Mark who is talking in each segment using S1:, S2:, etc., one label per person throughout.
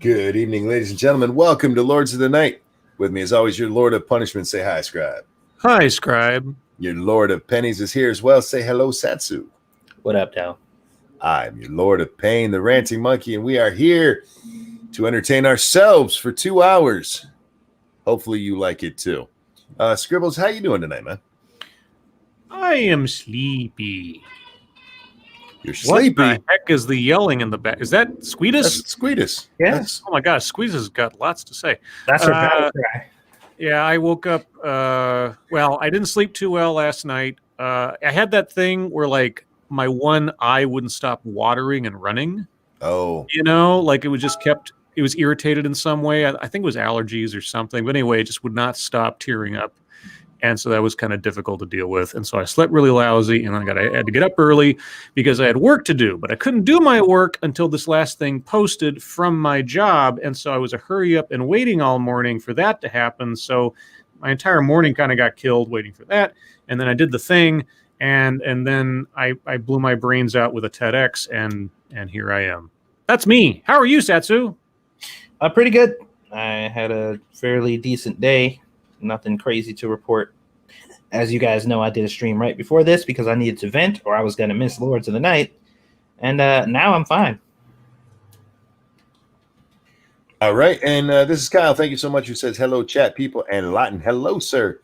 S1: Good evening, ladies and gentlemen. Welcome to Lords of the Night. With me, as always, your Lord of Punishment. Say hi, Scribe.
S2: Hi, Scribe.
S1: Your Lord of Pennies is here as well. Say hello, Satsu.
S3: What up, Dal?
S1: I'm your Lord of Pain, the Ranting Monkey, and we are here to entertain ourselves for 2 hours. Hopefully you like it too. Scribbles, how you doing tonight, man?
S2: I am sleepy.
S1: You're sleepy?
S2: What the heck is the yelling in the back? Is that Squeetus?
S1: That's Squeetus.
S3: Yes.
S2: Oh my gosh, Squeetus has got lots to say.
S3: That's her battle cry.
S2: Yeah, I woke up. Well, I didn't sleep too well last night. I had that thing where like my one eye wouldn't stop watering and running.
S1: Oh.
S2: You know, like it was irritated in some way. I think it was allergies or something. But anyway, it just would not stop tearing up. And so that was kind of difficult to deal with. And so I slept really lousy, and I had to get up early because I had work to do. But I couldn't do my work until this last thing posted from my job. And so I was a hurry up and waiting all morning for that to happen. So my entire morning kind of got killed waiting for that. And then I did the thing, and then I blew my brains out with a TEDx, and here I am. That's me. How are you, Satsu?
S3: Pretty good. I had a fairly decent day. Nothing crazy to report. As you guys know, I did a stream right before this because I needed to vent or I was going to miss Lords of the Night. And now I'm fine.
S1: All right. And this is Kyle. Thank you so much. Who says hello, chat people, and LotN. Hello, sir.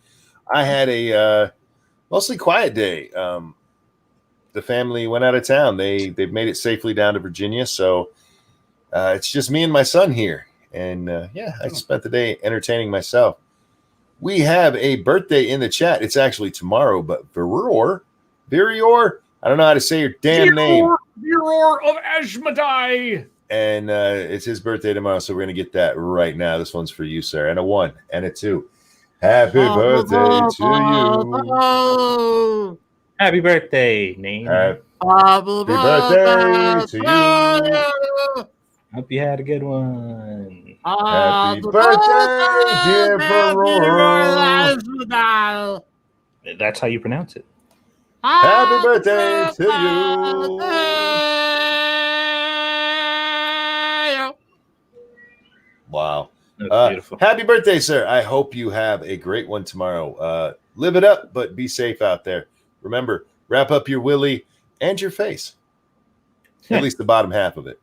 S1: I had a mostly quiet day. The family went out of town. They've made it safely down to Virginia. So it's just me and my son here. And I spent the day entertaining myself. We have a birthday in the chat. It's actually tomorrow, but Virior, I don't know how to say your damn name.
S2: Virior of Ashmedai.
S1: And it's his birthday tomorrow, so we're going to get that right now. This one's for you, sir. And a 1 and a 2. Happy birthday to you.
S3: Happy birthday, Name.
S1: Happy birthday to you.
S3: Hope you had a good one.
S1: Happy birthday, dear Virior.
S3: That's how you pronounce it.
S1: Happy birthday to you. Wow.
S3: Beautiful.
S1: Happy birthday, sir. I hope you have a great one tomorrow. Live it up, but be safe out there. Remember, wrap up your willy and your face. At least the bottom half of it.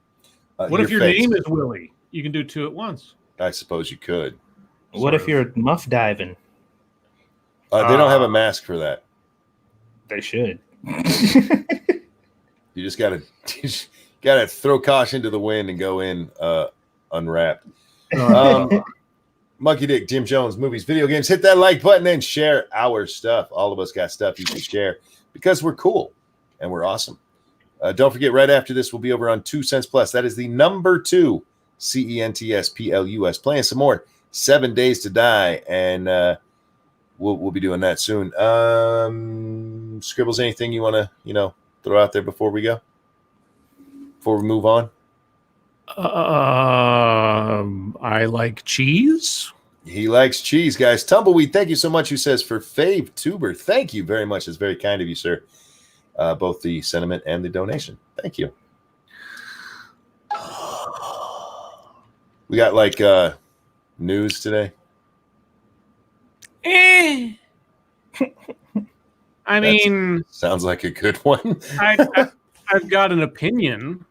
S2: What if your name is Willie? You can do 2 at once.
S1: I suppose you could.
S3: What if you're muff diving?
S1: They don't have a mask for that.
S3: They should.
S1: You just gotta throw caution to the wind and go in unwrapped. Monkey Dick, Jim Jones, movies, video games. Hit that like button and share our stuff. All of us got stuff you can share because we're cool and we're awesome. Don't forget, right after this, we'll be over on 2 Cents Plus. That is the number 2 CENTSPLUS. Playing some more 7 Days to Die, and we'll be doing that soon. Scribbles, anything you want to throw out there before we go? Before we move on?
S2: I like cheese.
S1: He likes cheese, guys. Tumbleweed, thank you so much. Who says for Fave Tuber? Thank you very much. It's very kind of you, sir. Both the sentiment and the donation. Thank you. We got like news today.
S2: I mean,
S1: sounds like a good one.
S2: I've got an opinion.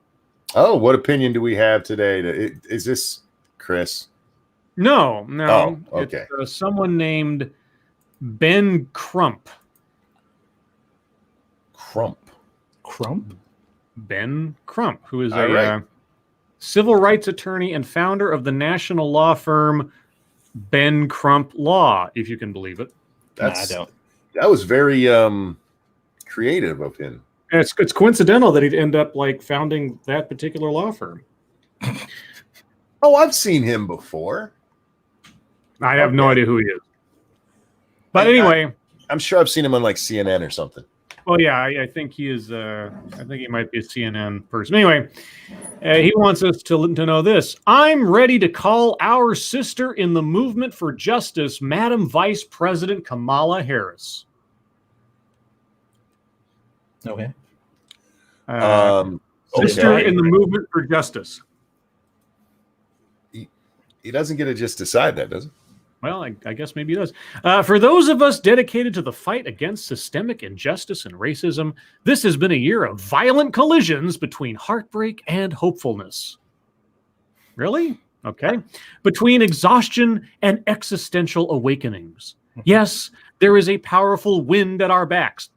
S1: Oh, what opinion do we have today? Is this Chris?
S2: No.
S1: Oh, okay.
S2: It's someone named Ben Crump.
S3: Crump?
S2: Ben Crump, who is a civil rights attorney and founder of the national law firm Ben Crump Law, if you can believe it.
S3: I don't.
S1: That was very creative of him.
S2: And it's coincidental that he'd end up like founding that particular law firm.
S1: Oh, I've seen him before.
S2: I have no idea who he is. But anyway,
S1: I'm sure I've seen him on like CNN or something.
S2: Well, yeah, I think he is. I think he might be a CNN person. Anyway, he wants us to know this. I'm ready to call our sister in the movement for justice, Madam Vice President Kamala Harris.
S3: Okay.
S2: Sister in the movement for justice.
S1: he doesn't get to just decide that, does he?
S2: Well, I guess maybe it does. For those of us dedicated to the fight against systemic injustice and racism, this has been a year of violent collisions between heartbreak and hopefulness. Really? Okay. Between exhaustion and existential awakenings. Yes, there is a powerful wind at our backs.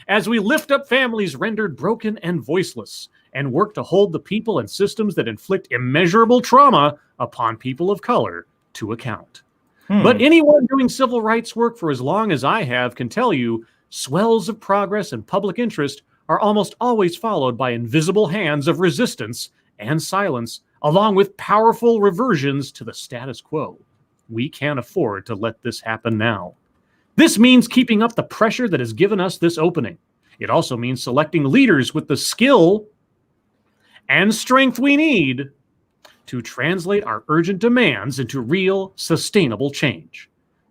S2: As we lift up families rendered broken and voiceless and work to hold the people and systems that inflict immeasurable trauma upon people of color to account. But anyone doing civil rights work for as long as I have can tell you swells of progress and public interest are almost always followed by invisible hands of resistance and silence, along with powerful reversions to the status quo. We can't afford to let this happen now. This means keeping up the pressure that has given us this opening. It also means selecting leaders with the skill and strength we need to translate our urgent demands into real, sustainable change.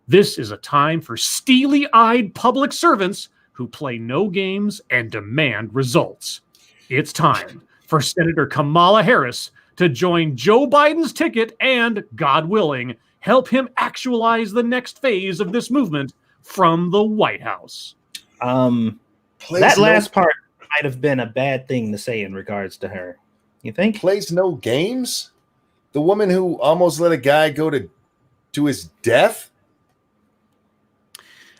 S2: This is a time for steely-eyed public servants who play no games and demand results. It's time for Senator Kamala Harris to join Joe Biden's ticket and, God willing, help him actualize the next phase of this movement from the White House.
S3: That last part might have been a bad thing to say in regards to her. You think?
S1: Plays no games? The woman who almost let a guy go to his death?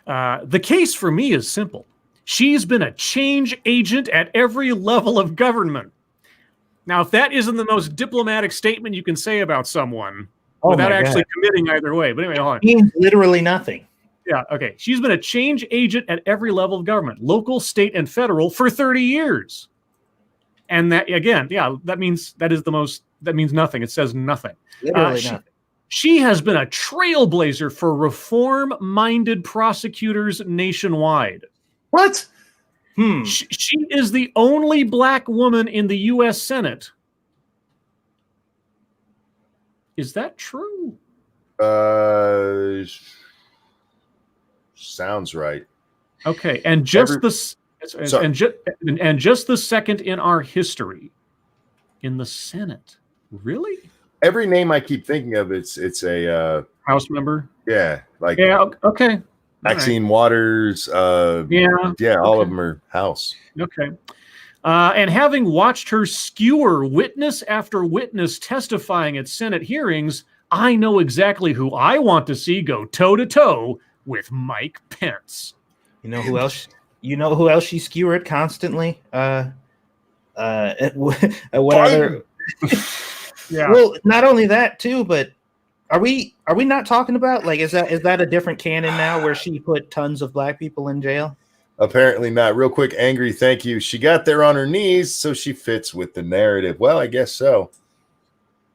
S2: The case for me is simple. She's been a change agent at every level of government. Now, if that isn't the most diplomatic statement you can say about someone without actually committing either way. But anyway, hold on.
S3: It means literally nothing.
S2: Yeah, okay. She's been a change agent at every level of government, local, state, and federal for 30 years. And that, again, that means nothing. It says nothing.
S3: Literally nothing.
S2: She has been a trailblazer for reform-minded prosecutors nationwide.
S1: What?
S2: She is the only black woman in the U.S. Senate. Is that true?
S1: Sounds right.
S2: Okay, and just the second in our history in the Senate. Really?
S1: Every name I keep thinking of, it's a
S2: House member.
S1: Yeah, like
S2: okay.
S1: Maxine Waters. All of them are House.
S2: Okay. And having watched her skewer witness after witness testifying at Senate hearings, I know exactly who I want to see go toe-to-toe with Mike Pence.
S3: You know who else? You know who else she skewered constantly? What other?
S2: Yeah.
S3: Well, not only that too, but are we not talking about, like, is that a different canon now where she put tons of black people in jail?
S1: Apparently not. Real quick, Angry, thank you. She got there on her knees, so she fits with the narrative. Well, I guess so.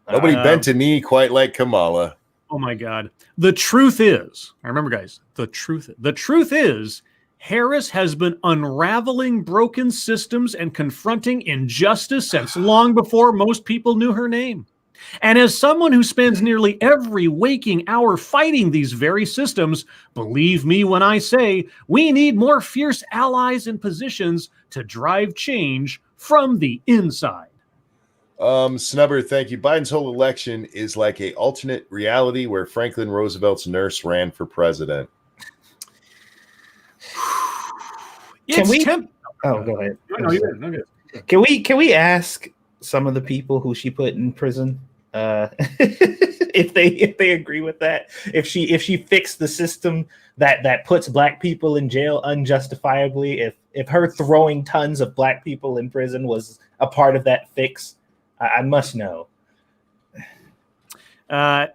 S1: Nobody bent a knee quite like Kamala.
S2: Oh my God. The truth is, I remember, guys, the truth is Harris has been unraveling broken systems and confronting injustice since long before most people knew her name. And as someone who spends nearly every waking hour fighting these very systems, believe me when I say we need more fierce allies and positions to drive change from the inside.
S1: Snubber, thank you. Biden's whole election is like a alternate reality where Franklin Roosevelt's nurse ran for president.
S3: Go ahead. Can we ask some of the people who she put in prison if they agree with that? If she fixed the system that puts black people in jail unjustifiably, if her throwing tons of black people in prison was a part of that fix, I must know.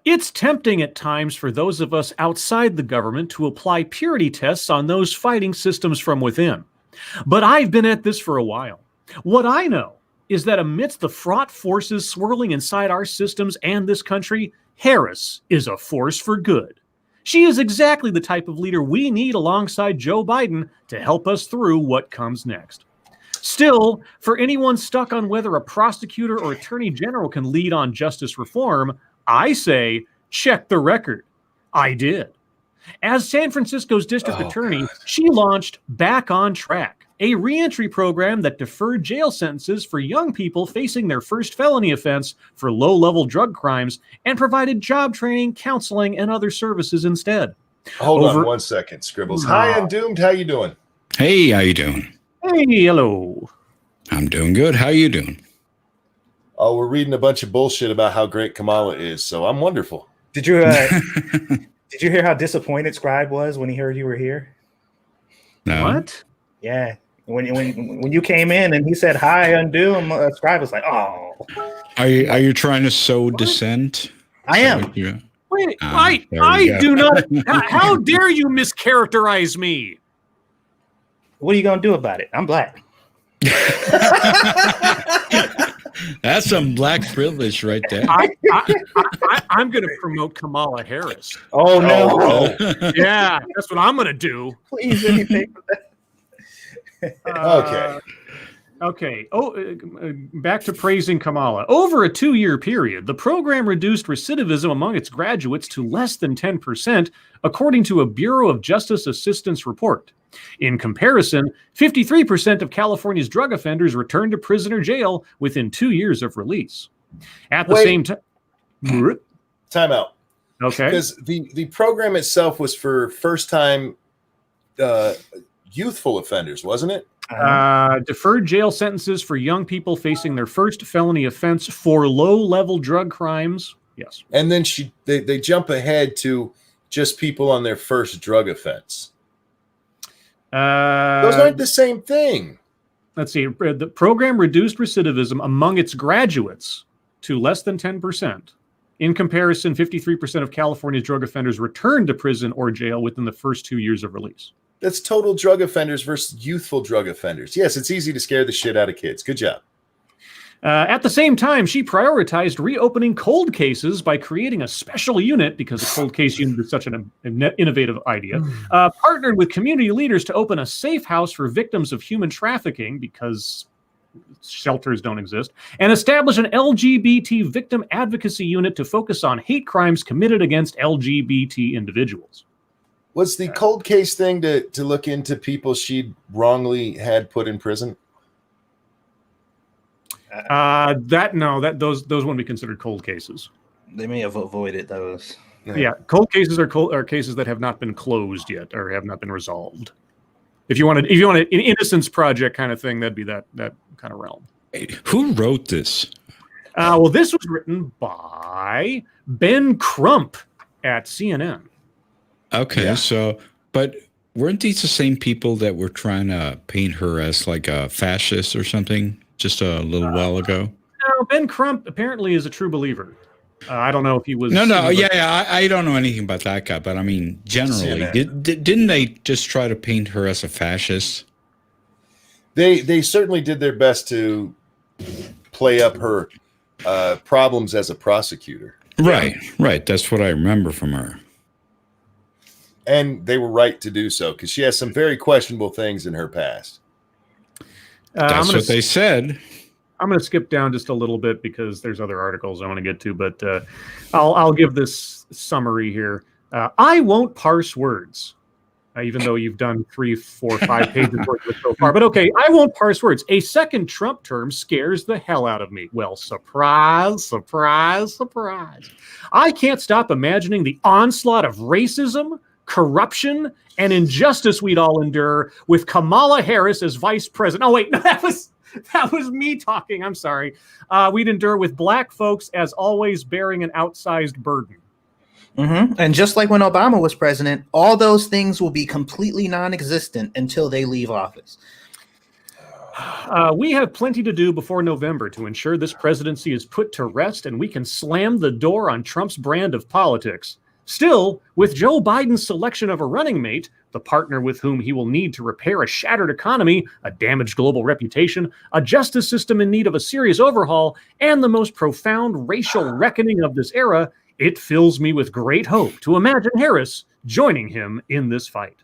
S2: It's tempting at times for those of us outside the government to apply purity tests on those fighting systems from within. But I've been at this for a while. What I know is that amidst the fraught forces swirling inside our systems and this country, Harris is a force for good. She is exactly the type of leader we need alongside Joe Biden to help us through what comes next. Still, for anyone stuck on whether a prosecutor or attorney general can lead on justice reform, I say, check the record. I did. As San Francisco's district attorney, she launched Back on Track, a reentry program that deferred jail sentences for young people facing their first felony offense for low-level drug crimes and provided job training, counseling, and other services instead.
S1: Hold on 1 second, Scribbles. Hi, Undoomed. How you doing?
S4: Hey, how you doing?
S2: Hey, hello.
S4: I'm doing good. How you doing?
S1: Oh, we're reading a bunch of bullshit about how great Kamala is, so I'm wonderful.
S3: Did you did you hear how disappointed Scribe was when he heard you were here?
S4: No.
S2: What?
S3: Yeah. When you came in and he said hi, Undo, Scribe was like, "Oh."
S4: Are you trying to sow dissent?
S3: I am.
S2: Wait,
S4: there we
S2: I
S4: go.
S2: do not. How dare you mischaracterize me?
S3: What are you gonna do about it? I'm black.
S4: That's some black privilege right there.
S2: I'm going to promote Kamala Harris.
S3: Oh no!
S1: Oh.
S2: Yeah, that's what I'm going to do.
S3: Please, anything for that.
S2: Okay. Back to praising Kamala. Over a 2-year period, the program reduced recidivism among its graduates to less than 10%, according to a Bureau of Justice Assistance report. In comparison, 53% of California's drug offenders returned to prison or jail within 2 years of release. At the same time,
S1: Time out.
S2: Okay.
S1: Because the program itself was for first-time youthful offenders, wasn't it?
S2: Deferred jail sentences for young people facing their first felony offense for low-level drug crimes. Yes.
S1: And then they jump ahead to just people on their first drug offense. Those aren't the same thing.
S2: Let's see. The program reduced recidivism among its graduates to less than 10%. In comparison, 53% of California's drug offenders returned to prison or jail within the first 2 years of release.
S1: That's total drug offenders versus youthful drug offenders. Yes, it's easy to scare the shit out of kids. Good job.
S2: At the same time, she prioritized reopening cold cases by creating a special unit, because a cold case unit is such an innovative idea, partnered with community leaders to open a safe house for victims of human trafficking, because shelters don't exist, and establish an LGBT victim advocacy unit to focus on hate crimes committed against LGBT individuals.
S1: Was the cold case thing to look into people she'd wrongly had put in prison?
S2: Those wouldn't be considered cold cases.
S3: They may have avoided those.
S2: Yeah, cold cases are cases that have not been closed yet or have not been resolved. If you want an innocence project kind of thing, that'd be that kind of realm.
S4: Who wrote this?
S2: Well, this was written by Ben Crump at CNN.
S4: Okay,
S1: Yeah.
S4: but weren't these the same people that were trying to paint her as like a fascist or something just a little while ago?
S2: No, Ben Crump apparently is a true believer. I don't know if he was.
S4: I don't know anything about that guy, but I mean, generally, didn't they just try to paint her as a fascist?
S1: They certainly did their best to play up her problems as a prosecutor.
S4: Right. That's what I remember from her.
S1: And they were right to do so, because she has some very questionable things in her past.
S4: That's what they said.
S2: I'm going to skip down just a little bit because there's other articles I want to get to, but I'll give this summary here. I won't parse words, even though you've done 3, 4, 5 pages worth of it so far. But okay, I won't parse words. A second Trump term scares the hell out of me. Well, surprise, surprise, surprise. I can't stop imagining the onslaught of racism, corruption, and injustice we'd all endure with Kamala Harris as vice president. Oh, wait, no, that was me talking. I'm sorry. We'd endure with black folks, as always, bearing an outsized burden.
S3: Mm-hmm. And just like when Obama was president, all those things will be completely non-existent until they leave office.
S2: We have plenty to do before November to ensure this presidency is put to rest and we can slam the door on Trump's brand of politics. Still, with Joe Biden's selection of a running mate, the partner with whom he will need to repair a shattered economy, a damaged global reputation, a justice system in need of a serious overhaul, and the most profound racial reckoning of this era, it fills me with great hope to imagine Harris joining him in this fight.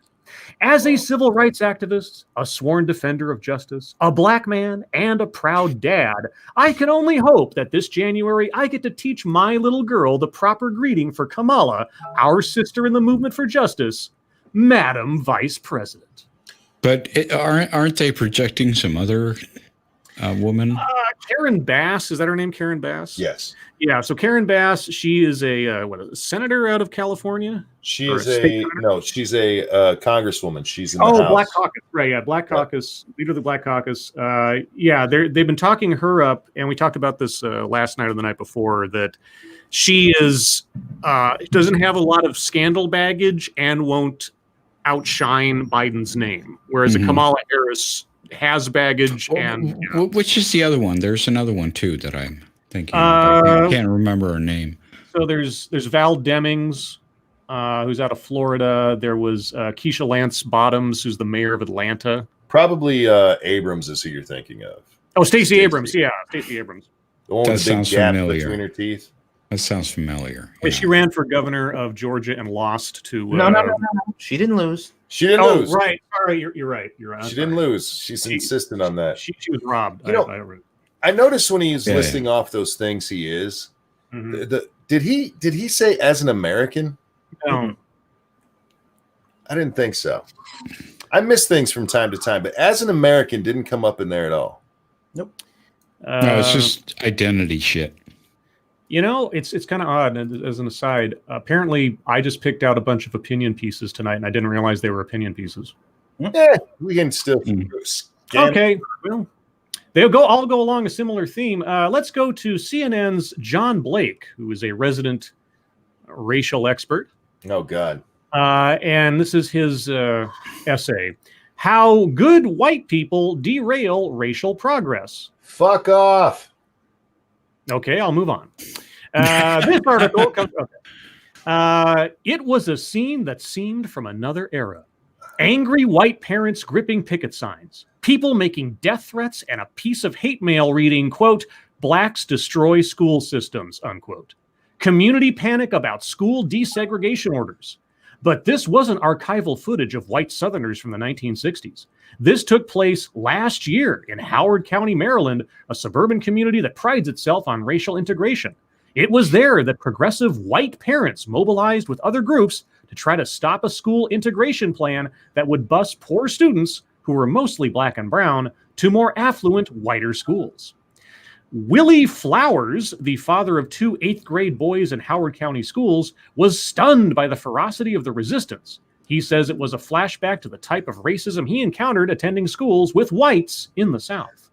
S2: As a civil rights activist, a sworn defender of justice, a black man, and a proud dad, I can only hope that this January I get to teach my little girl the proper greeting for Kamala, our sister in the movement for justice, Madam Vice President.
S4: But aren't they projecting some other woman?
S2: Karen Bass, is that her name? Karen Bass?
S1: Yes.
S2: Yeah. So Karen Bass, she is a senator out of California.
S1: She's a congresswoman. She's in the House.
S2: Black Caucus, right? Yeah, Black Caucus, leader of the Black Caucus. Yeah, they've been talking her up, and we talked about this last night or the night before. That she doesn't have a lot of scandal baggage and won't outshine Biden's name, whereas a Kamala Harris has baggage. And
S4: which is the other one? There's another one too that I'm thinking. I can't remember her name.
S2: So there's Val Demings, who's out of Florida. There was Keisha Lance Bottoms, who's the mayor of Atlanta.
S1: Probably Abrams is who you're thinking of.
S2: Oh, Stacey Abrams. Yeah, Stacey Abrams.
S1: The one with the big gap between her teeth.
S4: That sounds familiar.
S2: Yeah. She ran for governor of Georgia and lost to.
S3: No. She didn't lose.
S1: She didn't lose.
S2: Right. Sorry, you're right. You're right.
S1: She didn't lose. She's insistent on that.
S2: She was robbed.
S1: I noticed when he was listing off those things he is. Did he say as an American?
S2: No.
S1: I didn't think so. I miss things from time to time, but as an American didn't come up in there at all.
S3: Nope.
S4: No, it's just identity shit.
S2: It's kind of odd. And as an aside, apparently I just picked out a bunch of opinion pieces tonight, and I didn't realize they were opinion pieces.
S1: Yeah, we can still.
S2: Okay, well, they'll all go along a similar theme. Let's go to CNN's John Blake, who is a resident racial expert.
S1: Oh God.
S2: And this is his essay: "How Good White People Derail Racial Progress."
S1: Fuck off.
S2: Okay, I'll move on. This article comes. Okay. It was a scene that seemed from another era. Angry white parents gripping picket signs, people making death threats, and a piece of hate mail reading, quote, "Blacks destroy school systems," unquote. Community panic about school desegregation orders. But this wasn't archival footage of white Southerners from the 1960s. This took place last year in Howard County, Maryland, a suburban community that prides itself on racial integration. It was there that progressive white parents mobilized with other groups to try to stop a school integration plan that would bus poor students, who were mostly black and brown, to more affluent, whiter schools. Willie Flowers, the father of 2 8th-grade boys in Howard County schools, was stunned by the ferocity of the resistance. He says it was a flashback to the type of racism he encountered attending schools with whites in the South.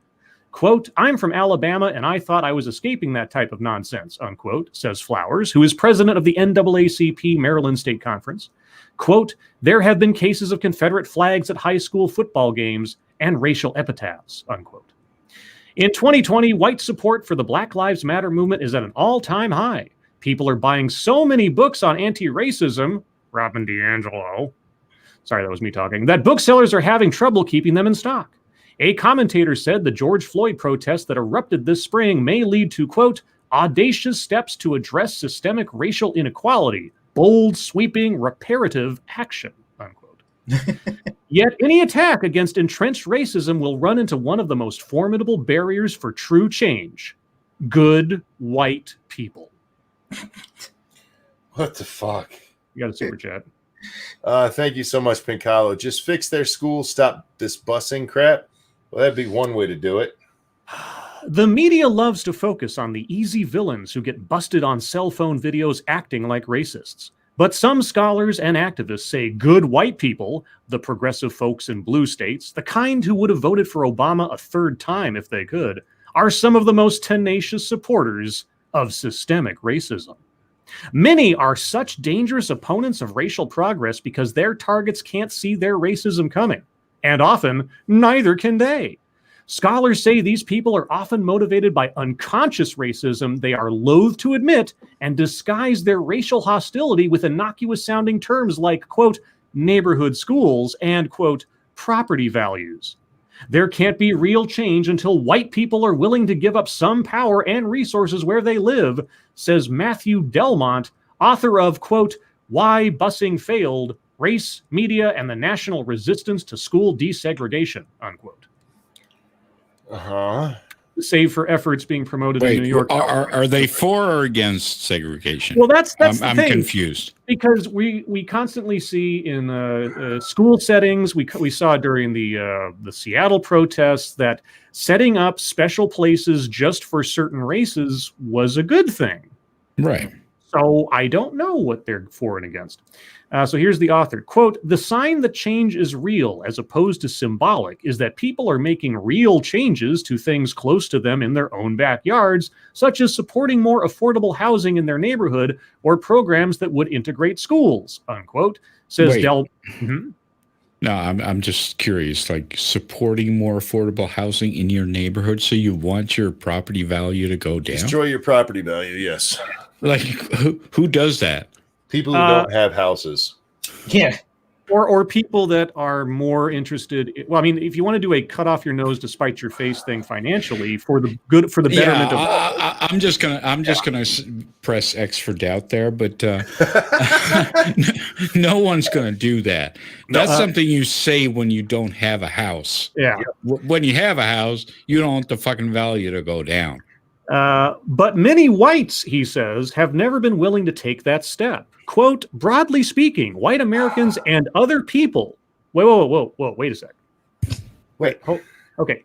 S2: Quote, "I'm from Alabama and I thought I was escaping that type of nonsense," unquote, says Flowers, who is president of the NAACP Maryland State Conference. Quote, "There have been cases of Confederate flags at high school football games and racial epitaphs," unquote. In 2020, white support for the Black Lives Matter movement is at an all-time high. People are buying so many books on anti-racism, Robin DiAngelo, sorry, that was me talking, that booksellers are having trouble keeping them in stock. A commentator said the George Floyd protests that erupted this spring may lead to, quote, "audacious steps to address systemic racial inequality, bold, sweeping, reparative action," unquote. Yet any attack against entrenched racism will run into one of the most formidable barriers for true change: good white people.
S1: What the fuck?
S2: You got a super chat.
S1: Thank you so much, Pincalo. Just fix their school, stop this busing crap. Well, that'd be one way to do it.
S2: The media loves to focus on the easy villains who get busted on cell phone videos acting like racists. But some scholars and activists say good white people, the progressive folks in blue states, the kind who would have voted for Obama a third time if they could, are some of the most tenacious supporters of systemic racism. Many are such dangerous opponents of racial progress because their targets can't see their racism coming, and often neither can they. Scholars say these people are often motivated by unconscious racism they are loath to admit and disguise their racial hostility with innocuous-sounding terms like, quote, "neighborhood schools" and, quote, "property values." There can't be real change until white people are willing to give up some power and resources where they live, says Matthew Delmont, author of, quote, "Why Busing Failed, Race, Media, and the National Resistance to School Desegregation," unquote.
S1: Uh-huh.
S2: save for efforts being promoted in New York.
S4: Are they for or against segregation?
S2: Well, that's
S4: I'm
S2: the thing,
S4: confused.
S2: because we constantly see in school settings, we saw during the Seattle protests that setting up special places just for certain races was a good thing.
S4: Right.
S2: So I don't know what they're for and against. So here's the author. Quote, "The sign that change is real as opposed to symbolic is that people are making real changes to things close to them in their own backyards, such as supporting more affordable housing in their neighborhood or programs that would integrate schools," unquote, says Del. Mhm.
S4: No, I'm just curious, like supporting more affordable housing in your neighborhood. So you want your property value to go down?
S1: Destroy your property value, yes.
S4: Like who does that?
S1: People who don't have houses.
S3: Yeah.
S2: Or people that are more interested. Well, I mean, if you want to do a cut off your nose to spite your face thing financially for the betterment of all.
S4: I'm just gonna press X for doubt there, but no one's gonna do that. That's something you say when you don't have a house.
S2: Yeah.
S4: When you have a house, you don't want the fucking value to go down.
S2: But many whites, he says, have never been willing to take that step. Quote, "Broadly speaking, white Americans and other people." Whoa, wait a sec.
S1: Wait.
S2: Okay.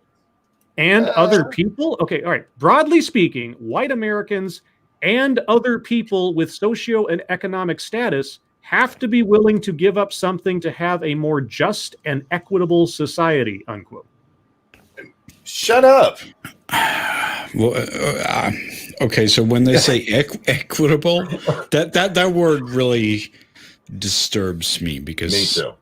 S2: And other people? Okay, all right. Broadly speaking, white Americans and other people with socio and economic status have to be willing to give up something to have a more just and equitable society, unquote.
S1: Shut up.
S4: Well, okay, so when they say equitable, that word really disturbs me because
S1: Me too.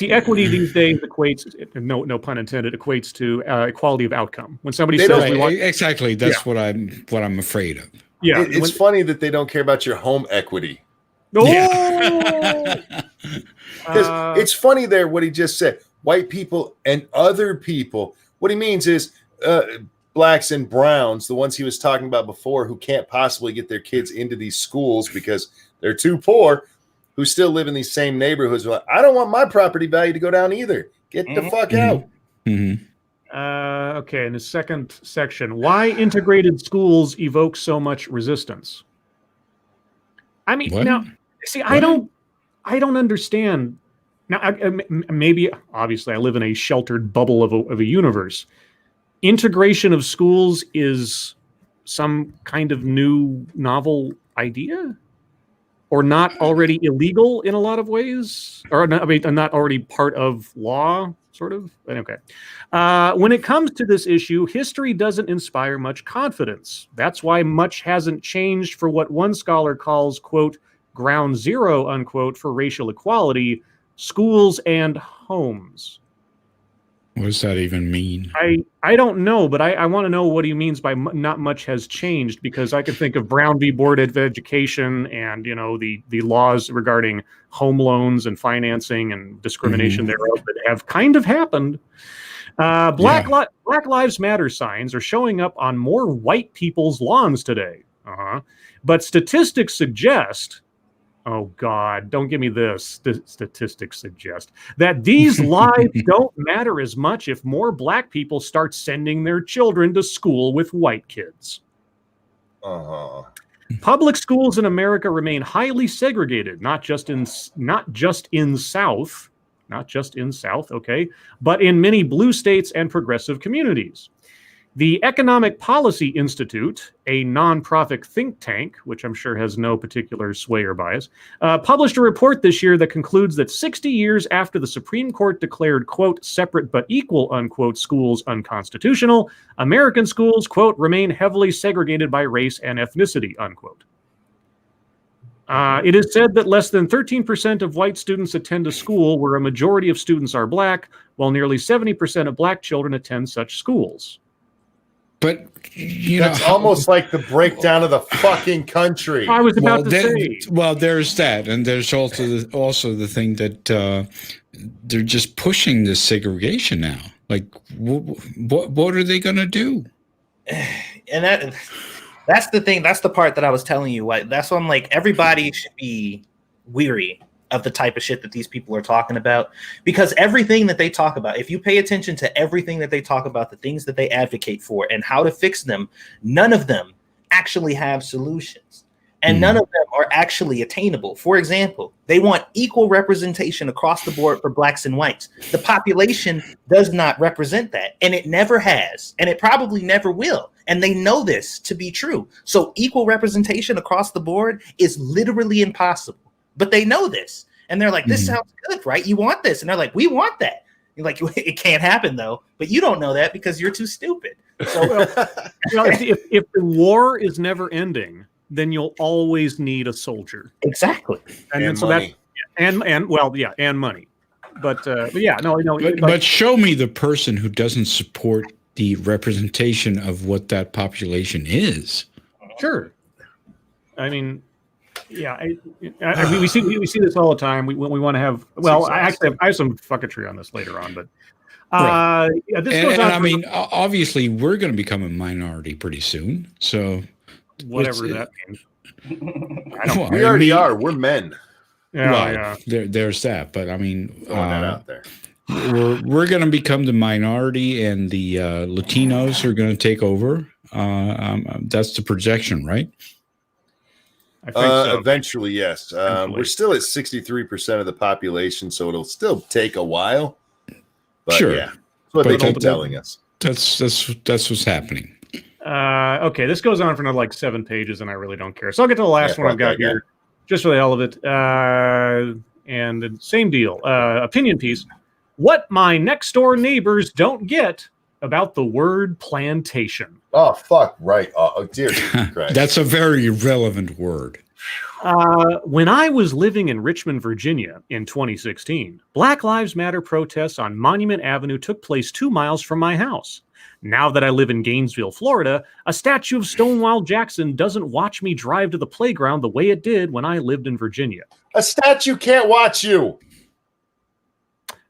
S2: Equity these days equates, no pun intended, equates to equality of outcome. When somebody says
S4: right,
S2: we want,
S4: exactly, that's what I'm afraid of.
S2: Yeah,
S1: it's funny that they don't care about your home equity.
S2: No,
S1: Because it's funny there what he just said. White people and other people. What he means is blacks and browns, the ones he was talking about before, who can't possibly get their kids into these schools because they're too poor, who still live in these same neighborhoods. Like, I don't want my property value to go down either. Get the fuck out.
S4: Mm-hmm.
S2: Okay, in the second section, why integrated schools evoke so much resistance? I mean,
S4: What?
S2: now, see, I don't understand. Now, maybe, obviously, I live in a sheltered bubble of a universe. Integration of schools is some kind of new novel idea, or not already illegal in a lot of ways, or not, I mean, not already part of law, sort of. Okay. When it comes to this issue, history doesn't inspire much confidence. That's why much hasn't changed for what one scholar calls, quote, ground zero, unquote, for racial equality, schools and homes.
S4: What does that even mean?
S2: I don't know, but I want to know what he means by not much has changed, because I could think of Brown v. Board of Education and, you know, the laws regarding home loans and financing and discrimination thereof that have kind of happened. Black Lives Matter signs are showing up on more white people's lawns today. But statistics suggest, oh God, don't give me this. The statistics suggest that these lives don't matter as much if more black people start sending their children to school with white kids. Public schools in America remain highly segregated, not just in South, okay, but in many blue states and progressive communities. The Economic Policy Institute, a nonprofit think tank, which I'm sure has no particular sway or bias, published a report this year that concludes that 60 years after the Supreme Court declared, quote, separate but equal, unquote, schools unconstitutional, American schools, quote, remain heavily segregated by race and ethnicity, unquote. It is said that less than 13% of white students attend a school where a majority of students are black, while nearly 70% of black children attend such schools.
S4: But
S1: that's almost like the breakdown of the fucking country.
S2: I was about to say.
S4: Well, there's that, and there's also the thing that they're just pushing this segregation now. Like, what are they going to do?
S3: And that's the thing. That's the part that I was telling you. Like, that's why I'm like, everybody should be weary of the type of shit that these people are talking about, because everything that they talk about, if you pay attention to everything that they talk about, the things that they advocate for and how to fix them, none of them actually have solutions. And none of them are actually attainable. For example, they want equal representation across the board for blacks and whites. The population does not represent that, and it never has, and it probably never will. And they know this to be true. So equal representation across the board is literally impossible. But they know this, and they're like, this sounds good, right? You want this. And they're like, we want that. You're like, it can't happen, though. But you don't know that because you're too stupid. So,
S2: if the war is never ending, then you'll always need a soldier.
S3: Exactly.
S1: And so money.
S2: And money. But yeah, no.
S4: But show me the person who doesn't support the representation of what that population is.
S2: Sure. I mean, yeah, we see this all the time. We want to have. Well, I have some fucketry on this later on, but. Yeah, this goes on.
S4: I mean, obviously, we're going to become a minority pretty soon. So.
S2: Whatever that means.
S1: We already are. We're men.
S2: Yeah,
S4: There's that. But I mean,
S1: that out there.
S4: We're going to become the minority, and the Latinos are going to take over. That's the projection, right?
S2: I think so.
S1: Eventually, yes. We're still at 63% of the population, so it'll still take a while. But
S4: sure.
S1: Yeah, that's what they keep telling us.
S4: That's what's happening.
S2: Okay, this goes on for another like 7 pages, and I really don't care. So I'll get to the last one I've got here, just for the hell of it. And the same deal. Opinion piece. What my next door neighbors don't get about the word plantation.
S1: Oh, fuck, right. Oh, dear Christ.
S4: That's a very relevant word.
S2: When I was living in Richmond, Virginia in 2016, Black Lives Matter protests on Monument Avenue took place 2 miles from my house. Now that I live in Gainesville, Florida, a statue of Stonewall Jackson doesn't watch me drive to the playground the way it did when I lived in Virginia.
S1: A statue can't watch you.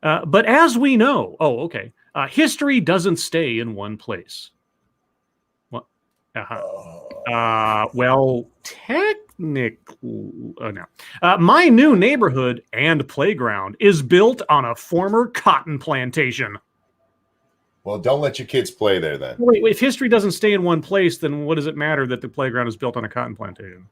S2: But as we know, history doesn't stay in one place. Well, technically, no. My new neighborhood and playground is built on a former cotton plantation.
S1: Well, don't let your kids play there then.
S2: Wait, if history doesn't stay in one place, then what does it matter that the playground is built on a cotton plantation?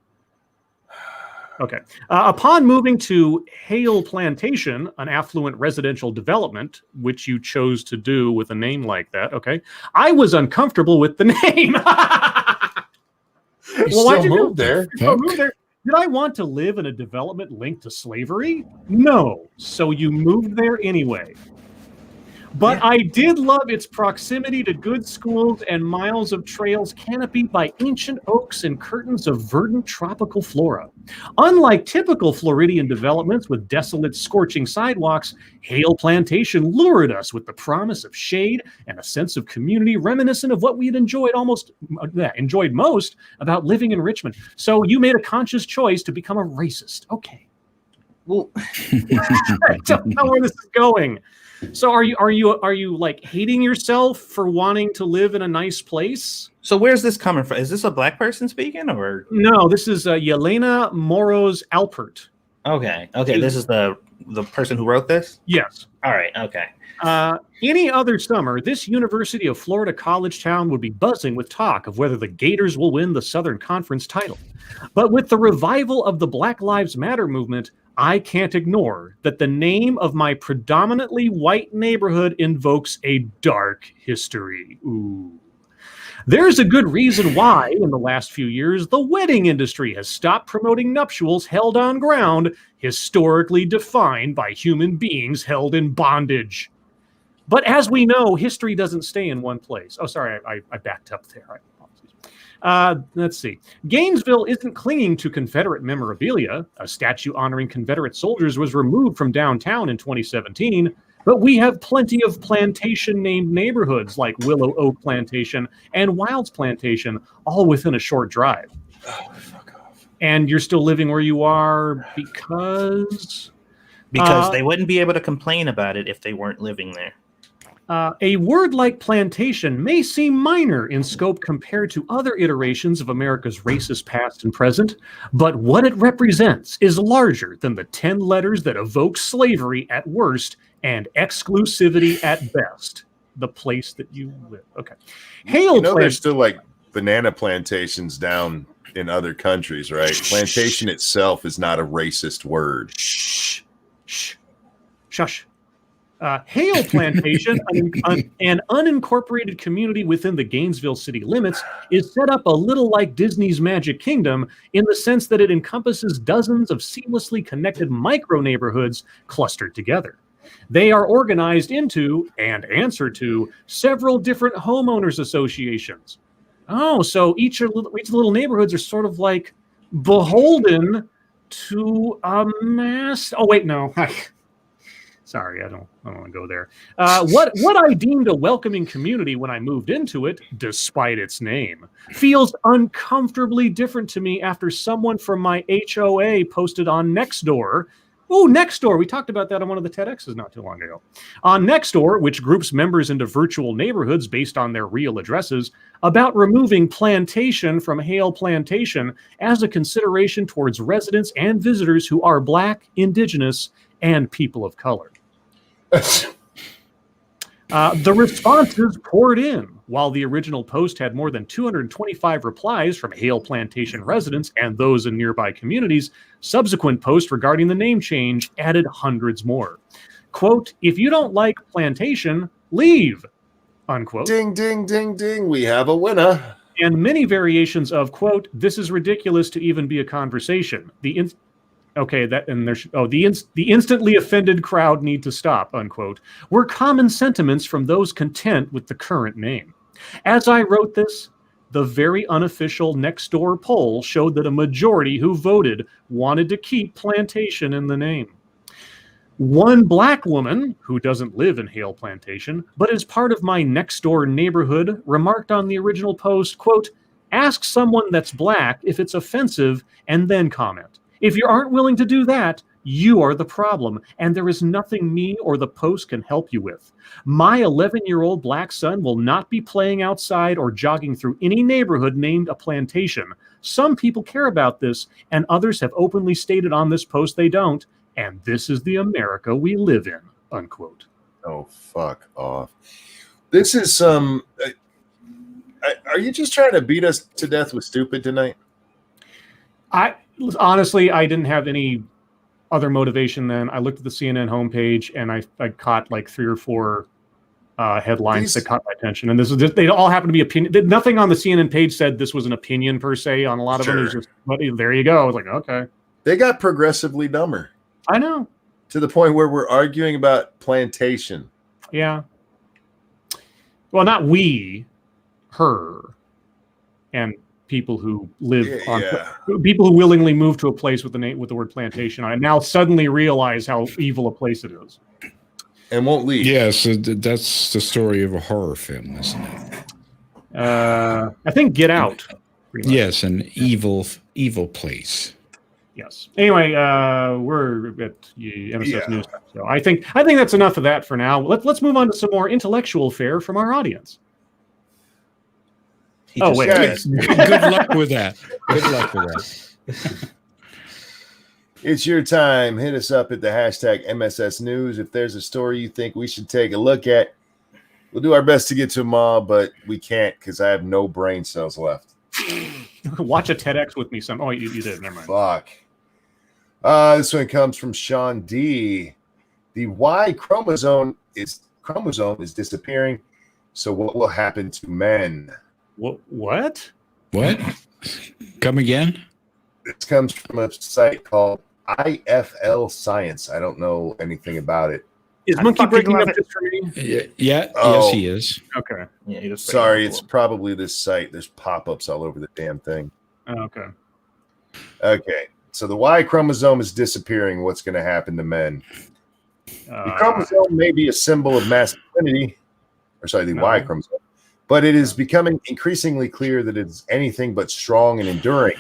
S2: Okay. Upon moving to Hale Plantation, an affluent residential development, which you chose to do with a name like that, okay, I was uncomfortable with the name.
S1: Why'd you move there?
S2: Did I want to live in a development linked to slavery? No. So you moved there anyway. But I did love its proximity to good schools and miles of trails canopied by ancient oaks and curtains of verdant tropical flora. Unlike typical Floridian developments with desolate, scorching sidewalks, Hale Plantation lured us with the promise of shade and a sense of community reminiscent of what we had enjoyed most about living in Richmond. So you made a conscious choice to become a racist. Okay. Well, I don't know where this is going. So are you like hating yourself for wanting to live in a nice place?
S3: So where's this coming from? Is this a black person speaking or?
S2: No, this is Yelena Moros Alpert.
S3: Okay. This is the person who wrote this?
S2: Yes.
S3: All right. Okay.
S2: Any other summer, this University of Florida college town would be buzzing with talk of whether the Gators will win the Southern Conference title. But with the revival of the Black Lives Matter movement, I can't ignore that the name of my predominantly white neighborhood invokes a dark history. Ooh. There's a good reason why, in the last few years, the wedding industry has stopped promoting nuptials held on ground historically defined by human beings held in bondage. But as we know, history doesn't stay in one place. Oh, sorry, I backed up there. Let's see. Gainesville isn't clinging to Confederate memorabilia. A statue honoring Confederate soldiers was removed from downtown in 2017, but we have plenty of plantation-named neighborhoods like Willow Oak Plantation and Wilds Plantation, all within a short drive.
S1: Oh, fuck off.
S2: And you're still living where you are because
S3: they wouldn't be able to complain about it if they weren't living there.
S2: A word like plantation may seem minor in scope compared to other iterations of America's racist past and present, but what it represents is larger than the 10 letters that evoke slavery at worst and exclusivity at best. The place that you live. Okay. Hail
S1: there's still like banana plantations down in other countries, right? Plantation itself is not a racist word.
S2: Shh. Shush. Hale Plantation, an unincorporated community within the Gainesville city limits, is set up a little like Disney's Magic Kingdom in the sense that it encompasses dozens of seamlessly connected micro neighborhoods clustered together. They are organized into and answer to several different homeowners associations. Oh, so each of the little neighborhoods are sort of like beholden to a mass. Oh, wait, no. Sorry, I don't want to go there. What I deemed a welcoming community when I moved into it, despite its name, feels uncomfortably different to me after someone from my HOA posted on Nextdoor. Oh, Nextdoor. We talked about that on one of the TEDx's not too long ago. On Nextdoor, which groups members into virtual neighborhoods based on their real addresses, about removing plantation from Hale Plantation as a consideration towards residents and visitors who are Black, Indigenous, and people of color. The responses poured in. While the original post had more than 225 replies from Hale Plantation residents and those in nearby communities, subsequent posts regarding the name change added hundreds more. Quote, if you don't like plantation, leave, unquote.
S1: Ding, ding, ding, ding. We have a winner.
S2: And many variations of, quote, this is ridiculous to even be a conversation. The instantly offended crowd need to stop, unquote, were common sentiments from those content with the current name. As I wrote this, the very unofficial Nextdoor poll showed that a majority who voted wanted to keep plantation in the name. One Black woman, who doesn't live in Hale Plantation, but is part of my Nextdoor neighborhood, remarked on the original post, quote, ask someone that's Black if it's offensive and then comment. If you aren't willing to do that, you are the problem, and there is nothing me or the post can help you with. My 11-year-old Black son will not be playing outside or jogging through any neighborhood named a plantation. Some people care about this, and others have openly stated on this post they don't, and this is the America we live in, unquote.
S1: Oh, fuck off. This is some... are you just trying to beat us to death with stupid tonight?
S2: Honestly, I didn't have any other motivation then. I looked at the CNN homepage and I caught like 3 or 4 headlines that caught my attention. And they all happen to be opinion. Nothing on the CNN page said this was an opinion per se on a lot of them. It was just, there you go. I was like, okay.
S1: They got progressively dumber.
S2: I know.
S1: To the point where we're arguing about plantation.
S2: Yeah. Well, not we, her, and people who live people who willingly move to a place with the word plantation on it now suddenly realize how evil a place it is
S1: and won't leave.
S4: Yeah, so that's the story of a horror film, isn't it?
S2: I think Get Out.
S4: Yes, an evil place.
S2: Yes. Anyway, we're at MSS News, so I think that's enough of that for now. Let's move on to some more intellectual fare from our audience.
S4: Oh, wait. Good luck with that. Good luck with that.
S1: It's your time. Hit us up at the hashtag MSS News. If there's a story you think we should take a look at, we'll do our best to get to them all, but we can't because I have no brain cells left.
S2: Watch a TEDx with me. Oh, you did. Never mind.
S1: Fuck. This one comes from Sean D. The Y chromosome is disappearing. So what will happen to men?
S2: What?
S4: Come again?
S1: This comes from a site called IFL Science. I don't know anything about it.
S2: Is Monkey breaking up just for me?
S4: Yeah. Yes, he is.
S2: Okay.
S3: Yeah,
S1: sorry, it's probably this site. There's pop-ups all over the damn thing.
S2: Okay.
S1: Okay. So the Y chromosome is disappearing. What's going to happen to men? The chromosome may be a symbol of masculinity. Y chromosome. But it is becoming increasingly clear that it's anything but strong and enduring.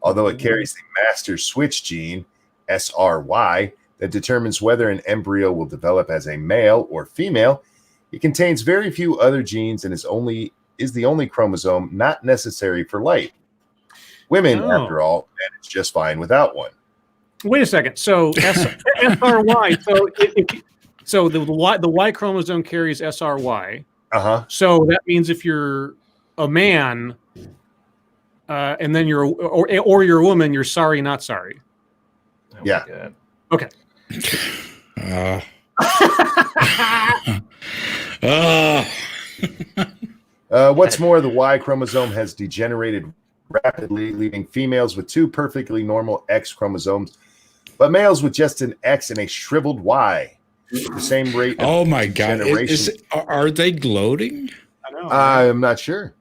S1: Although it carries the master switch gene, SRY, that determines whether an embryo will develop as a male or female, It contains very few other genes and is the only chromosome not necessary for life. Women, after all, manage just fine without one.
S2: Wait a second. So SRY. So the Y chromosome carries SRY. So that means if you're a man, and then you're or you're a woman, you're sorry, not sorry.
S3: Oh
S1: yeah.
S2: Okay.
S1: What's more, the Y chromosome has degenerated rapidly, leaving females with 2 perfectly normal X chromosomes, but males with just an X and a shriveled Y. The same rate.
S4: Oh my God! Are they gloating?
S2: I know.
S1: I'm not sure.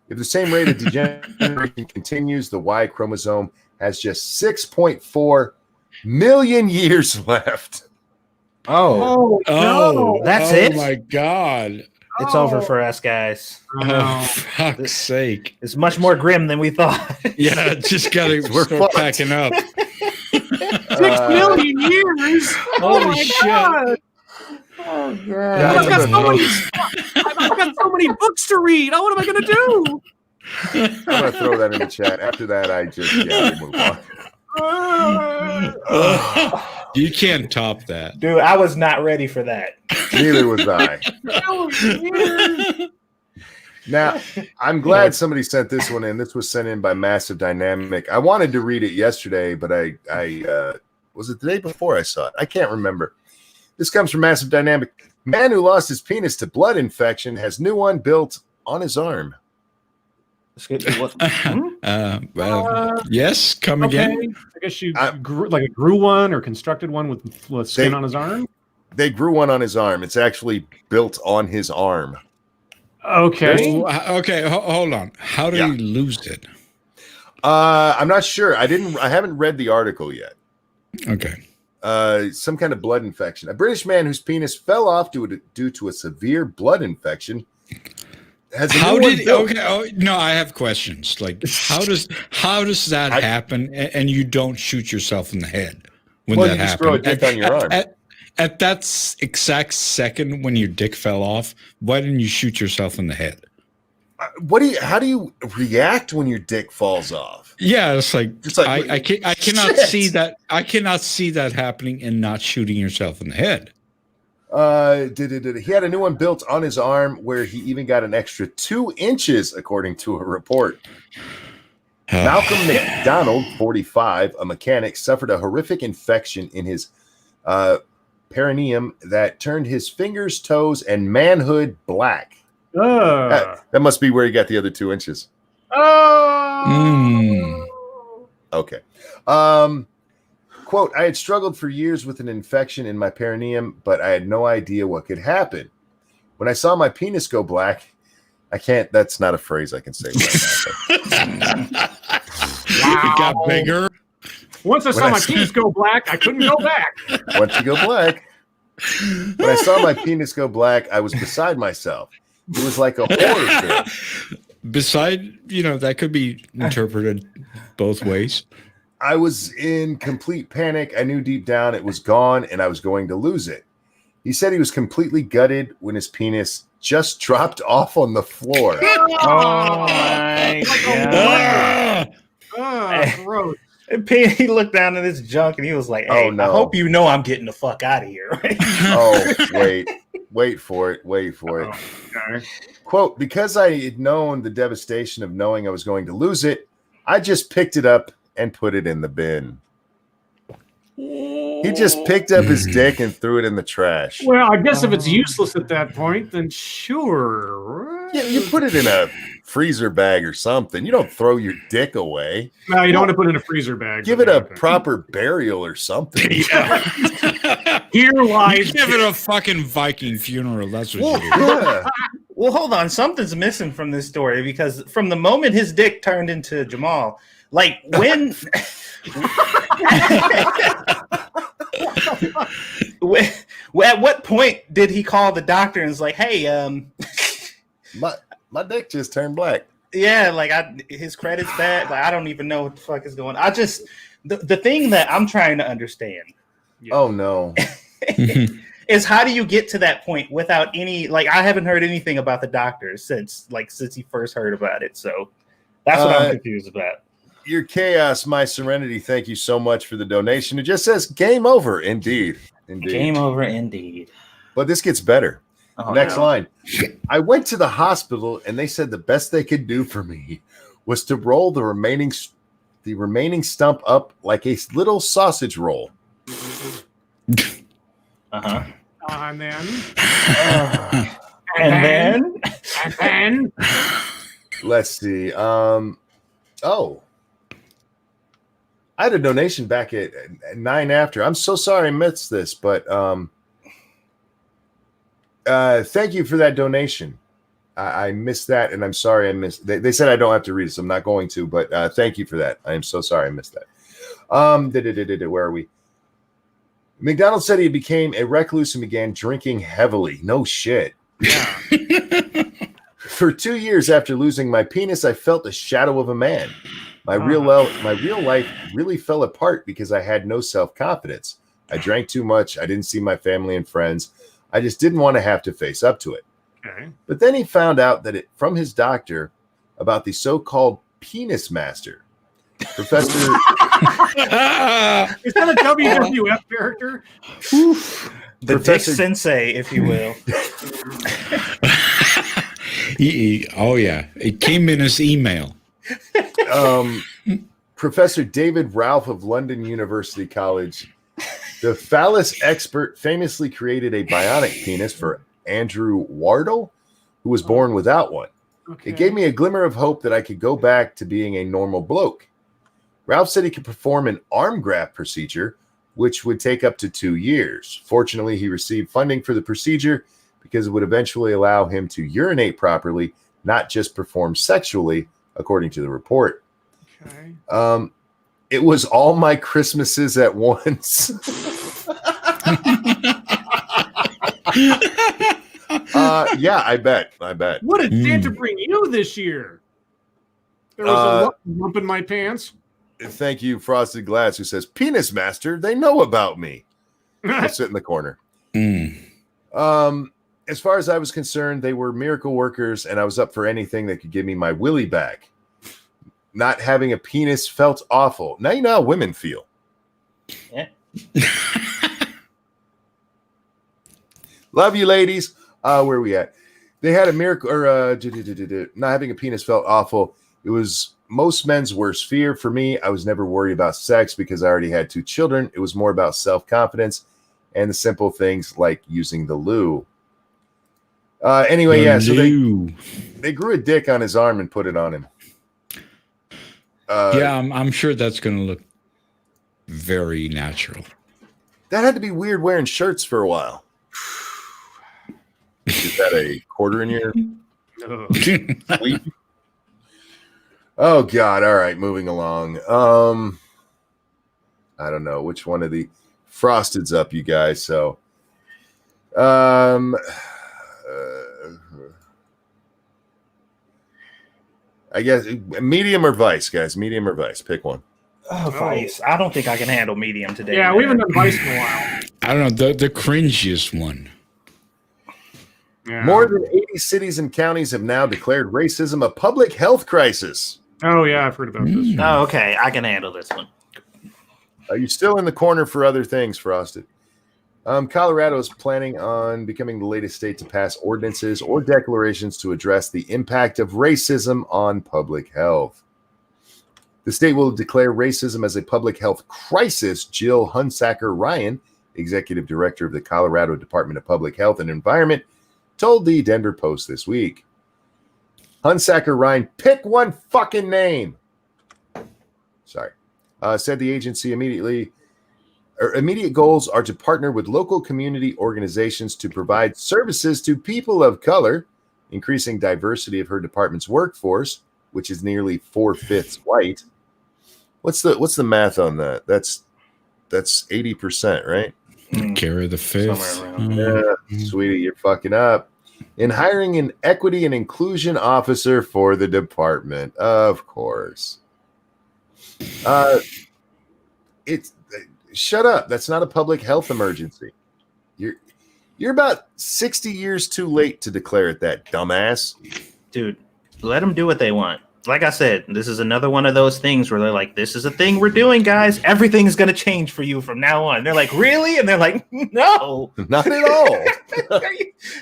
S1: If the same rate of degeneration continues, the Y chromosome has just 6.4 million years left.
S3: Oh,
S2: no.
S3: That's it?
S4: Oh my God.
S3: It's over for us, guys.
S4: Oh, fuck's sake.
S3: It's much more grim than we thought.
S4: Yeah, just gotta start packing up.
S2: 6 million years.
S4: Holy shit.
S2: God.
S3: Oh, God.
S1: Yeah,
S2: I've got so many books to read. What am I going to do?
S1: I'm going to throw that in the chat. After that, we move on.
S4: You can't top that.
S3: Dude, I was not ready for that.
S1: Neither was I. Now, I'm glad somebody sent this one in. This was sent in by Massive Dynamic. I wanted to read it yesterday, but I was it the day before I saw it? I can't remember. This comes from Massive Dynamic. Man who lost his penis to blood infection has new one built on his arm.
S4: Yes, come again.
S2: I guess you grew one or constructed one with skin on his arm.
S1: They grew one on his arm. It's actually built on his arm.
S2: Okay.
S4: Okay. Hold on. How did he lose it?
S1: I'm not sure. I haven't read the article yet.
S4: Okay.
S1: Some kind of blood infection. A British man whose penis fell off due to a severe blood infection has.
S4: No, I have questions. Like, how does that happen? And you don't shoot yourself in the head when that happens?
S1: Grow a dick on your arm.
S4: At that exact second when your dick fell off, why didn't you shoot yourself in the head?
S1: How do you react when your dick falls off?
S4: Yeah, it's like I cannot see that. I cannot see that happening and not shooting yourself in the head.
S1: He had a new one built on his arm where he even got an extra 2 inches, according to a report. Malcolm McDonald, 45, a mechanic, suffered a horrific infection in his perineum that turned his fingers, toes, and manhood black. That must be where he got the other 2 inches. Okay. Quote, I had struggled for years with an infection in my perineum, but I had no idea what could happen. When I saw my penis go black, that's not a phrase I can say right now.
S4: It got bigger.
S2: Once I saw my penis go black, I couldn't go back.
S1: Once you go black. When I saw my penis go black, I was beside myself. It was like a horror film.
S4: That could be interpreted both ways.
S1: I was in complete panic. I knew deep down it was gone and I was going to lose it. He said he was completely gutted when his penis just dropped off on the floor.
S3: Oh my God.
S2: Gross.
S3: He looked down at his junk and he was like, hey, I hope you know I'm getting the fuck out of here.
S1: Oh, wait for it. Okay. Quote, because I had known the devastation of knowing I was going to lose it, I just picked it up and put it in the bin. He just picked up his dick and threw it in the trash.
S2: Well, I guess if it's useless at that point, then sure.
S1: Yeah, you put it in a freezer bag or something. You don't throw your dick away.
S2: No, you don't want to put it in a freezer bag.
S1: Give it a proper burial or something.
S2: Here lies.
S4: Give it a fucking Viking funeral. That's what you do.
S1: Yeah.
S3: Well, hold on. Something's missing from this story because from the moment his dick turned into Jamal, like when at what point did he call the doctor and was like, hey,
S1: my dick just turned black.
S3: Yeah, like his credit's bad. Like I don't even know what the fuck is going on. The thing that I'm trying to understand.
S1: Oh no.
S3: is how do you get to that point without any, like, I haven't heard anything about the doctor since he first heard about it. So that's what I'm confused about.
S1: Your chaos, my serenity. Thank you so much for the donation. It just says game over. Indeed.
S3: Game over indeed.
S1: But this gets better.
S3: Oh,
S1: Next line. I went to the hospital and they said the best they could do for me was to roll the remaining stump up like a little sausage roll.
S3: Uh-huh.
S2: And then
S3: And then
S1: Let's see. I had a donation back at 9 after. I'm so sorry I missed this, but thank you for that donation. I missed that, and I'm sorry I missed. They said I don't have to read it, so I'm not going to. But thank you for that. I am so sorry I missed that. Where are we? McDonald said he became a recluse and began drinking heavily. No shit.
S2: yeah.
S1: For 2 years after losing my penis, I felt the shadow of a man. My real life really fell apart because I had no self-confidence. I drank too much. I didn't see my family and friends. I just didn't want to have to face up to it.
S2: Okay.
S1: But then he found out that from his doctor about the so-called penis master. Professor
S2: Is that a WWF character?
S3: the Dick Sensei, if you will.
S4: Oh yeah, it came in his email.
S1: Professor David Ralph of London University College, the phallus expert, famously created a bionic penis for Andrew Wardle, who was born without one.
S2: Okay.
S1: It gave me a glimmer of hope that I could go back to being a normal bloke. Ralph said he could perform an arm graft procedure, which would take up to 2 years. Fortunately, he received funding for the procedure because it would eventually allow him to urinate properly, not just perform sexually, according to the report.
S2: Okay.
S1: It was all my Christmases at once. Yeah, I bet.
S2: What did Santa bring you this year? There was a lump in my pants.
S1: Thank you, Frosted Glass, who says, Penis Master, they know about me. I'll sit in the corner. As far as I was concerned, they were miracle workers, and I was up for anything that could give me my willy back. Not having a penis felt awful. Now you know how women feel.
S3: Yeah.
S1: Love you, ladies. Where are we at? They had a miracle, or not having a penis felt awful. It was most men's worst fear. For me, I was never worried about sex because I already had 2 children. It was more about self-confidence and the simple things like using the loo. Anyway, yeah, so they grew a dick on his arm and put it on him.
S4: Yeah, I'm sure that's going to look very natural.
S1: That had to be weird wearing shirts for a while. Is that a quarter in your week? Oh God! All right, moving along. I don't know which one of the Frosted's up, you guys. So, I guess medium or Vice, guys. Medium or Vice. Pick one.
S3: Oh, Vice. I don't think I can handle medium today.
S2: Yeah, we haven't done Vice in a while.
S4: I don't know, the cringiest one.
S2: Yeah.
S1: More than 80 cities and counties have now declared racism a public health crisis.
S2: Oh, yeah, I've heard about this.
S3: Oh, okay. I can handle this one.
S1: Are you still in the corner for other things, Frosted? Colorado is planning on becoming the latest state to pass ordinances or declarations to address the impact of racism on public health. The state will declare racism as a public health crisis. Jill Hunsaker Ryan, executive director of the Colorado Department of Public Health and Environment, told the Denver Post this week. Hunsaker Ryan, pick one fucking name. Sorry. Said the agency immediate goals are to partner with local community organizations to provide services to people of color, increasing diversity of her department's workforce, which is nearly 4/5 white. What's the math on that? That's 80%, right?
S4: Carry the fifth.
S1: Yeah, sweetie, you're fucking up. In hiring an equity and inclusion officer for the department, of course. It's shut up. That's not a public health emergency. You're about 60 years too late to declare it that, dumbass.
S3: Dude, let them do what they want. Like I said, this is another one of those things where they're like, this is a thing we're doing, guys. Everything's going to change for you from now on. They're like, really? And they're like, no.
S1: Not at all.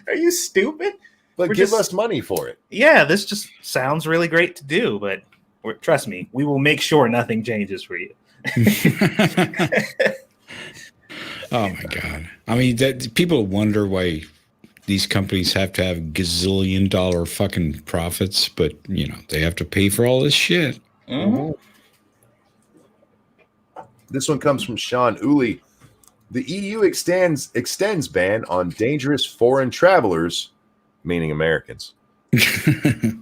S3: Are you stupid?
S1: But give us money for it.
S3: Yeah, this just sounds really great to do, but trust me, we will make sure nothing changes for you.
S4: Oh, my God. I mean, people wonder why these companies have to have gazillion-dollar fucking profits, but, they have to pay for all this shit.
S3: Mm-hmm.
S1: This one comes from Sean Uli. The EU extends ban on dangerous foreign travelers, meaning Americans. If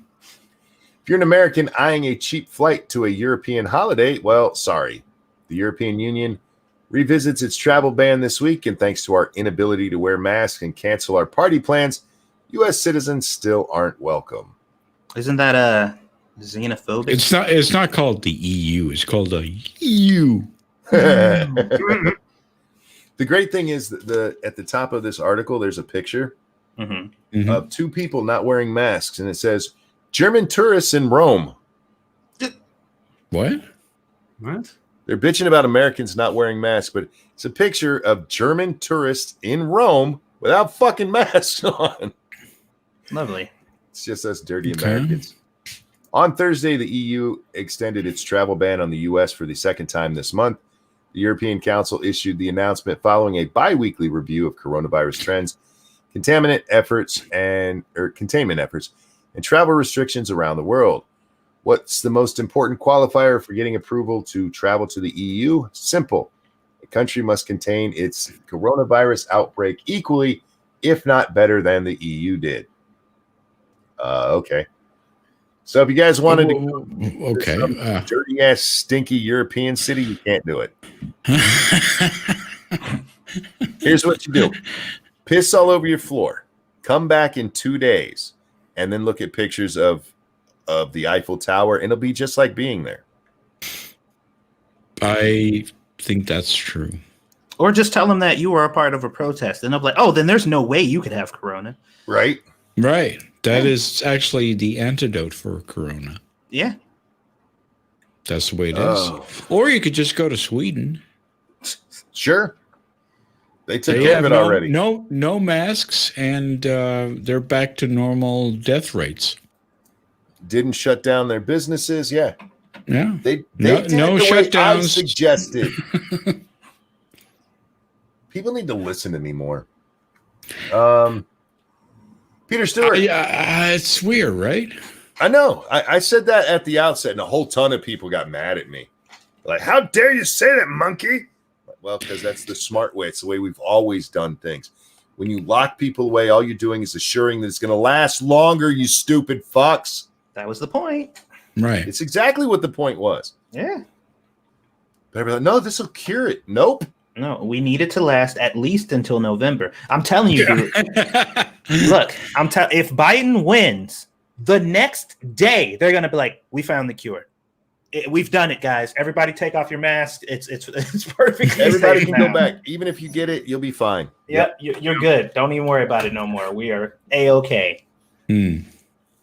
S1: you're an American eyeing a cheap flight to a European holiday, well, sorry. The European Union revisits its travel ban this week, and thanks to our inability to wear masks and cancel our party plans, U.S. citizens still aren't welcome.
S3: Isn't that xenophobic?
S4: It's not called the EU. It's called the EU.
S1: The great thing is that at the top of this article, there's a picture of two people not wearing masks, and it says, German tourists in Rome.
S4: What?
S1: They're bitching about Americans not wearing masks, but it's a picture of German tourists in Rome without fucking masks on.
S3: Lovely.
S1: It's just us dirty Americans. On Thursday, the EU extended its travel ban on the U.S. for the second time this month. The European Council issued the announcement following a bi-weekly review of coronavirus trends, containment efforts, and travel restrictions around the world. What's the most important qualifier for getting approval to travel to the EU? Simple. A country must contain its coronavirus outbreak equally, if not better than the EU did. Okay. So if you guys wanted to go to dirty ass, stinky European city, you can't do it. Here's what you do. Piss all over your floor. Come back in 2 days and then look at pictures of the Eiffel Tower, and it'll be just like being there.
S4: I think that's true.
S3: Or just tell them that you were a part of a protest, and they'll be like, oh, then there's no way you could have corona.
S1: Right?
S4: Right. That is actually the antidote for corona.
S3: Yeah.
S4: That's the way it is. Or you could just go to Sweden.
S1: Sure. They took care of it already.
S4: No masks, and they're back to normal death rates.
S1: Didn't shut down their businesses. Yeah.
S4: Yeah.
S1: They did no the shutdowns. Way I suggested. People need to listen to me more. Peter Stewart.
S4: It's weird, right?
S1: I know. I said that at the outset, and a whole ton of people got mad at me. Like, how dare you say that, monkey? Well, because that's the smart way. It's the way we've always done things. When you lock people away, all you're doing is assuring that it's going to last longer, you stupid fucks.
S3: That was the point.
S4: Right.
S1: It's exactly what the point was.
S3: Yeah.
S1: But everybody's like, no, this will cure it. Nope.
S3: No, we need it to last at least until November. I'm telling you, dude. Look, if Biden wins, the next day they're gonna be like, "We found the cure. We've done it, guys. Everybody, take off your mask. It's perfect.
S1: Everybody can go back. Even if you get it, you'll be fine.
S3: Yep, you're good. Don't even worry about it no more. We are A-okay."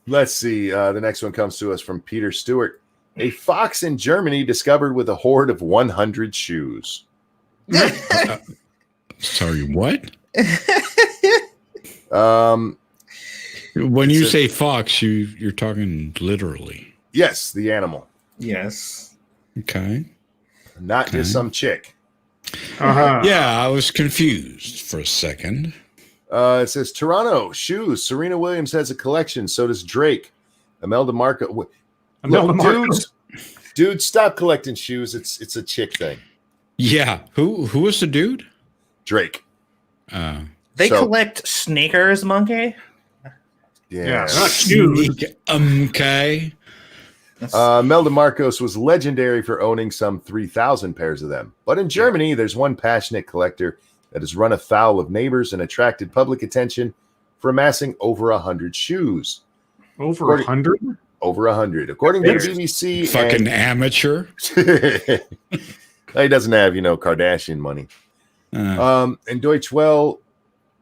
S1: Let's see. The next one comes to us from Peter Stewart. A fox in Germany discovered with a hoard of 100 shoes.
S4: Sorry, what?
S1: When
S4: you say fox, you're talking literally.
S1: Yes, the animal.
S3: Yes.
S4: Okay.
S1: Not just some chick.
S4: Yeah, I was confused for a second.
S1: It says Toronto shoes. Serena Williams has a collection. So does Drake. Imelda Marco. Dudes, stop collecting shoes. It's a chick thing.
S4: Yeah. Who was the dude?
S1: Drake.
S3: They collect sneakers, monkey.
S1: Yeah,
S2: not shoes.
S4: Okay.
S1: Melda Marcos was legendary for owning some 3,000 pairs of them. But in Germany, there's one passionate collector that has run afoul of neighbors and attracted public attention for amassing over 100 shoes.
S2: Over 100?
S1: Over 100. According to the BBC.
S4: Fucking amateur.
S1: He doesn't have, Kardashian money. And Deutsche Welle,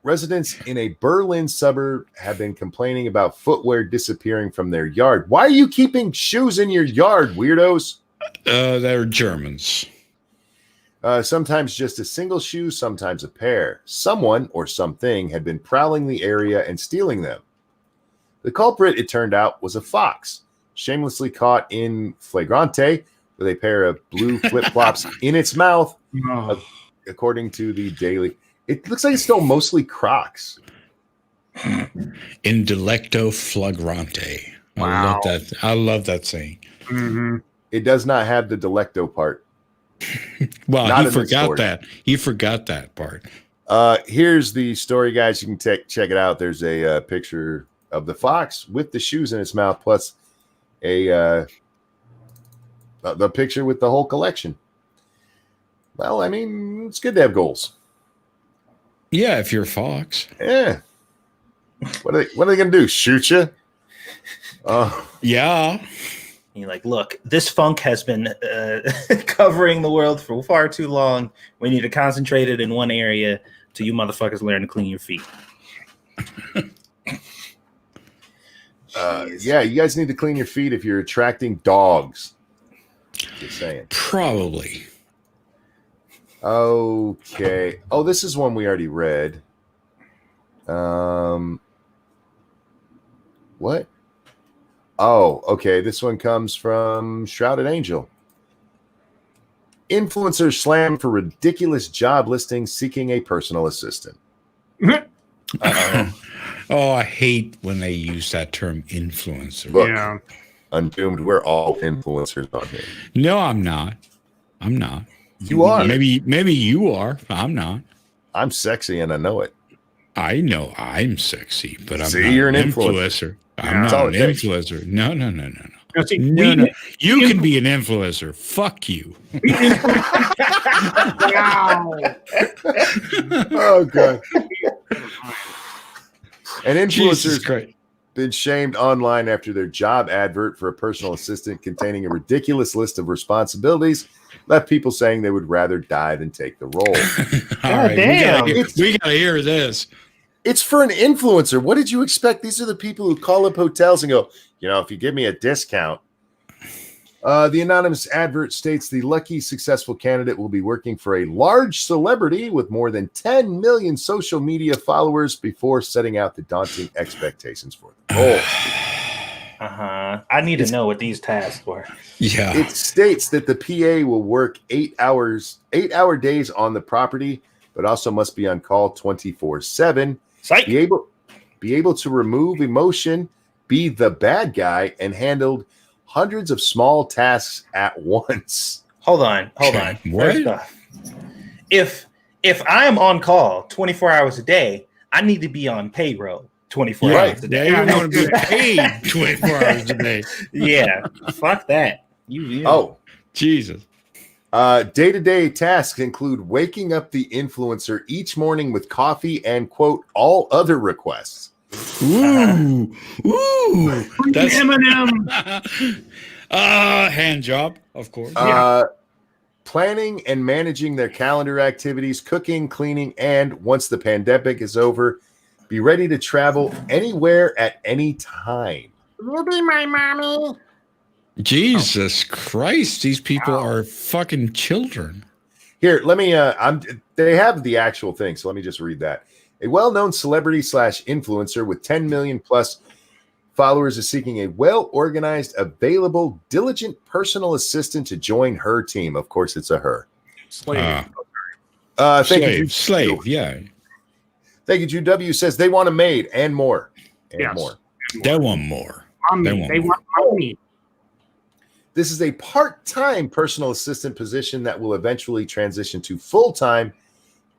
S1: Residents in a Berlin suburb have been complaining about footwear disappearing from their yard. Why are you keeping shoes in your yard, weirdos?
S4: They're Germans.
S1: Sometimes just a single shoe, sometimes a pair. Someone or something had been prowling the area and stealing them. The culprit, it turned out, was a fox, shamelessly caught in flagrante with a pair of blue flip-flops in its mouth, according to the Daily. It looks like it's still mostly Crocs.
S4: In delecto flagrante.
S2: Wow.
S4: I love that saying.
S2: Mm-hmm.
S1: It does not have the delecto part.
S4: Well,
S1: Not
S4: he forgot that. He forgot that part.
S1: Here's the story, guys. You can check it out. There's a picture of the fox with the shoes in its mouth, plus the picture with the whole collection. Well, I mean, it's good to have goals.
S4: Yeah, if you're a fox.
S1: Yeah. What are they going to do? Shoot you?
S4: Yeah.
S3: You're like, look, this funk has been covering the world for far too long. We need to concentrate it in one area till you motherfuckers learn to clean your feet.
S1: Yeah, you guys need to clean your feet if you're attracting dogs. Just saying.
S4: Probably.
S1: Okay. Oh, this is one we already read. What? Oh, okay. This one comes from Shrouded Angel. Influencers slammed for ridiculous job listings seeking a personal assistant.
S4: Oh, I hate when they use that term influencer.
S1: Look,
S2: Yeah.
S1: Undoomed, we're all influencers on here.
S4: No, I'm not. I'm not.
S1: You are.
S4: Maybe you are. I'm not.
S1: I'm sexy and I know it.
S4: I know I'm sexy, but I'm
S1: See,
S4: not
S1: you're an
S4: influencer. I'm
S1: That's all
S4: not
S1: it
S4: an
S1: takes.
S4: influencer. No.
S2: Now, see,
S4: No. You can be an influencer. Fuck you.
S2: Wow.
S1: Oh, God. And
S4: Jesus
S1: influencers
S4: Christ.
S1: been shamed online after their job advert for a personal assistant containing a ridiculous list of responsibilities left people saying they would rather die than take the role.
S4: All right,
S3: damn.
S4: we gotta hear this.
S1: It's for an influencer. What did you expect? These are the people who call up hotels and go, if you give me a discount. The anonymous advert states the lucky successful candidate will be working for a large celebrity with more than 10 million social media followers before setting out the daunting expectations for the role.
S3: I need to know what these tasks were.
S4: Yeah.
S1: It states that the PA will work 8-hour days on the property, but also must be on call 24/7.
S3: Psych.
S1: Be able to remove emotion, be the bad guy, and handle hundreds of small tasks at once.
S3: Hold on.
S4: What?
S3: First off, if I am on call 24 hours a day, I need to be on payroll 24 hours a day.
S4: Yeah, you want to be paid 24 hours a day.
S3: Yeah, fuck that. You.
S1: Oh,
S4: Jesus.
S1: day-to-day tasks include waking up the influencer each morning with coffee and, quote, all other requests.
S4: Ooh. That's
S2: Eminem.
S4: hand job, of course.
S1: Planning and managing their calendar activities, cooking, cleaning, and once the pandemic is over, be ready to travel anywhere at any time.
S2: You'll be my mommy.
S4: Jesus Christ, these people are fucking children.
S1: Here, let me they have the actual thing, so let me just read that. A well-known celebrity / influencer with 10 million plus followers is seeking a well-organized, available, diligent personal assistant to join her team. Of course, it's a her.
S2: Slave.
S1: Thank you.
S4: Slave, yeah.
S1: Thank you, Jude W. Says they want a maid and more. And
S2: Yes.
S1: more.
S4: They want more.
S2: Mommy. They want money.
S1: This is a part-time personal assistant position that will eventually transition to full-time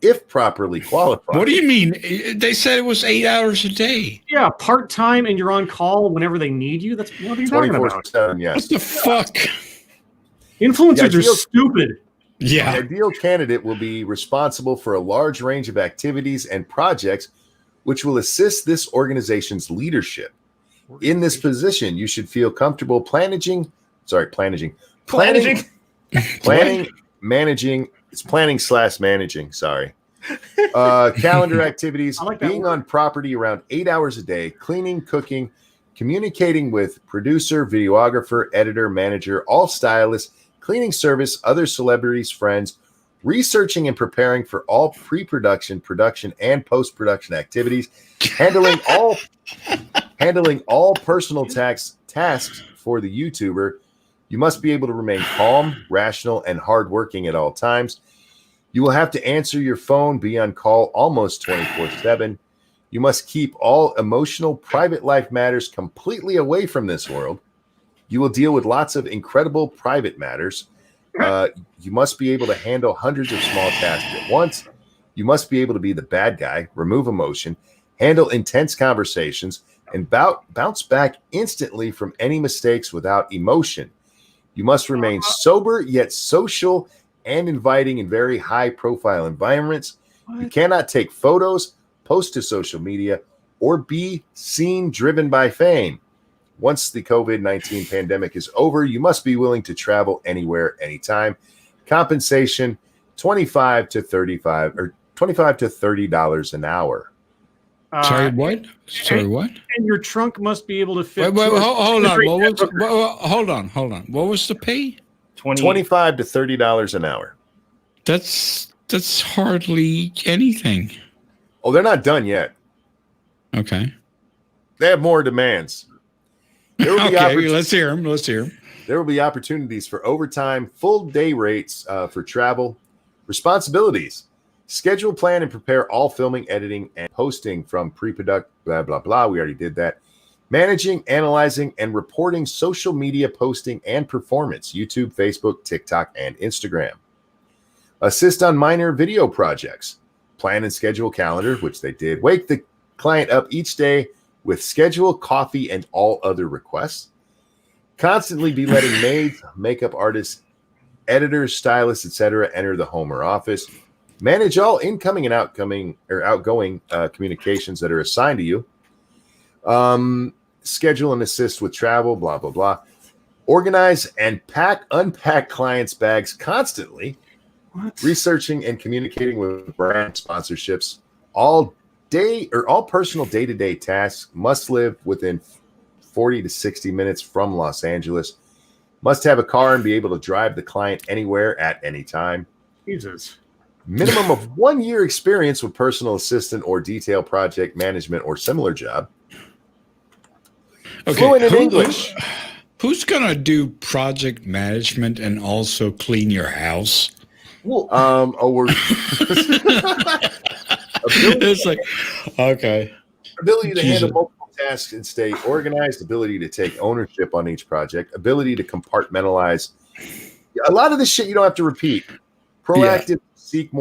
S1: if properly qualified.
S4: What do you mean? They said it was 8 hours a day.
S2: Yeah, part time, and you're on call whenever they need you. That's what are you talking about?
S1: 24/7, yes.
S4: What the fuck?
S2: Influencers
S1: The
S2: are
S1: ideal-
S2: stupid.
S1: The
S4: Yeah.
S1: ideal candidate will be responsible for a large range of activities and projects which will assist this organization's leadership. In this position, you should feel comfortable planning, managing. It's planning/managing, sorry. Calendar activities,
S2: I like that
S1: being
S2: word.
S1: on property around 8 hours a day, cleaning, cooking, communicating with producer, videographer, editor, manager, all stylists, cleaning service, other celebrities, friends, researching and preparing for all pre-production, production, and post-production activities, handling all personal tasks for the YouTuber. You must be able to remain calm, rational, and hardworking at all times. You will have to answer your phone, be on call almost 24/7. You must keep all emotional, private life matters completely away from this world. You will deal with lots of incredible private matters. You must be able to handle hundreds of small tasks at once. You must be able to be the bad guy, remove emotion, handle intense conversations, and bounce back instantly from any mistakes without emotion. You must remain sober yet social and inviting in very high-profile environments. You cannot take photos, post to social media, or be seen driven by fame. Once the COVID-19 pandemic is over, you must be willing to travel anywhere, anytime. Compensation, $25 to $30 an hour.
S4: Sorry, what? Sorry, what?
S2: And your trunk must be able to fit.
S4: Wait, hold on. Hold on. What was the pay?
S1: $25 to $30 an hour.
S4: That's hardly anything.
S1: Oh, they're not done yet.
S4: Okay.
S1: They have more demands. There will be
S4: Okay, let's hear them.
S1: There will be opportunities for overtime, full day rates for travel, responsibilities, schedule, plan, and prepare all filming, editing, and posting from pre-product, blah, blah, blah. We already did that. Managing, analyzing, and reporting social media posting and performance, YouTube, Facebook, TikTok, and Instagram. Assist on minor video projects. Plan and schedule calendar, which they did. Wake the client up each day with schedule, coffee, and all other requests. Constantly be letting maids, makeup artists, editors, stylists, etc. enter the home or office. Manage all incoming and outgoing communications that are assigned to you. Schedule and assist with travel, blah, blah, blah. Organize and unpack clients' bags constantly.
S2: What?
S1: Researching and communicating with brand sponsorships. All personal day-to-day tasks. Must live within 40 to 60 minutes from Los Angeles. Must have a car and be able to drive the client anywhere at any time.
S2: Jesus.
S1: Minimum of 1 year experience with personal assistant or detail project management or similar job.
S4: Okay.
S1: Fluent in English.
S4: Who's gonna do project management and also clean your house?
S1: We're
S4: It's like, okay.
S1: ability to
S4: Jesus.
S1: handle multiple tasks and stay organized, ability to take ownership on each project, ability to compartmentalize. A lot of this shit you don't have to repeat. Proactive to seek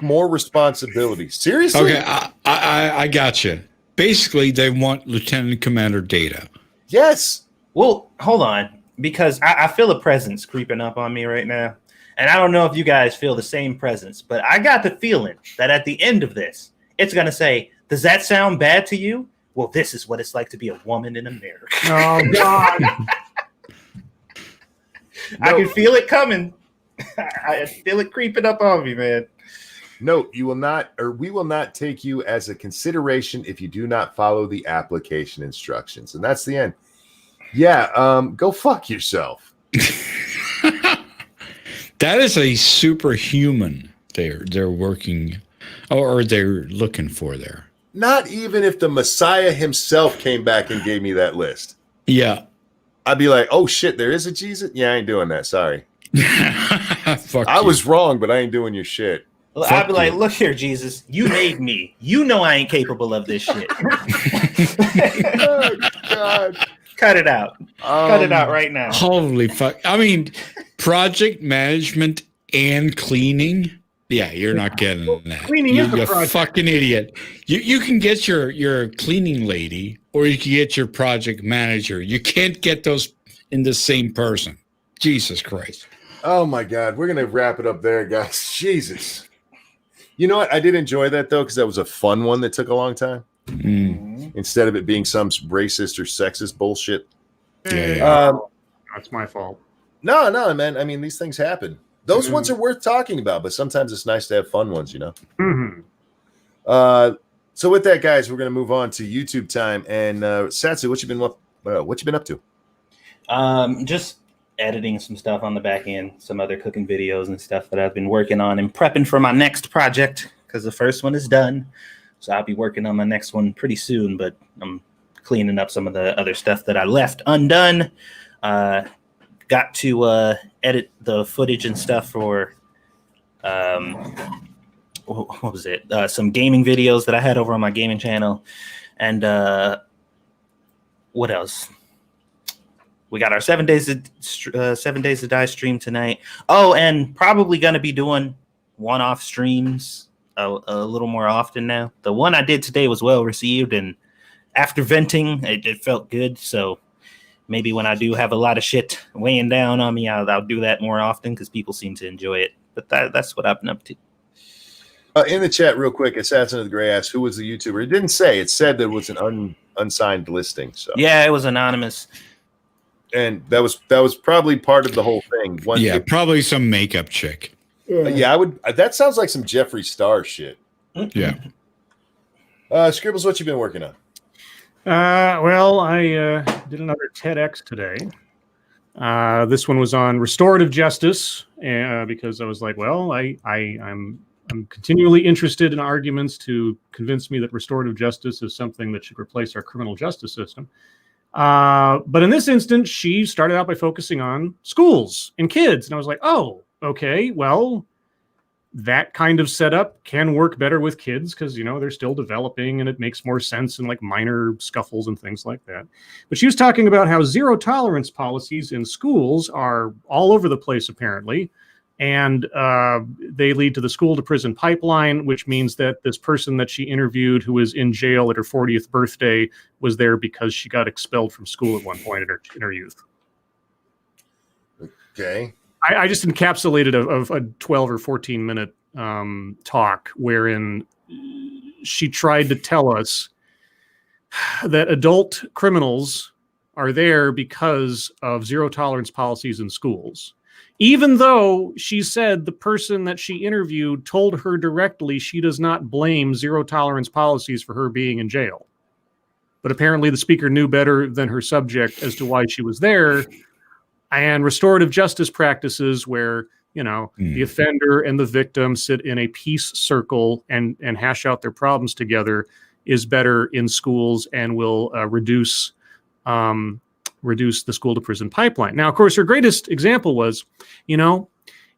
S1: more responsibility. Seriously?
S4: Okay, I got you. Basically, they want Lieutenant Commander data.
S1: Yes.
S3: Well, hold on, because I feel a presence creeping up on me right now. And I don't know if you guys feel the same presence, but I got the feeling that at the end of this, it's going to say, does that sound bad to you? Well, this is what it's like to be a woman in America.
S2: Oh, God.
S3: I can feel it coming. I feel it creeping up on me, man.
S1: No, we will not take you as a consideration if you do not follow the application instructions. And that's the end. Yeah, go fuck yourself.
S4: That is a superhuman they're working or they're looking for there.
S1: Not even if the Messiah himself came back and gave me that list.
S4: Yeah.
S1: I'd be like, oh shit, there is a Jesus? Yeah, I ain't doing that. Sorry.
S4: Fuck
S1: I
S4: you.
S1: was wrong, but I ain't doing your shit.
S3: I'd be like, look here, Jesus, you made me. You know I ain't capable of this shit.
S1: Oh, God.
S3: Cut it out. Cut it out right now.
S4: Holy fuck. I mean, project management and cleaning. Yeah, you're not getting that.
S2: Cleaning is the
S4: you
S2: project.
S4: fucking idiot. You can get your cleaning lady or you can get your project manager. You can't get those in the same person. Jesus Christ.
S1: Oh my God. We're going to wrap it up there, guys. Jesus. You know what? I did enjoy that though, because that was a fun one that took a long time. Instead of it being some racist or sexist bullshit.
S4: Yeah.
S2: That's my fault.
S1: No, man. I mean, these things happen. those ones are worth talking about, but sometimes it's nice to have fun ones, you know.
S2: Mm-hmm.
S1: So with that, guys, we're going to move on to YouTube time. And Satsu, what you been up to?
S3: Just editing some stuff on the back end, some other cooking videos and stuff that I've been working on and prepping for my next project because the first one is done. So I'll be working on my next one pretty soon, but I'm cleaning up some of the other stuff that I left undone. Got to edit the footage and stuff for what was it? Some gaming videos that I had over on my gaming channel. And what else? We got our 7 Days to Die stream tonight. Oh, and probably going to be doing one-off streams a little more often now. The one I did today was well received, and after venting, it felt good. So maybe when I do have a lot of shit weighing down on me, I'll do that more often because people seem to enjoy it. But that's what I've been up to.
S1: In the chat, real quick, Assassin of the Gray asked, who was the YouTuber? It didn't say. It said there was an unsigned listing. So
S3: yeah, it was anonymous.
S1: And that was probably part of the whole thing.
S4: Probably some makeup chick.
S1: Yeah, I would. That sounds like some Jeffree Star shit.
S4: Yeah.
S1: Scribbles, what you been working on?
S2: Well, I did another TEDx today. This one was on restorative justice because I was like, well, I'm continually interested in arguments to convince me that restorative justice is something that should replace our criminal justice system. But in this instance, she started out by focusing on schools and kids. And I was like, oh, okay, well, that kind of setup can work better with kids because, you know, they're still developing and it makes more sense in like minor scuffles and things like that. But she was talking about how zero tolerance policies in schools are all over the place, apparently. And they lead to the school to prison pipeline, which means that this person that she interviewed who was in jail at her 40th birthday was there because she got expelled from school at one point in her youth.
S1: Okay.
S2: I just encapsulated a 12 or 14 minute talk wherein she tried to tell us that adult criminals are there because of zero tolerance policies in schools. Even though she said the person that she interviewed told her directly she does not blame zero tolerance policies for her being in jail. But apparently the speaker knew better than her subject as to why she was there. And restorative justice practices where, you know, the offender and the victim sit in a peace circle and hash out their problems together is better in schools and will reduce the school to prison pipeline. Now, of course, her greatest example was, you know,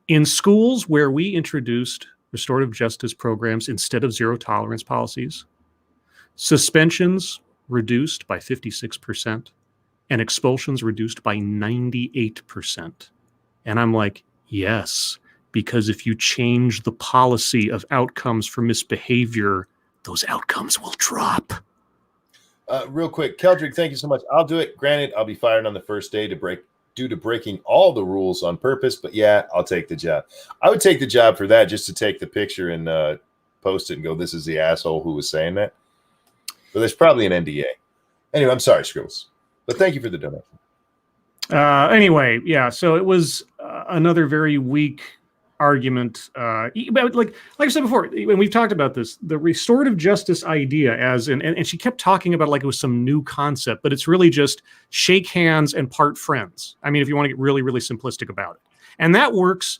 S2: in schools where we introduced restorative justice programs instead of zero tolerance policies, suspensions reduced by 56% and expulsions reduced by 98%. And I'm like, yes, because if you change the policy of outcomes for misbehavior, those outcomes will drop.
S1: Real quick, Keldrick, thank you so much. I'll do it. Granted, I'll be fired on the first day due to breaking all the rules on purpose, but yeah, I'll take the job. I would take the job for that, just to take the picture and post it and go, this is the asshole who was saying that. But there's probably an NDA. Anyway, I'm sorry, Scribbles, but thank you for the donation.
S2: Anyway, yeah, so it was another very weak argument. Like I said before, when we've talked about this, the restorative justice idea and she kept talking about it like it was some new concept, but it's really just shake hands and part friends. I mean, if you want to get really, really simplistic about it. And that works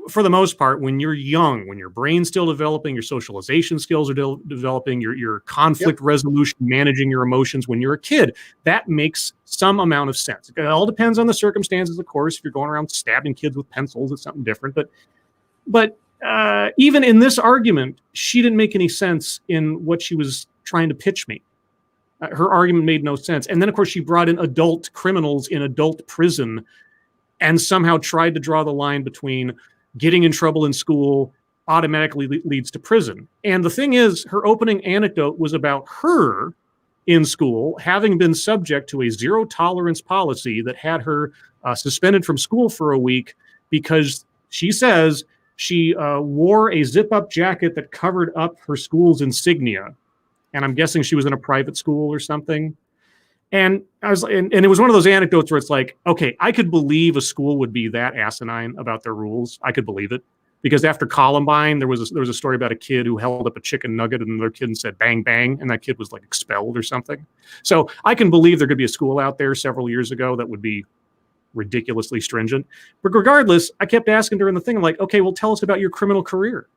S2: for the most part when you're young, when your brain's still developing, your socialization skills are developing, your conflict resolution, managing your emotions when you're a kid. That makes some amount of sense. It all depends on the circumstances, of course. If you're going around stabbing kids with pencils, it's something different. But even in this argument, she didn't make any sense in what she was trying to pitch me. Her argument made no sense. And then, of course, she brought in adult criminals in adult prison and somehow tried to draw the line between getting in trouble in school automatically leads to prison. And the thing is, her opening anecdote was about her in school having been subject to a zero tolerance policy that had her suspended from school for a week because she says she wore a zip-up jacket that covered up her school's insignia. And I'm guessing she was in a private school or something. And I was, and it was one of those anecdotes where it's like, okay, I could believe a school would be that asinine about their rules. I could believe it. Because after Columbine, there was a story about a kid who held up a chicken nugget and another kid said bang, bang, and that kid was like expelled or something. So I can believe there could be a school out there several years ago that would be ridiculously stringent. But regardless, I kept asking during the thing, I'm like, okay, well, tell us about your criminal career.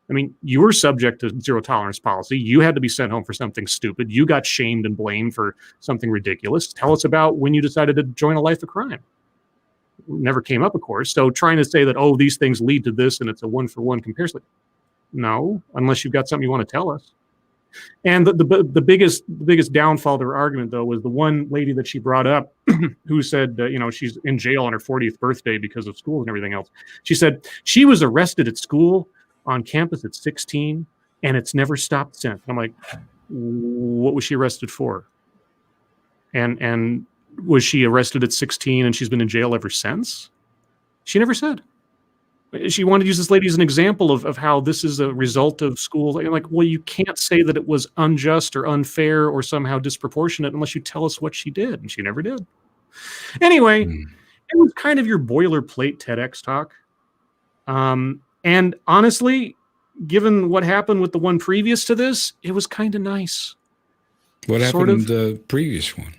S2: I mean, you were subject to zero tolerance policy. You had to be sent home for something stupid. You got shamed and blamed for something ridiculous. Tell us about when you decided to join a life of crime. Never came up, of course. So trying to say that, oh, these things lead to this and it's a one-for-one comparison. No, unless you've got something you want to tell us. And the biggest downfall to her argument, though, was the one lady that she brought up who said, she's in jail on her 40th birthday because of school and everything else. She said she was arrested at school on campus at 16 and it's never stopped since. I'm like, what was she arrested for? And was she arrested at 16 and she's been in jail ever since? She never said. She wanted to use this lady as an example of how this is a result of school. I'm like, well, you can't say that it was unjust or unfair or somehow disproportionate unless you tell us what she did. And she never did. Anyway, it was kind of your boilerplate TEDx talk. And honestly, given what happened with the one previous to this, it was kind of nice.
S4: What happened in the previous one?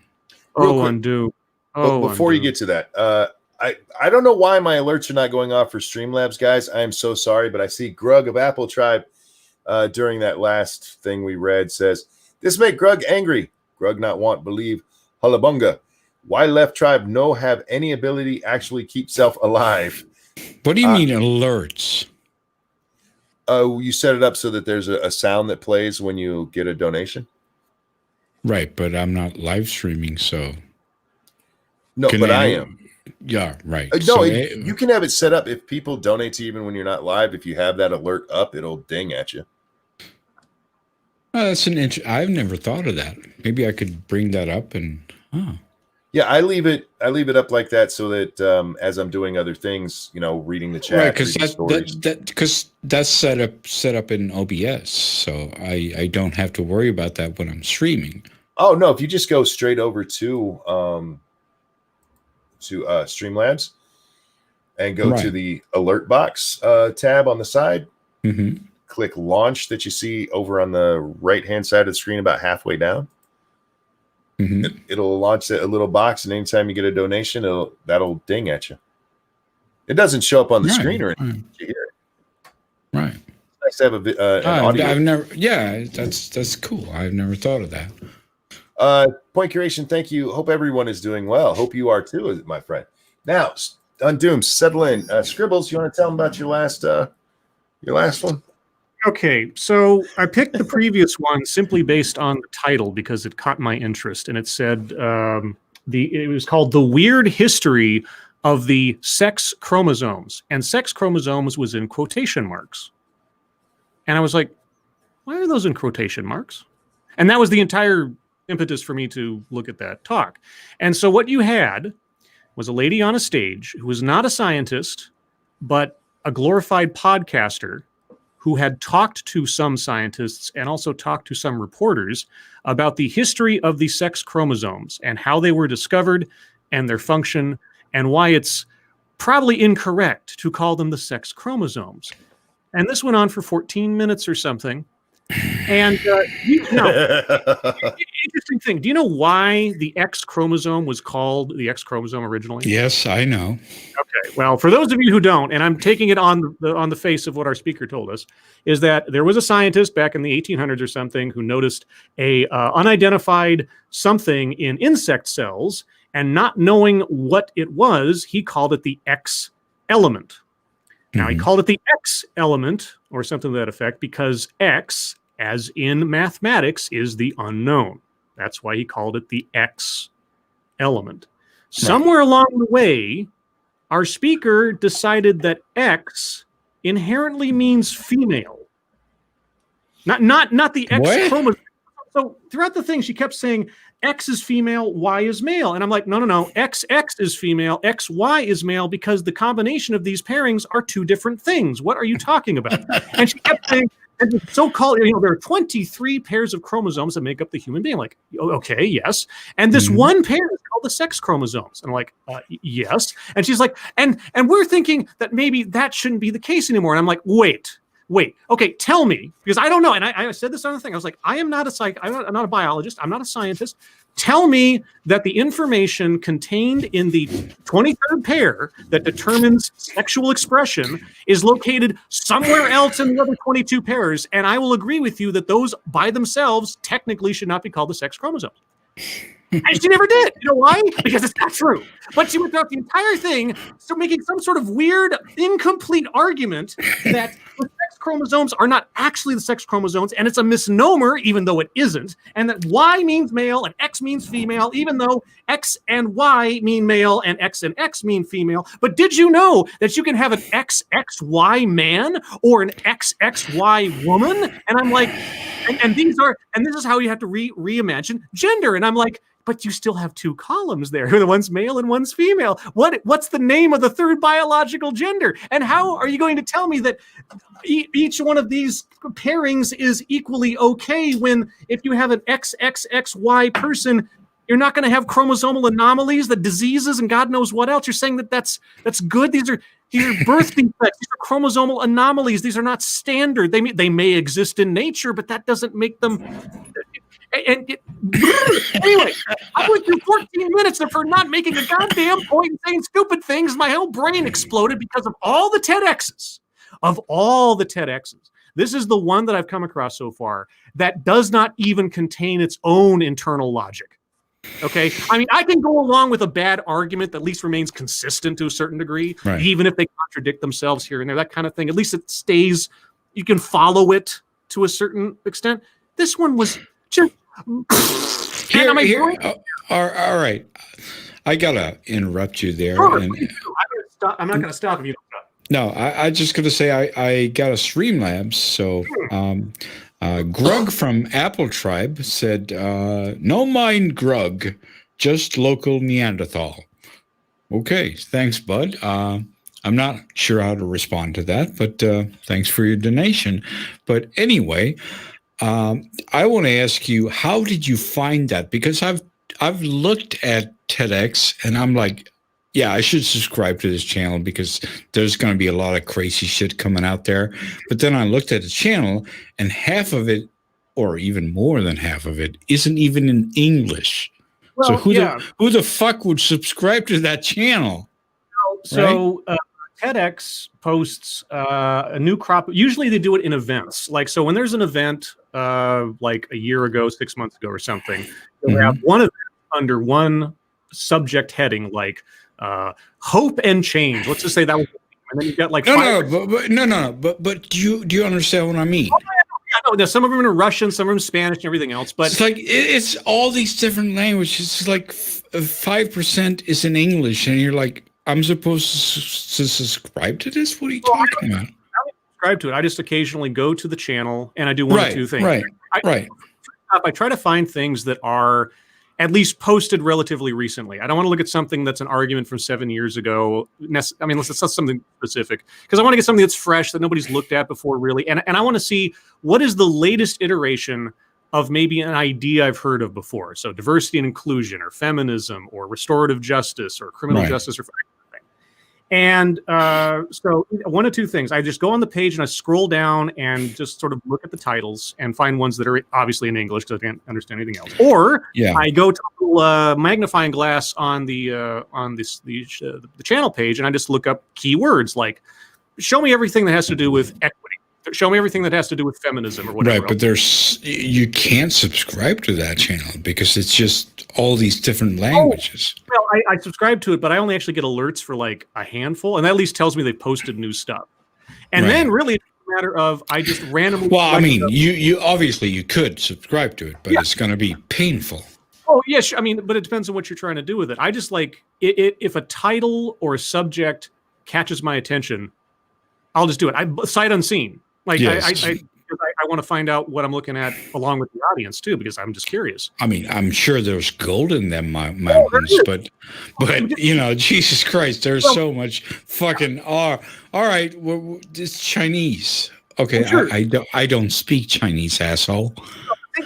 S2: Undo.
S1: Before you get to that, I don't know why my alerts are not going off for Streamlabs, guys. I am so sorry, but I see Grug of Apple Tribe during that last thing we read says, this make Grug angry. Grug not want believe Hullabunga. Why left tribe no have any ability actually keep self alive?
S4: What do you mean alerts?
S1: You set it up so that there's a sound that plays when you get a donation.
S4: Right, but I'm not live streaming, so.
S1: No, but I am.
S4: Yeah, right.
S1: No, you can have it set up if people donate to you even when you're not live. If you have that alert up, it'll ding at you.
S4: That's I've never thought of that. Maybe I could bring that up and.
S1: Yeah, I leave it up like that so that as I'm doing other things, reading the chat,
S4: right? Because that's set up in OBS, so I don't have to worry about that when I'm streaming.
S1: Oh no! If you just go straight over to Streamlabs and go to the alert box tab on the side, click launch that you see over on the right hand side of the screen about halfway down. It'll launch a little box, and anytime you get a donation, that'll ding at you. It doesn't show up on the screen or anything. You hear it.
S4: Right.
S1: It's nice to have an audio.
S4: I've never. Yeah, that's cool. I've never thought of that.
S1: Point curation, thank you. Hope everyone is doing well. Hope you are too, my friend. Now, Undoom, settle in. Scribbles, you want to tell them about your last one?
S2: Okay, so I picked the previous one simply based on the title because it caught my interest, and it said it was called "The Weird History of the Sex Chromosomes," and sex chromosomes was in quotation marks, and I was like, "Why are those in quotation marks?" And that was the entire impetus for me to look at that talk. And so what you had was a lady on a stage who was not a scientist, but a glorified podcaster who had talked to some scientists and also talked to some reporters about the history of the sex chromosomes and how they were discovered and their function and why it's probably incorrect to call them the sex chromosomes. And this went on for 14 minutes or something. And interesting thing. Do you know why the X chromosome was called the X chromosome originally?
S4: Yes, I know.
S2: Okay. Well, for those of you who don't, and I'm taking it on the face of what our speaker told us, is that there was a scientist back in the 1800s or something who noticed a unidentified something in insect cells, and not knowing what it was, he called it the X element. Now, he called it the X element or something to that effect because X, as in mathematics, is the unknown. That's why he called it the X element. Right. Somewhere along the way, our speaker decided that X inherently means female. Not the X chromosome. So throughout the thing, she kept saying X is female, Y is male. And I'm like, no. XX is female, XY is male, because the combination of these pairings are two different things. What are you talking about? And she kept saying, and the so-called, there are 23 pairs of chromosomes that make up the human being. Like, okay, yes. And this one pair is called the sex chromosomes. And I'm like, yes. And she's like, and we're thinking that maybe that shouldn't be the case anymore. And I'm like, wait. Okay, tell me, because I don't know. And I said this on the thing. I was like, I'm not a biologist. I'm not a scientist. Tell me that the information contained in the 23rd pair that determines sexual expression is located somewhere else in the other 22 pairs, and I will agree with you that those by themselves technically should not be called the sex chromosomes. And she never did. You know why? Because it's not true. But she went throughout the entire thing, so making some sort of weird, incomplete argument that the sex chromosomes are not actually the sex chromosomes, and it's a misnomer, even though it isn't, and that Y means male and X means female, even though X and Y mean male and X mean female. But did you know that you can have an XXY man or an XXY woman? And I'm like, and this is how you have to reimagine gender. And I'm like, but you still have two columns there. The one's male and one's female. What's the name of the third biological gender? And how are you going to tell me that each one of these pairings is equally okay when if you have an XXXY person, you're not going to have chromosomal anomalies, the diseases, and God knows what else? You're saying that that's good? These are birth defects. These are chromosomal anomalies. These are not standard. They may exist in nature, but that doesn't make them... Anyway, I went through 14 minutes of her not making a goddamn point and saying stupid things. My whole brain exploded because of all the TEDx's. Of all the TEDx's, this is the one that I've come across so far that does not even contain its own internal logic. Okay, I mean, I can go along with a bad argument that at least remains consistent to a certain degree, right, even if they contradict themselves here and there, that kind of thing. At least it stays, you can follow it to a certain extent. This one was just...
S4: All right. I gotta interrupt you there.
S2: Sure, I'm not gonna stop if you don't stop.
S4: No, I just gonna say I got a Streamlabs. So Grug from Apple Tribe said, no mind Grug, just local Neanderthal. Okay, thanks, bud. I'm not sure how to respond to that, but thanks for your donation. But anyway, I want to ask you, how did you find that? Because I've looked at TEDx and I'm like, yeah, I should subscribe to this channel because there's going to be a lot of crazy shit coming out there. But then I looked at the channel and half of it, or even more than half of it, isn't even in English. Well, so who the fuck would subscribe to that channel?
S2: So right? TEDx posts a new crop. Usually they do it in events. Like, so when there's an event like a year ago, 6 months ago or something, they'll have one event under one subject heading, like hope and change. Let's just say that was, and then you've got like
S4: but do you understand what I mean?
S2: Oh, yeah, no, some of them are Russian, some of them Spanish, and everything else. But
S4: it's like it's all these different languages. It's like 5% is in English, and you're like, I'm supposed to subscribe to this? What are you talking about? I
S2: don't subscribe to it. I just occasionally go to the channel and I do one or two things. I try to find things that are at least posted relatively recently. I don't want to look at something that's an argument from 7 years ago. I mean, unless it's something specific, because I want to get something that's fresh that nobody's looked at before, really. And I want to see what is the latest iteration of maybe an idea I've heard of before. So diversity and inclusion, or feminism, or restorative justice, or criminal justice, or and so one of two things. I just go on the page and I scroll down and just sort of look at the titles and find ones that are obviously in English because I can't understand anything else. Or I go to a little magnifying glass on the channel page and I just look up keywords like, show me everything that has to do with equity. Show me everything that has to do with feminism or whatever.
S4: Right, but you can't subscribe to that channel because it's just all these different languages.
S2: Well, I subscribe to it, but I only actually get alerts for like a handful, and that at least tells me they posted new stuff. And then really it's a matter of I just randomly.
S4: Well, I mean, you obviously you could subscribe to it, but it's going to be painful.
S2: Oh yes, I mean, but it depends on what you're trying to do with it. I just like if a title or a subject catches my attention, I'll just do it. Sight unseen. Like I want to find out what I'm looking at along with the audience too, because I'm just curious.
S4: I mean, I'm sure there's gold in them mountains, but you know, Jesus Christ, there's so much fucking. All right, it's Chinese. Okay,
S2: Sure.
S4: I don't speak Chinese, asshole.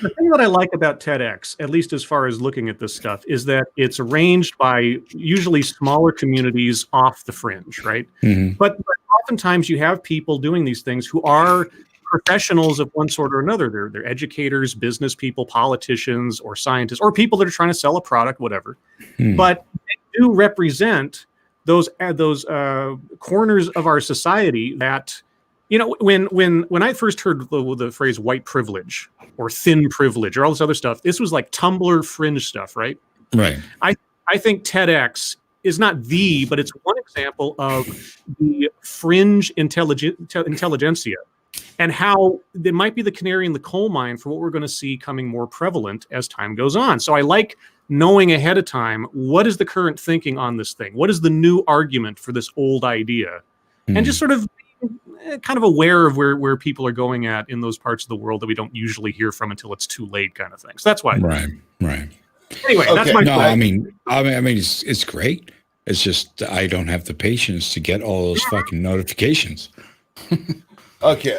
S2: The thing that I like about TEDx, at least as far as looking at this stuff, is that it's arranged by usually smaller communities off the fringe, right?
S4: Mm-hmm.
S2: But oftentimes you have people doing these things who are professionals of one sort or another. They're educators, business people, politicians, or scientists, or people that are trying to sell a product, whatever. But they do represent those corners of our society that, you know, when I first heard the phrase white privilege or thin privilege or all this other stuff, this was like Tumblr fringe stuff, right?
S4: Right.
S2: I think TEDx is not but it's one example of the fringe intelligentsia and how they might be the canary in the coal mine for what we're going to see coming more prevalent as time goes on. So I like knowing ahead of time, what is the current thinking on this thing? What is the new argument for this old idea? And just sort of kind of aware of where people are going at in those parts of the world that we don't usually hear from until it's too late, kind of thing. So that's why.
S4: Right.
S2: Anyway, that's my.
S4: No, I mean, it's great. It's just I don't have the patience to get all those fucking notifications.
S1: Okay.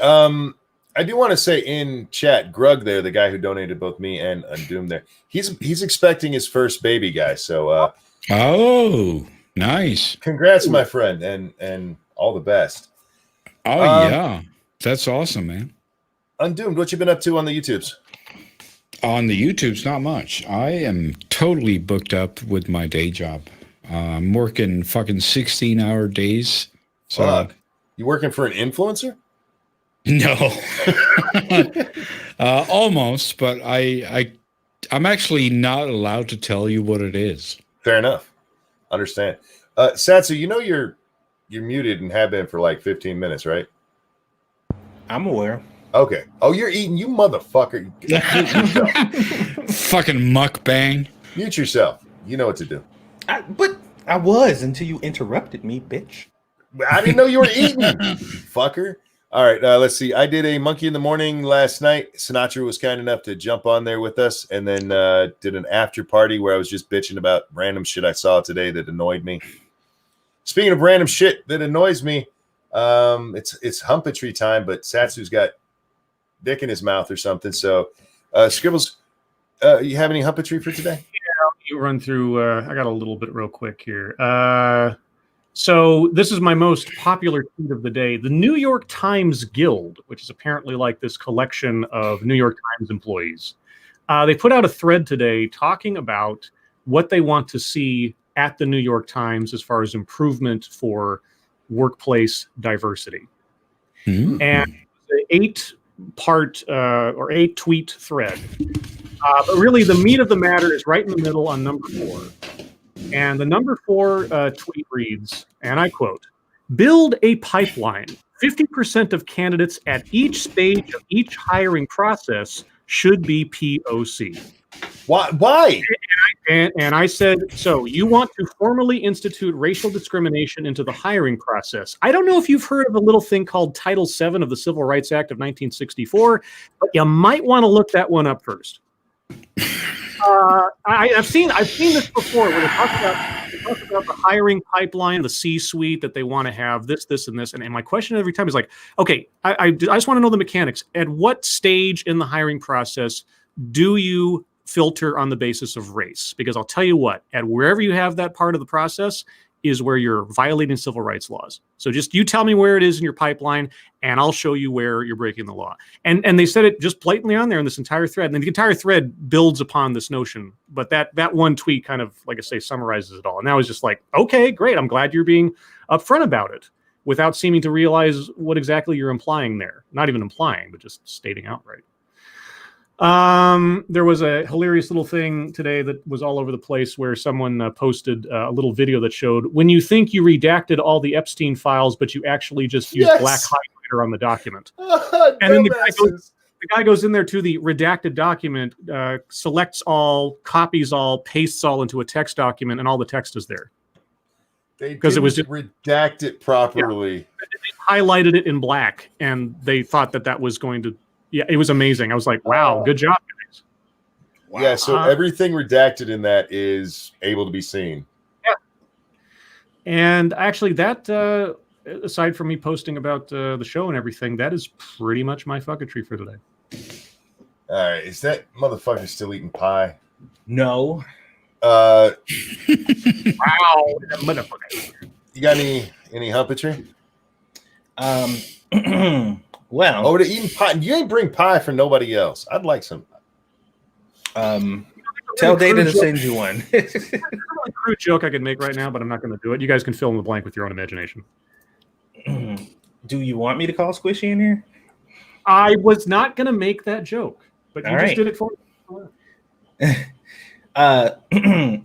S1: I do want to say in chat, Grug there, the guy who donated both me and Undoom there, he's expecting his first baby, guy. So.
S4: Oh, nice.
S1: Congrats, my friend, and all the best.
S4: Oh yeah, that's awesome, man.
S1: Undoomed, what you been up to on the YouTubes?
S4: On the YouTubes, not much. I am totally booked up with my day job. I'm working fucking 16-hour days. So,
S1: Fuck. You working for an influencer?
S4: No, almost. But I'm actually not allowed to tell you what it is.
S1: Fair enough. Understand. Satsu, you know you're muted and have been for like 15 minutes, right?
S3: I'm aware.
S1: Okay. Oh, you're eating, you motherfucker.
S4: Fucking mukbang.
S1: Mute yourself. You know what to do.
S3: But I was until you interrupted me, bitch.
S1: I didn't know you were eating, fucker. All right, let's see. I did a Monkey in the Morning last night. Sinatra was kind enough to jump on there with us, and then did an after party where I was just bitching about random shit I saw today that annoyed me. Speaking of random shit that annoys me, it's humpetry time, but Satsu's got dick in his mouth or something. So, Scribbles, you have any humpetry for today?
S2: Yeah, you run through. I got a little bit real quick here. So this is my most popular tweet of the day. The New York Times Guild, which is apparently like this collection of New York Times employees, they put out a thread today talking about what they want to see at the New York Times as far as improvement for workplace diversity. Mm-hmm. And the 8-part or 8-tweet thread. But really, the meat of the matter is right in the middle on number 4. And the number 4 tweet reads, and I quote, "Build a pipeline. 50% of candidates at each stage of each hiring process should be POC."
S1: Why?
S2: And I said, so you want to formally institute racial discrimination into the hiring process. I don't know if you've heard of a little thing called Title VII of the Civil Rights Act of 1964, but you might want to look that one up first. I've seen this before where they talk about the hiring pipeline, the C-suite, that they want to have this, and this. And my question every time is like, okay, I just want to know the mechanics. At what stage in the hiring process do you filter on the basis of race? Because I'll tell you what, at wherever you have that part of the process is where you're violating civil rights laws. So just you tell me where it is in your pipeline, and I'll show you where you're breaking the law. And they said it just blatantly on there in this entire thread. And the entire thread builds upon this notion. But that one tweet kind of, like I say, summarizes it all. And that was just like, okay, great. I'm glad you're being upfront about it without seeming to realize what exactly you're implying there. Not even implying, but just stating outright. There was a hilarious little thing today that was all over the place where someone posted a little video that showed when you think you redacted all the Epstein files, but you actually just used black highlighter on the document. And then the guy goes in there to the redacted document, selects all, copies all, pastes all into a text document, and all the text is there.
S1: Because it was just redact it properly.
S2: Yeah, they highlighted it in black, and they thought that was going to Yeah, it was amazing. I was like, wow, good job, guys.
S1: Wow. Yeah, so everything redacted in that is able to be seen.
S2: Yeah. And actually, that aside from me posting about the show and everything, that is pretty much my fucketry for today.
S1: All right, is that motherfucker still eating pie?
S3: No.
S2: Wow, motherfucker.
S1: You got any humpetry?
S3: Well.
S1: Oh, they're eating pie. You ain't bring pie for nobody else. I'd like some.
S3: Tell Data to send you one.
S2: It's a really crude joke I could make right now, but I'm not going to do it. You guys can fill in the blank with your own imagination.
S3: Do you want me to call Squishy in here?
S2: I was not going to make that joke, but you just did it for
S3: me.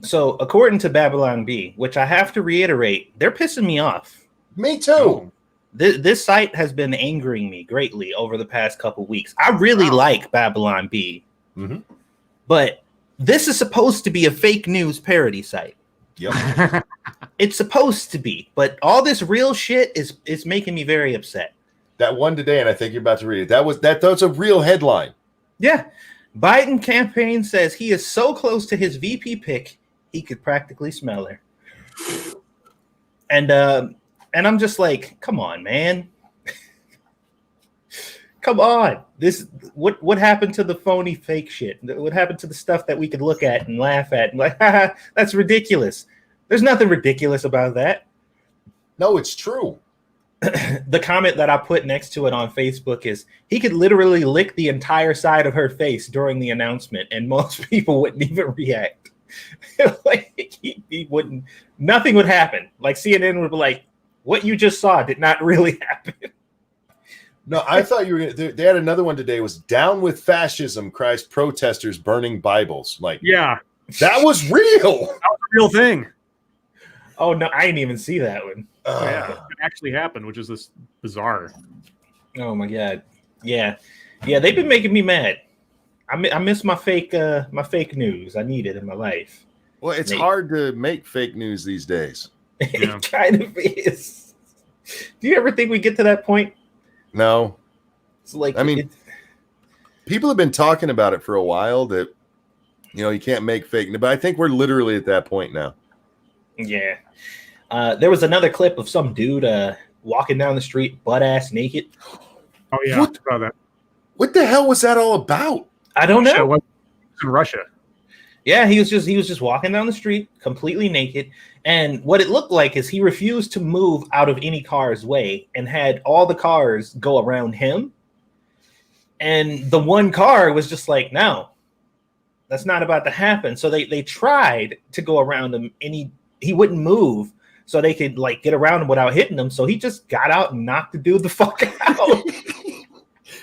S3: So, according to Babylon Bee, which I have to reiterate, they're pissing me off.
S1: Me too.
S3: This site has been angering me greatly over the past couple weeks. I really like Babylon Bee, but this is supposed to be a fake news parody site.
S1: Yep.
S3: It's supposed to be, but all this real shit is making me very upset.
S1: That one today, and I think you're about to read it. That's a real headline.
S3: Yeah. Biden campaign says he is so close to his VP pick, he could practically smell her. And I'm just like, come on, man. Come on. What happened to the phony fake shit? What happened to the stuff that we could look at and laugh at and like, haha, that's ridiculous. There's nothing ridiculous about that.
S1: No, it's true.
S3: The comment that I put next to it on Facebook is he could literally lick the entire side of her face during the announcement, and most people wouldn't even react. Like he wouldn't, nothing would happen. Like CNN would be like, what you just saw did not really happen.
S1: No, I thought you were going to. They had another one today. Was down with fascism, cries protesters burning Bibles. Like,
S2: yeah,
S1: that was real.
S2: That was a real thing.
S3: Oh no, I didn't even see that one.
S2: Yeah, it actually happened, which is this bizarre.
S3: Oh my god, yeah. They've been making me mad. I miss my fake news. I need it in my life.
S1: Well, it's hard to make fake news these days.
S3: Yeah. It kind of is. Do you ever think we get to that point?
S1: No.
S3: It's like,
S1: I mean, people have been talking about it for a while that, you can't make fake news, but I think we're literally at that point now.
S3: Yeah. There was another clip of some dude walking down the street butt ass naked.
S2: Oh yeah,
S1: what?
S2: I saw that.
S1: What the hell was that all about?
S3: I don't know.
S2: In Russia.
S3: Yeah, he was just walking down the street completely naked, and what it looked like is he refused to move out of any car's way and had all the cars go around him. And the one car was just like, no, that's not about to happen. So they tried to go around him, and he wouldn't move so they could like get around him without hitting him. So he just got out and knocked the dude the fuck out.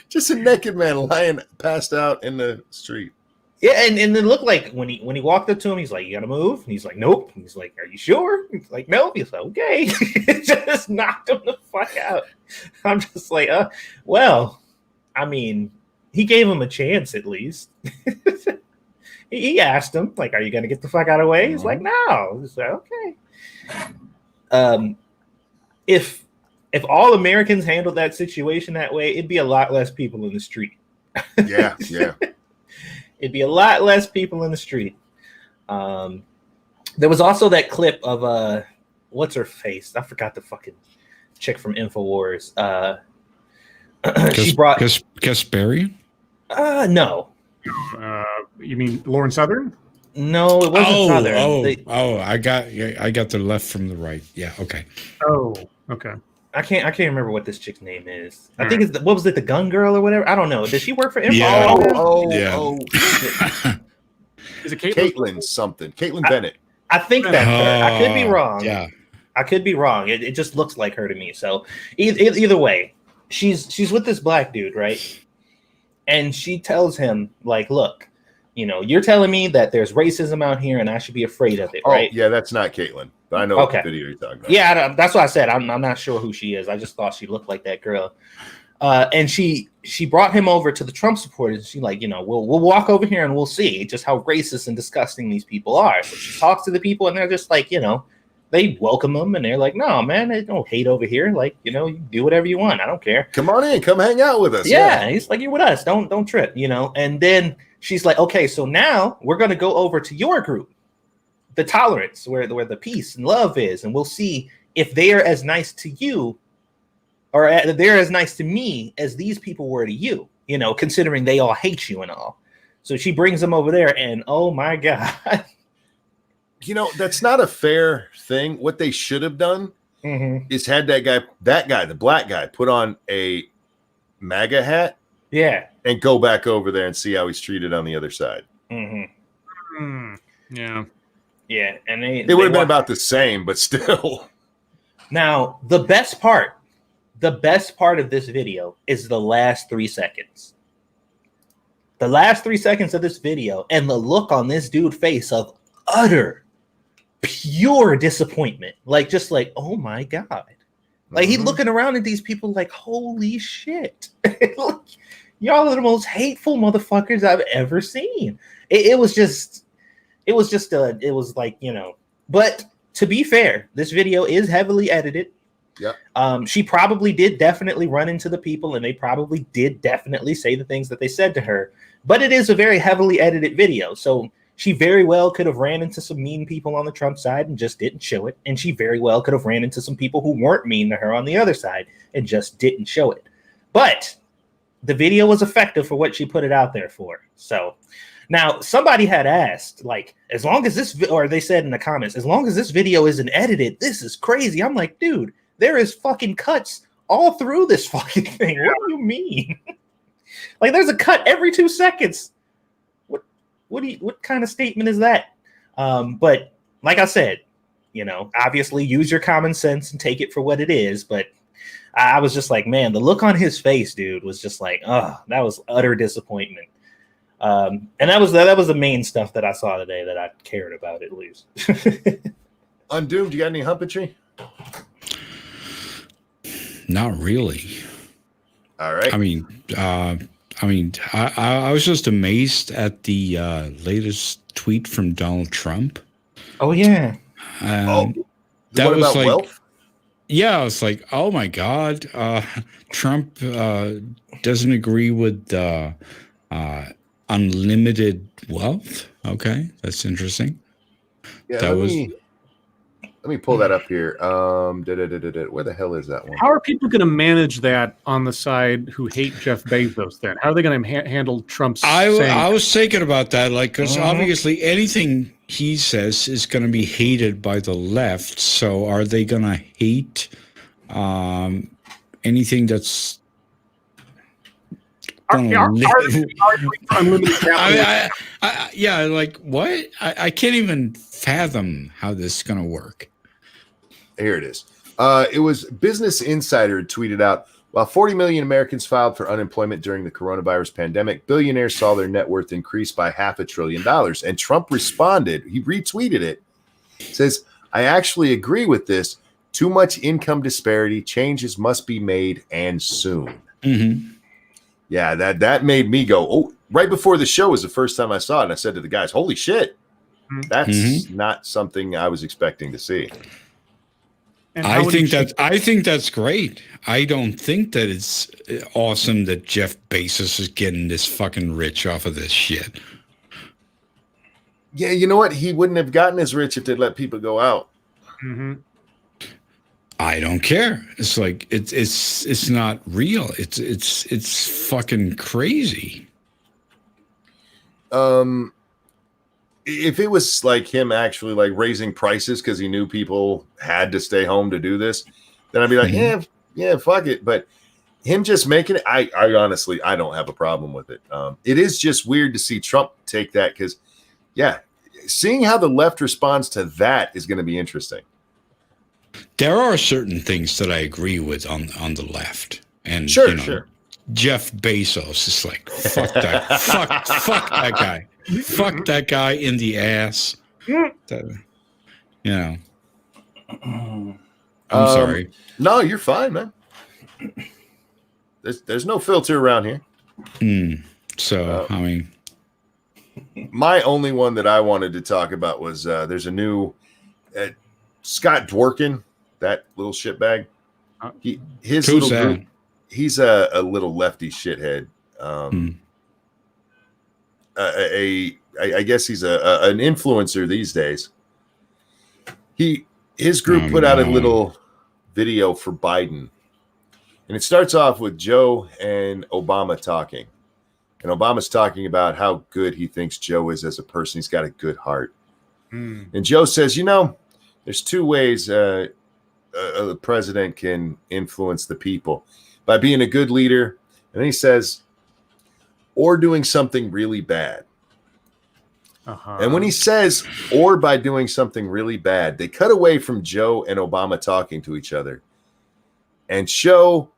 S1: Just a naked man lying passed out in the street.
S3: Yeah, and it looked like when he walked up to him, he's like, "You gotta move." And he's like, "Nope." And he's like, "Are you sure?" He's like, "Nope." He's like, "Okay." Just knocked him the fuck out. I'm just like, well, I mean, he gave him a chance at least. He asked him, like, "Are you gonna get the fuck out of the way?" He's like, "No." He's like, "Okay." If all Americans handled that situation that way, it'd be a lot less people in the street.
S1: Yeah.
S3: It'd be a lot less people in the street. There was also that clip of what's her face? I forgot the fucking chick from InfoWars. She brought
S4: Kasparian?
S3: No.
S2: You mean Lauren Southern?
S3: No, it wasn't Southern.
S4: I got the left from the right. Yeah, okay.
S2: Oh, okay.
S3: I can't remember what this chick's name is. I think it's what was it, the Gun Girl or whatever? I don't know. Does she work for Info?
S1: Yeah.
S2: Is it
S1: Caitlin something? Caitlin Bennett.
S3: I think that's her. I could be wrong.
S4: Yeah.
S3: I could be wrong. It just looks like her to me. So either way, she's with this black dude, right? And she tells him, like, look, you're telling me that there's racism out here and I should be afraid of it, right?
S1: Yeah, that's not Caitlin. But I know what video you're talking about.
S3: Yeah, that's what I said. I'm not sure who she is. I just thought she looked like that girl. And she brought him over to the Trump supporters. She like, we'll walk over here and we'll see just how racist and disgusting these people are. So she talks to the people and they're just like, they welcome them, and they're like, no, man, they don't hate over here. Like, you know, you do whatever you want. I don't care.
S1: Come on in, come hang out with us.
S3: Yeah, he's like, you're with us. Don't trip, you know. And then she's like, okay, so now we're gonna go over to your group, the tolerance, where the peace and love is, and we'll see if they're as nice to you, or they're as nice to me as these people were to you. You know, considering they all hate you and all. So she brings them over there, and oh my god.
S1: You know, that's not a fair thing. What they should have done is had that guy, the black guy, put on a MAGA hat, and go back over there and see how he's treated on the other side.
S2: Yeah,
S3: and
S1: it would have been about the same, but still.
S3: Now, the best part of this video is the last 3 seconds. The last 3 seconds of this video, and the look on this dude's face of utter pure disappointment, like just like, oh my god, like he's looking around at these people like, holy shit. Y'all are the most hateful motherfuckers I've ever seen. It was like, you know. But to be fair, this video is heavily edited. She probably did definitely run into the people, and they probably did definitely say the things that they said to her, but it is a very heavily edited video, so she very well could have ran into some mean people on the Trump side and just didn't show it. And she very well could have ran into some people who weren't mean to her on the other side and just didn't show it. But the video was effective for what she put it out there for. So now somebody had asked, like, as long as this, or they said in the comments, as long as this video isn't edited, this is crazy. I'm like, dude, there is fucking cuts all through this fucking thing. What do you mean? Like, there's a cut every 2 seconds. What kind of statement is that? But like I said, you know, obviously use your common sense and take it for what it is. But I was just like, man, the look on his face, dude, was just like, oh, that was utter disappointment. And that was the main stuff that I saw today that I cared about, at least.
S1: Undoomed, you got any humpetry?
S4: Not really.
S1: All right.
S4: I was just amazed at the latest tweet from Donald Trump.
S3: Oh yeah.
S1: That
S4: was
S1: about
S4: like,
S1: wealth?
S4: Yeah, I was like, oh my god, Trump doesn't agree with unlimited wealth. Okay, that's interesting.
S1: Yeah, let me pull that up here. Where the hell is that one?
S2: How are people going to manage that on the side who hate Jeff Bezos then? How are they going to handle Trump's
S4: I was thinking about that, like, because obviously anything he says is going to be hated by the left. So are they going to hate anything that's
S2: unlimited
S4: yeah, like, what? I can't even fathom how this is going to work.
S1: Here it is. It was Business Insider tweeted out, while 40 million Americans filed for unemployment during the coronavirus pandemic, billionaires saw their net worth increase by $500 billion. And Trump responded, he retweeted it, says, I actually agree with this. Too much income disparity, changes must be made, and soon. Yeah, that made me go, oh, right before the show was the first time I saw it. And I said to the guys, holy shit, that's not something I was expecting to see.
S4: I think that's great. I don't think that it's awesome that Jeff Bezos is getting this fucking rich off of this shit.
S1: Yeah, you know what? He wouldn't have gotten as rich if they'd let people go out.
S4: I don't care. It's like it's not real. It's fucking crazy.
S1: If it was like him actually like raising prices because he knew people had to stay home to do this, then I'd be like, yeah, fuck it. But him just making it, I honestly, I don't have a problem with it. It is just weird to see Trump take that because, yeah, seeing how the left responds to that is going to be interesting.
S4: There are certain things that I agree with on the left, and
S1: sure.
S4: Jeff Bezos is like, fuck that, fuck that guy. Fuck that guy in the ass. I'm sorry.
S1: No, you're fine, man. There's no filter around here.
S4: So, I mean,
S1: my only one that I wanted to talk about was there's a new Scott Dworkin, that little shitbag. His
S4: Who's
S1: little
S4: that?
S1: group, he's a little lefty shithead. I guess he's an influencer these days. His group put out a little video for Biden, and it starts off with Joe and Obama talking, and Obama's talking about how good he thinks Joe is as a person. He's got a good heart, and Joe says, there's two ways the president can influence the people: by being a good leader, and then he says, or doing something really bad. And when he says, or by doing something really bad, they cut away from Joe and Obama talking to each other and show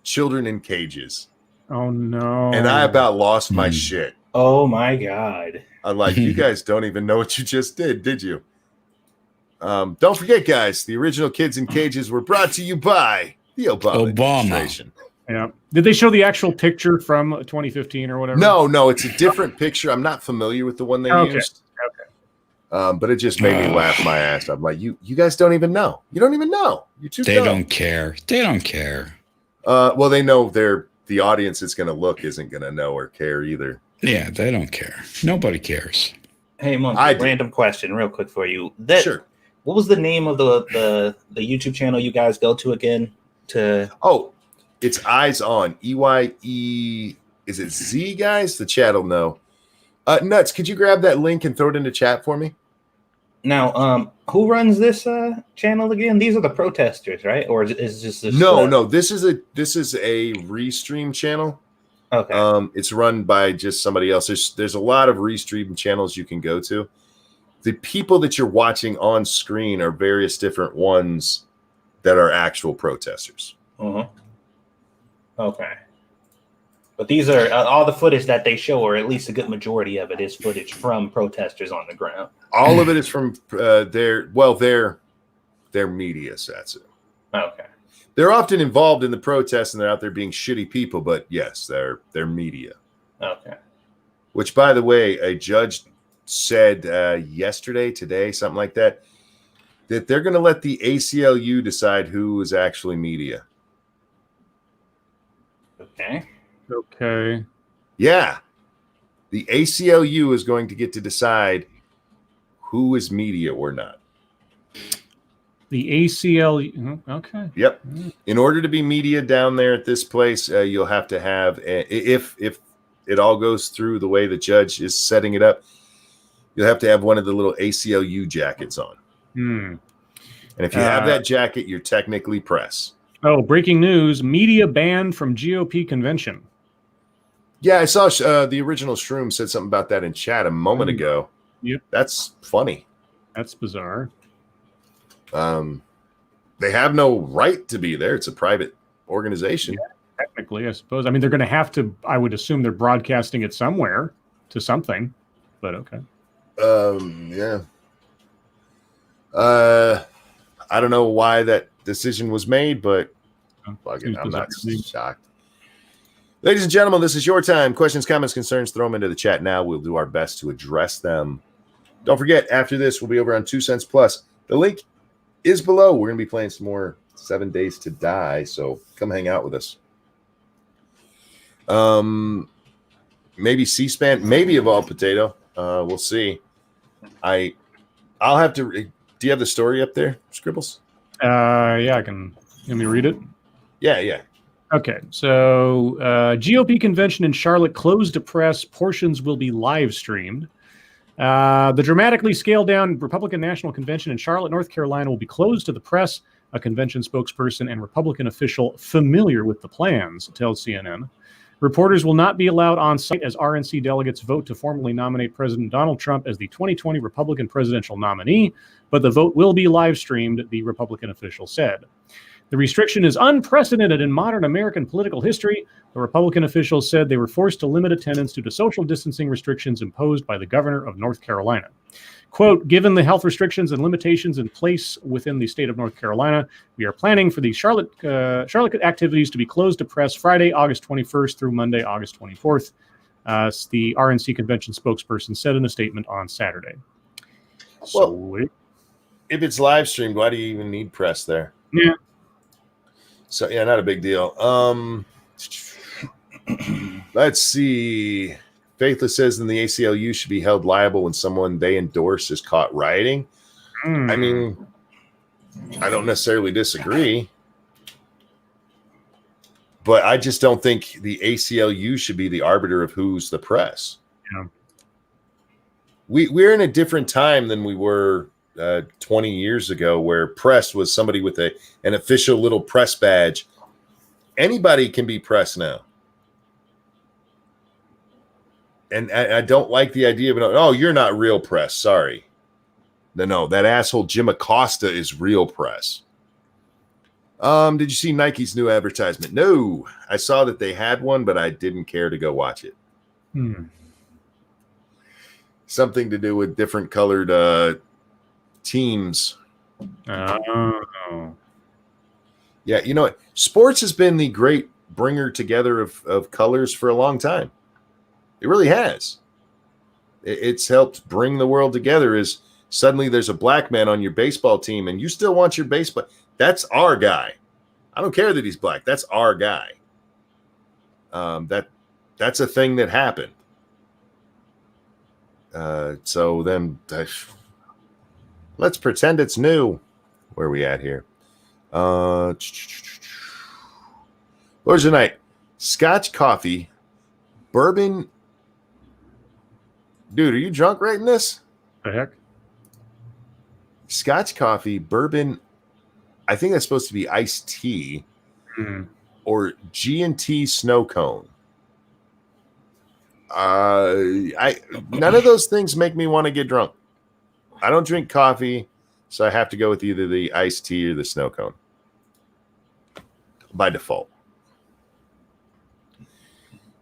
S1: children in cages.
S2: Oh, no.
S1: And I about lost my shit.
S3: Oh, my God.
S1: I'm like, you guys don't even know what you just did you? Don't forget, guys, the original Kids in Cages were brought to you by the Obama administration.
S2: Yeah. Did they show the actual picture from 2015 or whatever?
S1: No, it's a different picture. I'm not familiar with the one they used. Okay. But it just made me laugh my ass. I'm like, you guys don't even know. You don't even know. You're too dumb.
S4: They don't care.
S1: Well, they know the audience is going to look isn't going to know or care either.
S4: Yeah, they don't care. Nobody cares.
S3: Hey, Monkey, random question real quick for you.
S1: Sure.
S3: What was the name of the YouTube channel you guys go to again?
S1: It's Eyes On. EYE. Is it Z, guys? The chat will know. Nuts, could you grab that link and throw it in the chat for me?
S3: Now, who runs this channel again? These are the protesters, right? Or is just this?
S1: No. This is a restream channel.
S3: Okay.
S1: It's run by just somebody else. There's a lot of restream channels you can go to. The people that you're watching on screen are various different ones that are actual protesters.
S3: Okay. But these are all the footage that they show, or at least a good majority of it is footage from protesters on the ground.
S1: All of it is from their media, Satsu.
S3: Okay.
S1: They're often involved in the protests and they're out there being shitty people, but yes, they're media.
S3: Okay.
S1: Which, by the way, a judge said today, something like that they're going to let the ACLU decide who is actually media.
S3: Okay.
S1: Yeah. The ACLU is going to get to decide who is media or not.
S2: The ACLU. Okay.
S1: Yep. In order to be media down there at this place, you'll have to have, if it all goes through the way the judge is setting it up, you'll have to have one of the little ACLU jackets on. And if you have that jacket, you're technically press.
S2: Oh, breaking news. Media banned from GOP convention.
S1: Yeah, I saw the original Shroom said something about that in chat a moment ago.
S2: Yep.
S1: That's funny.
S2: That's bizarre.
S1: They have no right to be there. It's a private organization.
S2: Yeah, technically, I suppose. I mean, they're going to have to, I would assume they're broadcasting it somewhere to something, but okay.
S1: Yeah. I don't know why that decision was made, but I'm not shocked. Ladies and gentlemen, this is your time. Questions, comments, concerns, throw them into the chat now. We'll do our best to address them. Don't forget, after this, we'll be over on 2 Cents Plus. The link is below. We're going to be playing some more 7 Days to Die, so come hang out with us. Maybe C-SPAN, maybe Evolved Potato. We'll see. I'll have to. Do you have the story up there, Scribbles?
S2: Yeah, I can. Let me read it.
S1: Yeah.
S2: Okay, so GOP convention in Charlotte closed to press. Portions will be live streamed. The dramatically scaled down Republican National Convention in Charlotte, North Carolina will be closed to the press. A convention spokesperson and Republican official familiar with the plans tells CNN. Reporters will not be allowed on site as RNC delegates vote to formally nominate President Donald Trump as the 2020 Republican presidential nominee, but the vote will be live streamed, the Republican official said. The restriction is unprecedented in modern American political history. The Republican officials said they were forced to limit attendance due to social distancing restrictions imposed by the governor of North Carolina. Quote, given the health restrictions and limitations in place within the state of North Carolina, we are planning for the Charlotte activities to be closed to press Friday, August 21st through Monday, August 24th, the RNC convention spokesperson said in a statement on Saturday.
S1: Well, if it's live streamed, why do you even need press there?
S2: Yeah.
S1: So yeah, not a big deal. Let's see. Faithless says then the ACLU should be held liable when someone they endorse is caught rioting. I mean, I don't necessarily disagree, but I just don't think the ACLU should be the arbiter of who's the press.
S2: Yeah.
S1: We're in a different time than we were 20 years ago, where press was somebody with an official little press badge. Anybody can be press now. And I don't like the idea of, oh, you're not real press. Sorry. No, that asshole Jim Acosta is real press. Did you see Nike's new advertisement? No, I saw that they had one, but I didn't care to go watch it. Something to do with different colored teams.
S2: Oh.
S1: Yeah, you know what? Sports has been the great bringer together of colors for a long time. It really has. It's helped bring the world together. Is suddenly there's a black man on your baseball team and you still want your baseball. That's our guy. I don't care that he's black. That's our guy. That's a thing that happened. So then let's pretend it's new. Where are we at here? Lords of Night. Scotch coffee, bourbon. Dude, are you drunk writing this?
S2: The heck?
S1: Scotch coffee, bourbon. I think that's supposed to be iced tea or G&T snow cone. None of those things make me want to get drunk. I don't drink coffee, so I have to go with either the iced tea or the snow cone by default.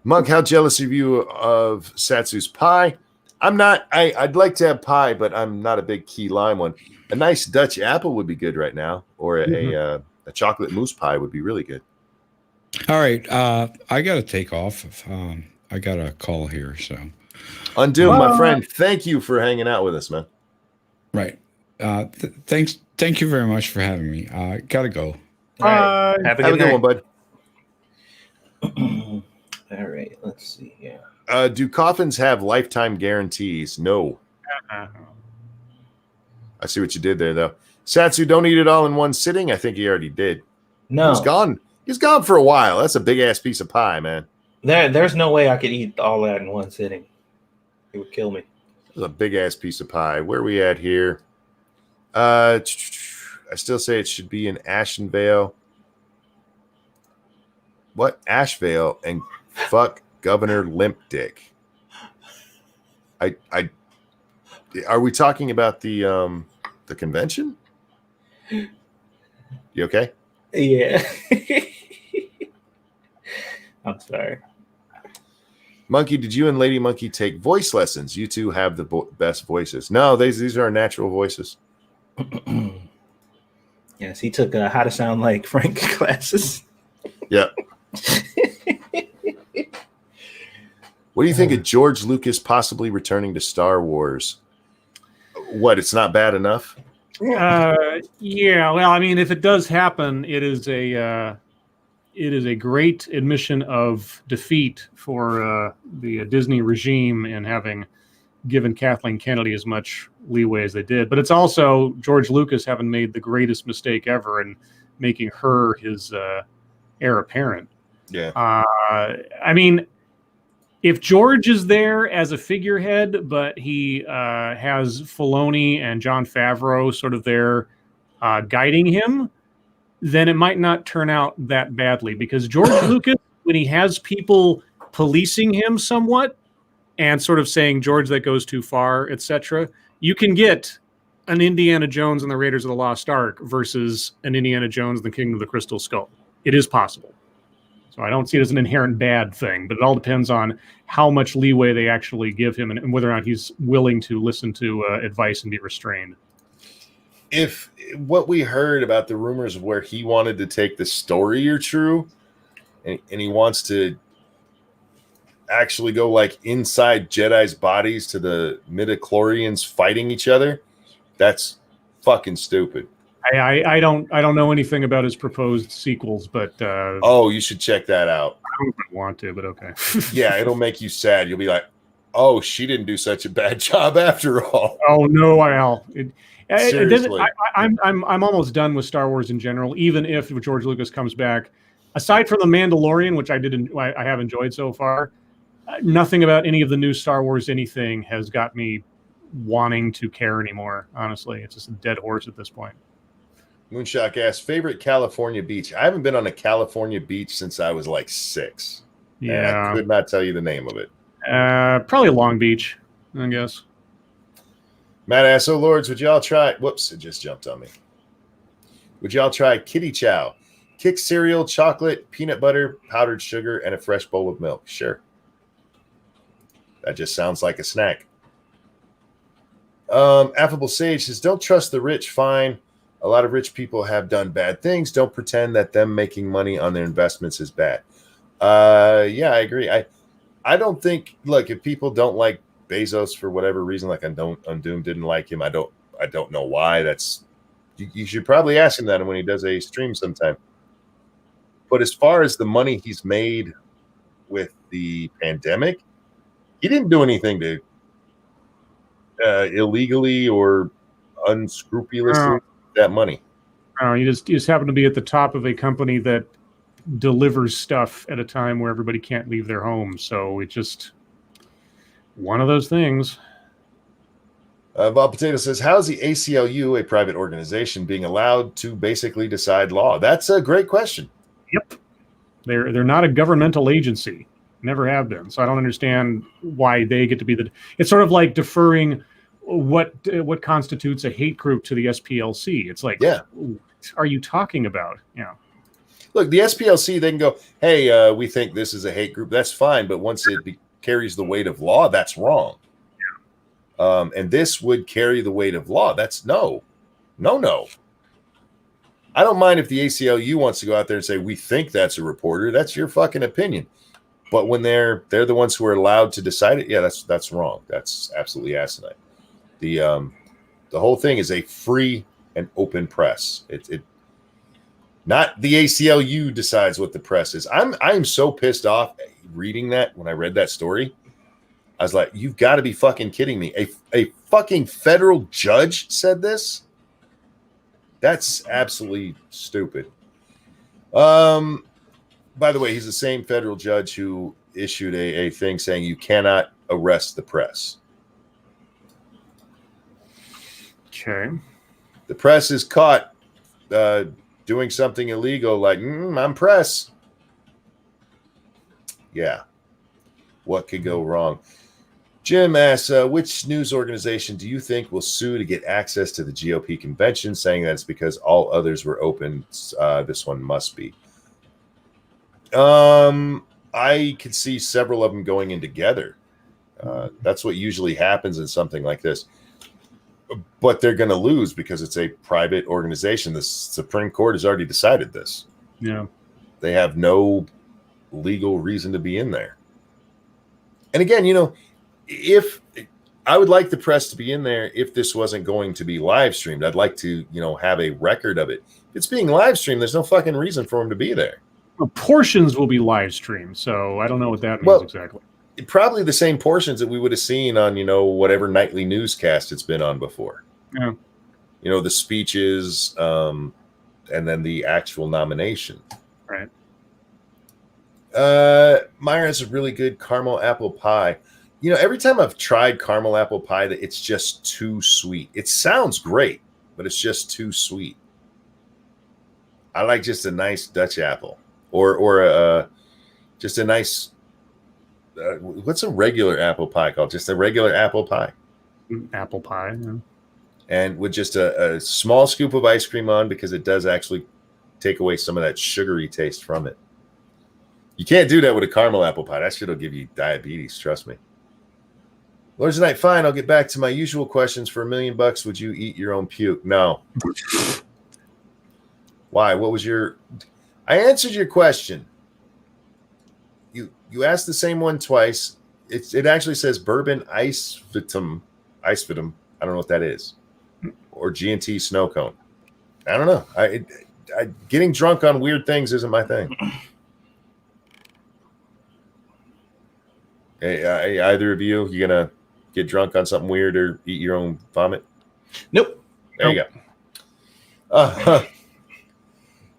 S1: Monk, how jealous are you of Satsu's pie? I'm not. I'd like to have pie, but I'm not a big key lime one. A nice Dutch apple would be good right now, or a chocolate mousse pie would be really good.
S4: All right, I got to take off. I got a call here, so.
S1: Undoom, my friend, thank you for hanging out with us, man.
S4: Right. Thank you very much for having me. Gotta go.
S3: All right. Have a good
S1: one, bud.
S3: All right, let's see here.
S1: Do coffins have lifetime guarantees? No. I see what you did there, though. Satsu, don't eat it all in one sitting. I think he already did.
S3: No.
S1: He's gone. He's gone for a while. That's a big-ass piece of pie, man.
S3: There's no way I could eat all that in one sitting. It would kill me.
S1: That's a big-ass piece of pie. Where are we at here? I still say it should be in Ashenvale. What? Ashevale and fuck Governor Limp Dick. Are we talking about the convention? You okay?
S3: Yeah. I'm sorry.
S1: Monkey, did you and Lady Monkey take voice lessons? You two have the best voices. No, these are our natural voices.
S3: Yes, he took How to Sound Like Frank classes.
S1: Yeah. What do you think of George Lucas possibly returning to Star Wars? What, it's not bad enough?
S2: Yeah, well, I mean, if it does happen, it is a great admission of defeat for the Disney regime in having given Kathleen Kennedy as much leeway as they did. But it's also George Lucas having made the greatest mistake ever in making her his heir apparent.
S1: Yeah.
S2: I mean, if George is there as a figurehead, but he has Filoni and Jon Favreau sort of there guiding him, then it might not turn out that badly, because George Lucas, when he has people policing him somewhat and sort of saying, George, that goes too far, etc., you can get an Indiana Jones and the Raiders of the Lost Ark versus an Indiana Jones and the Kingdom of the Crystal Skull. It is possible. So I don't see it as an inherent bad thing, but it all depends on how much leeway they actually give him and whether or not he's willing to listen to advice and be restrained.
S1: If what we heard about the rumors of where he wanted to take the story are true, and he wants to actually go like inside Jedi's bodies to the midichlorians fighting each other, that's fucking stupid.
S2: I don't know anything about his proposed sequels, but
S1: Oh, you should check that out.
S2: I don't want to, but okay.
S1: Yeah, it'll make you sad. You'll be like, oh, she didn't do such a bad job after all.
S2: Oh no, Al. It doesn't.
S1: Seriously.
S2: I'm almost done with Star Wars in general. Even if George Lucas comes back, aside from the Mandalorian, which I have enjoyed so far, nothing about any of the new Star Wars anything has got me wanting to care anymore. Honestly, it's just a dead horse at this point.
S1: Moonshock asks, favorite California beach? I haven't been on a California beach since I was like 6. And
S2: Yeah,
S1: I could not tell you the name of it.
S2: probably Long Beach, I guess.
S1: Matt asks, oh lords, would y'all try? Whoops, it just jumped on me. Would y'all try kitty chow? Kick cereal, chocolate, peanut butter, powdered sugar, and a fresh bowl of milk. Sure. That just sounds like a snack. Affable Sage says, don't trust the rich. Fine. A lot of rich people have done bad things. Don't pretend that them making money on their investments is bad. Yeah, I agree. I don't think, look, if people don't like Bezos for whatever reason, like Undoom didn't like him, I don't know why. That's you should probably ask him that when he does a stream sometime. But as far as the money he's made with the pandemic, he didn't do anything to illegally or unscrupulously that money.
S2: You just happen to be at the top of a company that delivers stuff at a time where everybody can't leave their homes. So it's just one of those things.
S1: Bob Potato says, how's the ACLU, a private organization, being allowed to basically decide law? That's a great question.
S2: Yep. They're not a governmental agency. Never have been. So I don't understand why they get to be it's sort of like deferring what constitutes a hate group to the SPLC. It's like,
S1: yeah,
S2: what are you talking about? Yeah.
S1: Look, the SPLC, they can go, hey, we think this is a hate group. That's fine. But once it carries the weight of law, that's wrong. Yeah. And this would carry the weight of law. That's no. I don't mind if the ACLU wants to go out there and say, we think that's a reporter. That's your fucking opinion. But when they're the ones who are allowed to decide it, yeah, that's wrong. That's absolutely asinine. The whole thing is a free and open press. It not the ACLU decides what the press is. I'm so pissed off reading that. When I read that story, I was like, you've got to be fucking kidding me. A fucking federal judge said this? That's absolutely stupid. By the way, he's the same federal judge who issued a thing saying you cannot arrest the press.
S2: Okay.
S1: The press is caught doing something illegal, like, I'm press. Yeah. What could go wrong? Jim asks, which news organization do you think will sue to get access to the GOP convention, saying that it's because all others were open? This one must be. I could see several of them going in together. That's what usually happens in something like this. But they're going to lose because it's a private organization. The Supreme Court has already decided this.
S2: Yeah.
S1: They have no legal reason to be in there. And again, if I would like the press to be in there if this wasn't going to be live streamed, I'd like to, have a record of it. If it's being live streamed, there's no fucking reason for them to be there.
S2: Well, portions will be live streamed, so I don't know what that means exactly.
S1: Probably the same portions that we would have seen on, whatever nightly newscast it's been on before.
S2: Yeah.
S1: The speeches, and then the actual nomination.
S2: Right.
S1: Myra has a really good caramel apple pie. Every time I've tried caramel apple pie, that it's just too sweet. It sounds great, but it's just too sweet. I like just a nice Dutch apple, or just a nice. What's a regular apple pie called? Just a regular apple pie.
S2: Apple pie. Yeah.
S1: And with just a small scoop of ice cream on, because it does actually take away some of that sugary taste from it. You can't do that with a caramel apple pie. That shit will give you diabetes. Trust me. Lords of Night, fine. I'll get back to my usual questions. For $1 million, would you eat your own puke? No. Why? What was your? I answered your question. You asked the same one twice. It actually says bourbon ice vitum. I don't know what that is. or G&T snow cone. I don't know. I getting drunk on weird things isn't my thing. Hey, either of you gonna get drunk on something weird or eat your own vomit?
S3: Nope.
S1: There you go.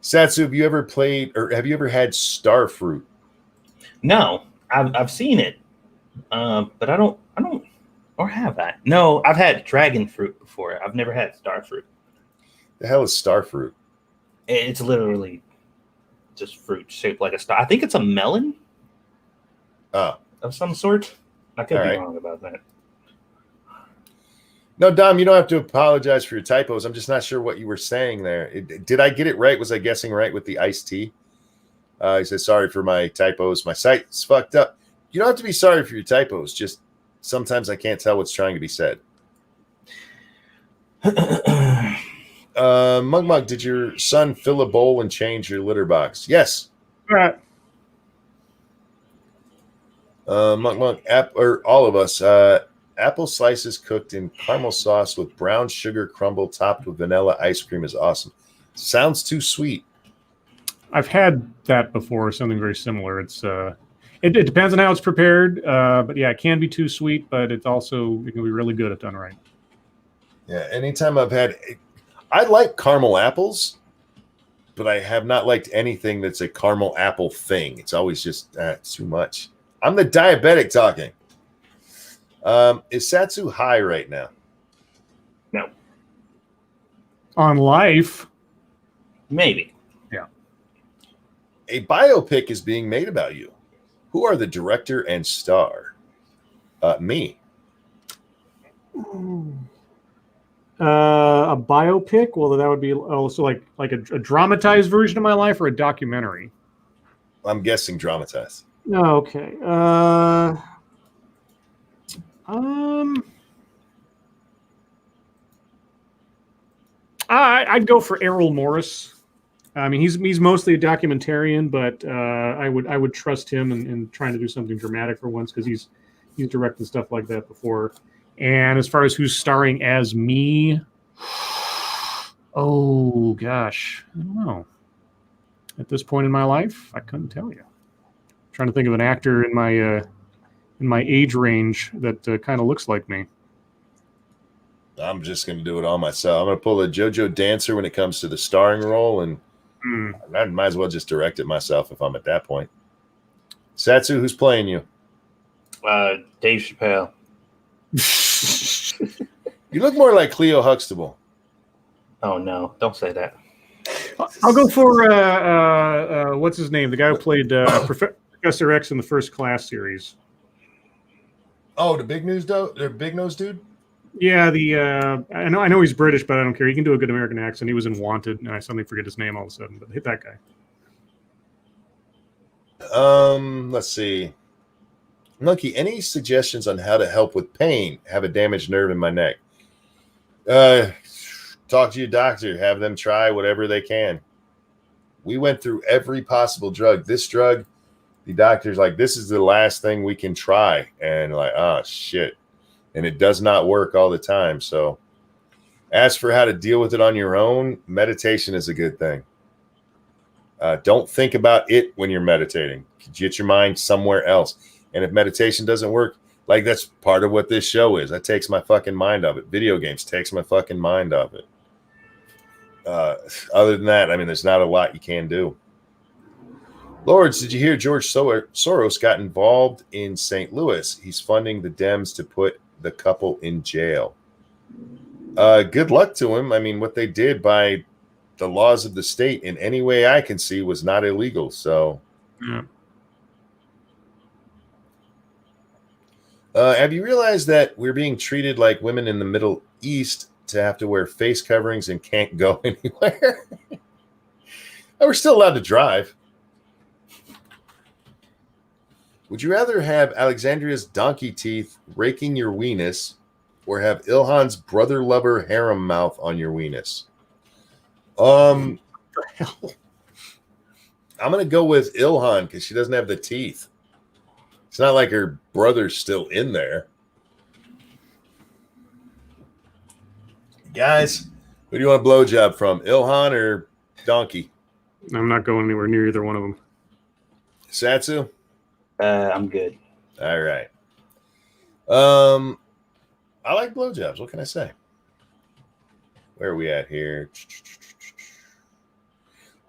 S1: Satsu, have you ever played or have you ever had star fruit?
S3: No, I've seen it, but I don't, or have I? No, I've had dragon fruit before. I've never had star fruit.
S1: The hell is star fruit?
S3: It's literally just fruit shaped like a star. I think it's a melon
S1: Oh,
S3: of some sort. I could
S1: All
S3: be
S1: right.
S3: wrong about that.
S1: no, Dom, you don't have to apologize for your typos. I'm just not sure what you were saying there. Did I get it right? Was I guessing right with the iced tea? He says, sorry for my typos. My site's fucked up. You don't have to be sorry for your typos. Just sometimes I can't tell what's trying to be said. Mug, did your son fill a bowl and change your litter box? Yes.
S2: Right.
S1: Mug, or all of us. Apple slices cooked in caramel sauce with brown sugar crumble topped with vanilla ice cream is awesome. Sounds too sweet.
S2: I've had that before, something very similar. It's it depends on how it's prepared, but yeah, it can be too sweet, but it can be really good if done right.
S1: Yeah, anytime I like caramel apples, but I have not liked anything that's a caramel apple thing. It's always just too much. I'm the diabetic talking. Is Satsu high right now?
S3: No,
S2: On life,
S3: maybe.
S1: A biopic is being made about you. Who are the director and star? Me.
S2: a biopic. Well, that would be also like a dramatized version of my life or a documentary.
S1: I'm guessing dramatized.
S2: Oh, okay. I'd go for Errol Morris. I mean, he's mostly a documentarian, but I would trust him in trying to do something dramatic for once because he's directed stuff like that before. And as far as who's starring as me, oh gosh, I don't know. At this point in my life, I couldn't tell you. I'm trying to think of an actor in my age range that kind of looks like me.
S1: I'm just going to do it all myself. I'm going to pull a JoJo Dancer when it comes to the starring role, and I might as well just direct it myself if I'm at that point. Satsu, who's playing you?
S3: Dave Chappelle.
S1: You look more like Cleo Huxtable.
S3: Oh no! Don't say that.
S2: I'll go for what's his name? The guy who played Professor X in the First Class series.
S1: Oh, the big nose dude.
S2: Yeah, I know he's British, but I don't care. He can do a good American accent. He was in Wanted, and I suddenly forget his name all of a sudden. But hit that guy.
S1: Let's see. Monkey, any suggestions on how to help with pain? Have a damaged nerve in my neck. Talk to your doctor. Have them try whatever they can. We went through every possible drug. This drug, the doctor's like, this is the last thing we can try. And like, oh, shit. And it does not work all the time. So as for how to deal with it on your own, meditation is a good thing. Don't think about it when you're meditating. Get your mind somewhere else. And if meditation doesn't work, like that's part of what this show is. That takes my fucking mind off it. Video games takes my fucking mind off it. Other than that, I mean, there's not a lot you can do. Lords, did you hear George Soros got involved in St. Louis? He's funding the Dems to put the couple in jail. Good luck to him. I mean, what they did by the laws of the state in any way I can see was not illegal. So,
S2: Yeah.
S1: Have you realized that we're being treated like women in the Middle East to have to wear face coverings and can't go anywhere? We're still allowed to drive. Would you rather have Alexandria's donkey teeth raking your weenus or have Ilhan's brother lover harem mouth on your weenus? I'm going to go with Ilhan because she doesn't have the teeth. It's not like her brother's still in there. Guys, who do you want a blowjob from? Ilhan or Donkey?
S2: I'm not going anywhere near either one of them.
S1: Satsu?
S3: I'm good.
S1: All right. I like blowjobs. What can I say? Where are we at here?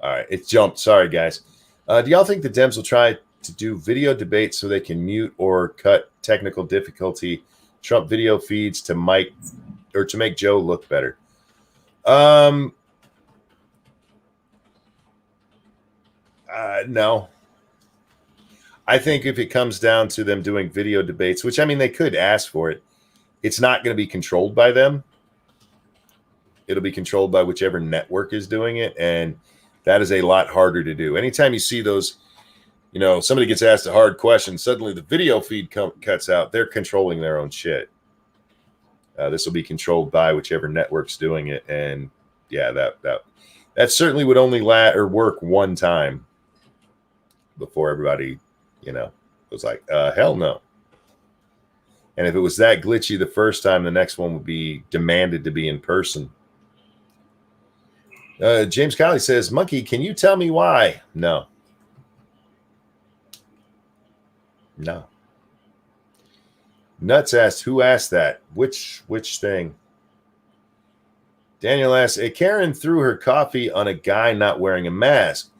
S1: All right, it jumped. Sorry, guys. Do y'all think the Dems will try to do video debates so they can mute or cut technical difficulty Trump video feeds to Mike or to make Joe look better? No. I think if it comes down to them doing video debates, which I mean they could ask for it, it's not going to be controlled by them. It'll be controlled by whichever network is doing it, and that is a lot harder to do. Anytime you see those, you know, somebody gets asked a hard question, suddenly the video feed cuts out. They're controlling their own shit. This will be controlled by whichever network's doing it, and yeah, that certainly would only work one time before everybody, you know, was like, hell no. And if it was that glitchy the first time, the next one would be demanded to be in person. James Colley says, Monkey, can you tell me why? No. Nuts asked, who asked that? Which thing? Daniel asked, a Karen threw her coffee on a guy not wearing a mask.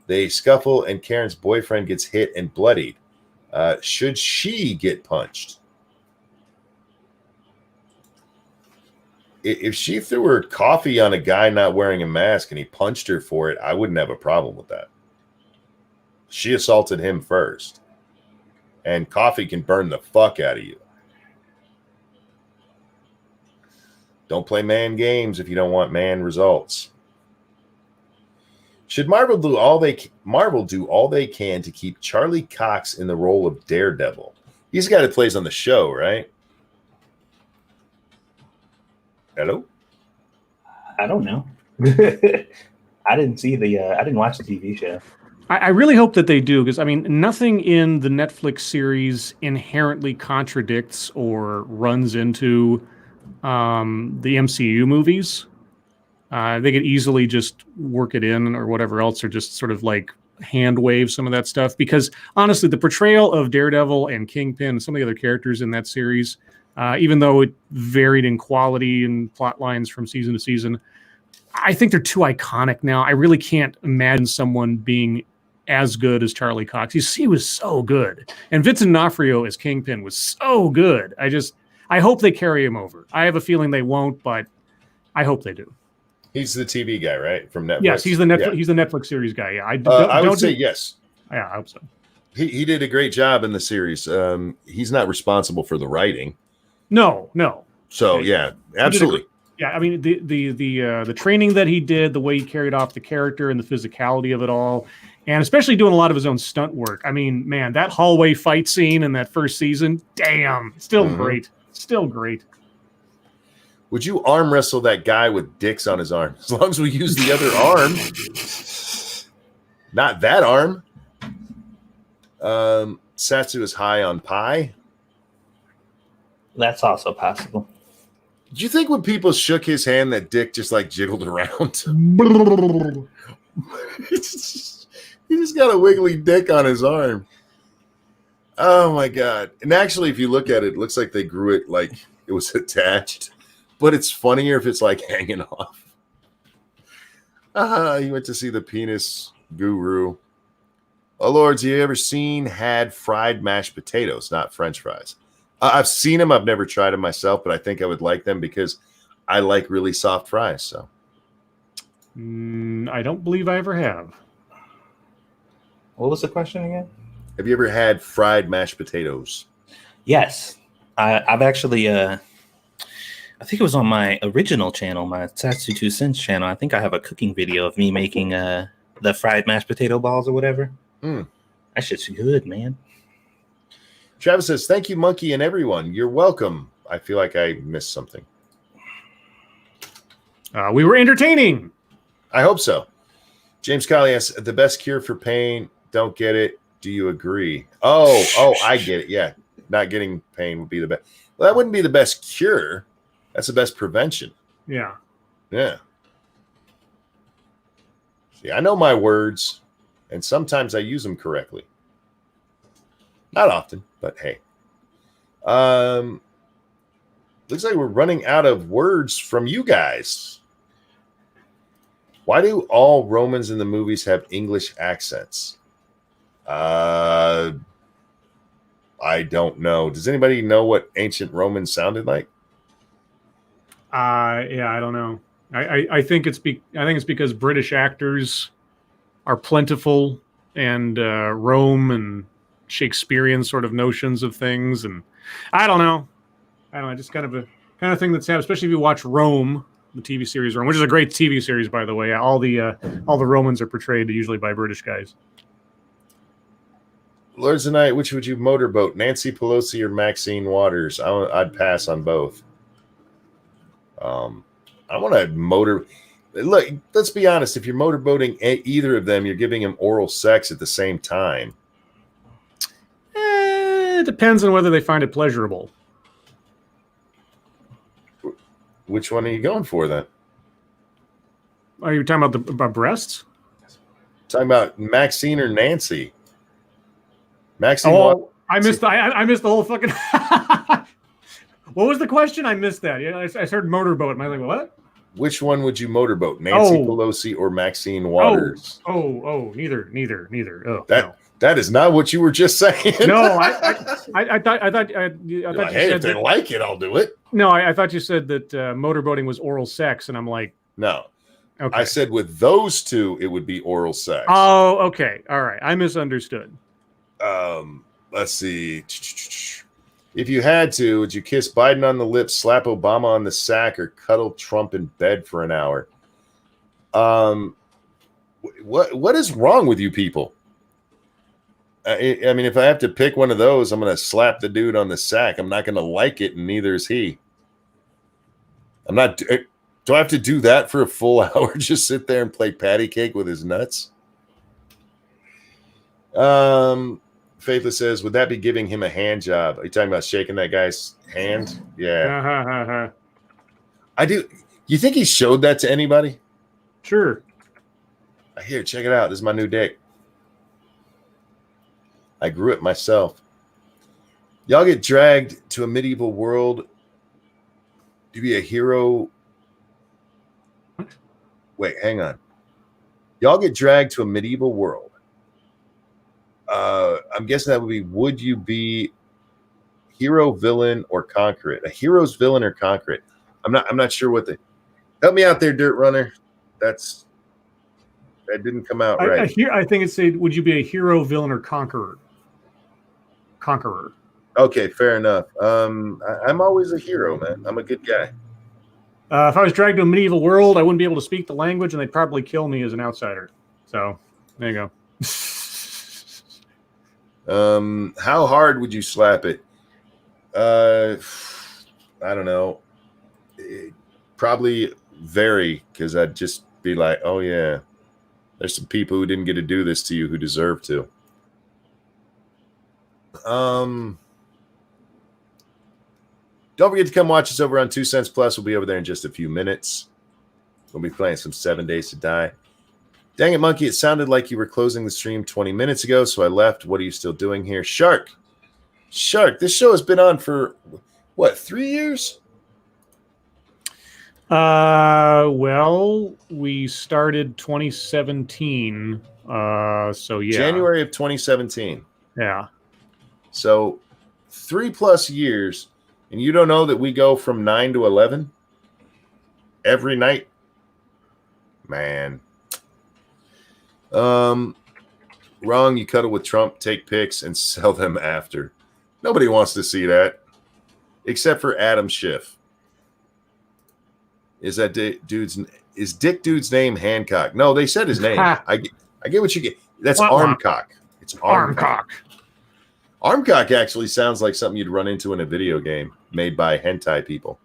S1: They scuffle and Karen's boyfriend gets hit and bloodied. Should she get punched? If she threw her coffee on a guy not wearing a mask and he punched her for it, I wouldn't have a problem with that. She assaulted him first. And coffee can burn the fuck out of you. Don't play man games if you don't want man results. Should Marvel do all they can to keep Charlie Cox in the role of Daredevil? He's the guy that plays on the show, right? Hello?
S3: I don't know. I didn't watch the TV show.
S2: I really hope that they do, because I mean, nothing in the Netflix series inherently contradicts or runs into the MCU movies. They could easily just work it in or whatever else, or just sort of like hand wave some of that stuff. Because honestly, the portrayal of Daredevil and Kingpin and some of the other characters in that series, even though it varied in quality and plot lines from season to season, I think they're too iconic now. I really can't imagine someone being as good as Charlie Cox. He was so good. And Vincent D'Onofrio as Kingpin was so good. I hope they carry him over. I have a feeling they won't, but I hope they do.
S1: He's the TV guy, right? From Netflix.
S2: Yes, he's the Netflix. Yeah. He's the Netflix series guy. Yeah,
S1: I would say yes.
S2: Yeah, I hope so.
S1: He did a great job in the series. He's not responsible for the writing.
S2: No.
S1: So yeah, absolutely.
S2: Yeah, I mean the training that he did, the way he carried off the character, and the physicality of it all, and especially doing a lot of his own stunt work. I mean, man, that hallway fight scene in that first season, damn, still great. Still great.
S1: Would you arm wrestle that guy with dicks on his arm? As long as we use the other arm. Not that arm. Satsu is high on pie.
S3: That's also possible.
S1: Do you think when people shook his hand, that dick just like jiggled around? He just got a wiggly dick on his arm. Oh my God. And actually, if you look at it, it looks like they grew it like it was attached. But it's funnier if it's like hanging off. You went to see the penis guru. Oh, Lords, you ever had fried mashed potatoes, not French fries? I've seen them. I've never tried them myself, but I think I would like them because I like really soft fries. So,
S2: I don't believe I ever have.
S3: What was the question again?
S1: Have you ever had fried mashed potatoes?
S3: Yes. I've actually, I think it was on my original channel, my Satsu 2 Cents channel. I think I have a cooking video of me making the fried mashed potato balls or whatever. That shit's good, man.
S1: Travis says, thank you, Monkey, and everyone. You're welcome. I feel like I missed something.
S2: We were entertaining.
S1: I hope so. James Colley asks, the best cure for pain. Don't get it. Do you agree? Oh, I get it. Yeah. Not getting pain would be the best. Well, that wouldn't be the best cure. That's the best prevention.
S2: Yeah.
S1: Yeah. See, I know my words, and sometimes I use them correctly. Not often, but hey. Looks like we're running out of words from you guys. Why do all Romans in the movies have English accents? I don't know. Does anybody know what ancient Romans sounded like?
S2: Yeah, I don't know. I think it's because British actors are plentiful, and Rome and Shakespearean sort of notions of things, and I don't know. Just kind of thing that's happened, especially if you watch Rome, the TV series Rome, which is a great TV series, by the way. All the Romans are portrayed usually by British guys.
S1: Lords of the Night, which would you motorboat? Nancy Pelosi or Maxine Waters? I'd pass on both. I want to motor. Look, let's be honest. If you're motorboating either of them, you're giving them oral sex at the same time.
S2: It depends on whether they find it pleasurable.
S1: Which one are you going for then?
S2: Are you talking about breasts?
S1: Talking about Maxine or Nancy? Maxine.
S2: Oh, I missed the whole fucking. What was the question? I missed that. Yeah, I heard motorboat. I was like, what?
S1: Which one would you motorboat? Nancy Pelosi or Maxine Waters?
S2: Neither. Oh,
S1: that is not what you were just saying.
S2: No, I thought you
S1: hey,
S2: said
S1: if they like it, I'll do it.
S2: No, I thought you said that motorboating was oral sex, and I'm like,
S1: no.
S2: Okay.
S1: I said with those two, it would be oral sex.
S2: Oh, okay, all right. I misunderstood.
S1: Let's see. If you had to, would you kiss Biden on the lips, slap Obama on the sack, or cuddle Trump in bed for an hour? What is wrong with you people? I mean, if I have to pick one of those, I'm going to slap the dude on the sack. I'm not going to like it, and neither is he. I'm not. Do I have to do that for a full hour? Just sit there and play patty cake with his nuts? Faithless says, would that be giving him a hand job? Are you talking about shaking that guy's hand? Yeah. I do. You think he showed that to anybody?
S2: Sure.
S1: Here, check it out. This is my new dick. I grew it myself. Y'all get dragged to a medieval world to be a hero. Wait, hang on. Y'all get dragged to a medieval world. I'm guessing that would you be hero, villain, or conquer it? A hero's villain or conquer it? I'm not sure what the. Help me out there, Dirt Runner. That didn't come out right.
S2: I think it said, would you be a hero, villain, or conqueror? Conqueror.
S1: Okay, fair enough. I'm always a hero, man. I'm a good guy.
S2: If I was dragged to a medieval world, I wouldn't be able to speak the language, and they'd probably kill me as an outsider. So there you
S1: go. How hard would you slap it? I don't know. Probably very, because I'd just be like, oh yeah, there's some people who didn't get to do this to you who deserve to. Don't forget to come watch us over on 2 Cents Plus. We'll be over there in just a few minutes. We'll be playing some 7 Days to Die. Dang it, Monkey. It sounded like you were closing the stream 20 minutes ago, so I left. What are you still doing here? Shark, this show has been on for, what, 3 years?
S2: Well, we started 2017. So yeah.
S1: January of 2017.
S2: Yeah.
S1: So 3+ years. And you don't know that we go from 9 to 11 every night? Man. Wrong. You cuddle with Trump, take pics, and sell them after. Nobody wants to see that. Except for Adam Schiff. Is Dick Dude's name Hancock? No, they said his name. I get what you get. That's Armcock. It's Armcock. Armcock actually sounds like something you'd run into in a video game made by hentai people.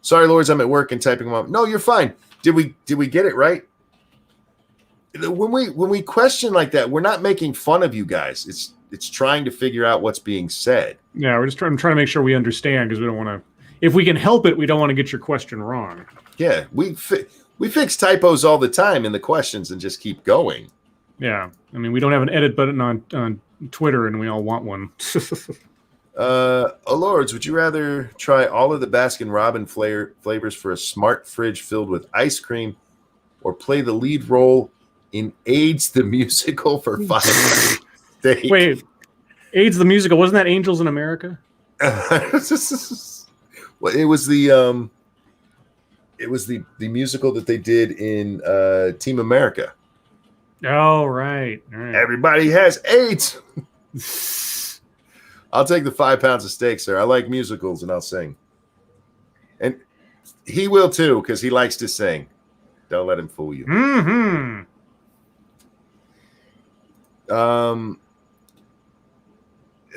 S1: Sorry, Lords, I'm at work and typing them up. No, you're fine. Did we get it right? When we question like that, we're not making fun of you guys. It's trying to figure out what's being said.
S2: Yeah, I'm trying to make sure we understand, because we don't want to. if we can help it, we don't want to get your question wrong.
S1: Yeah, we fix typos all the time in the questions and just keep going.
S2: Yeah, I mean, we don't have an edit button on Twitter, and we all want one.
S1: Oh Lords, would you rather try all of the Baskin Robbins flavors for a smart fridge filled with ice cream, or play the lead role in AIDS the Musical for $5?
S2: Wait, AIDS the Musical, wasn't that Angels in America?
S1: Well, it was the musical that they did in Team America.
S2: Oh, right. All right.
S1: Everybody has AIDS. I'll take the 5 pounds of steak, sir. I like musicals and I'll sing. And he will too, because he likes to sing. Don't let him fool you.
S2: Mm-hmm.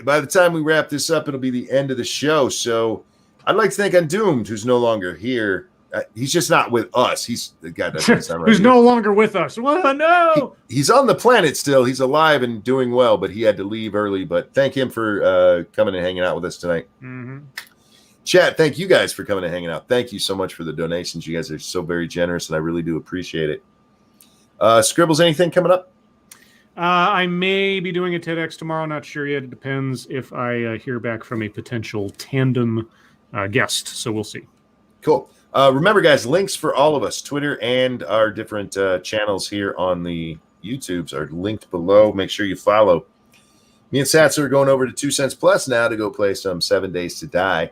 S1: By the time we wrap this up, it'll be the end of the show. So I'd like to thank Undoomed, who's no longer here. He's just not with us. He's the guy that's right
S2: Who's
S1: here.
S2: no longer with us. Well, no.
S1: He's on the planet still. He's alive and doing well, but he had to leave early. But thank him for coming and hanging out with us tonight.
S2: Mm-hmm.
S1: Chat, thank you guys for coming and hanging out. Thank you so much for the donations. You guys are so very generous, and I really do appreciate it. Scribbles, anything coming up?
S2: I may be doing a TEDx tomorrow. Not sure yet. It depends if I hear back from a potential tandem guest. So we'll see.
S1: Cool. Remember, guys, links for all of us, Twitter and our different channels here on the YouTubes are linked below. Make sure you follow. Me and Satsu are going over to 2 Cents Plus now to go play some 7 Days to Die.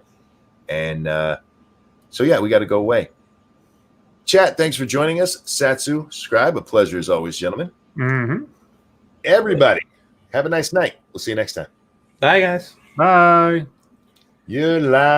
S1: And so, yeah, we got to go away. Chat, thanks for joining us. Satsu, Scribe, a pleasure as always, gentlemen.
S2: Mm-hmm.
S1: Everybody, have a nice night. We'll see you next time.
S3: Bye, guys.
S2: Bye.
S1: You're live.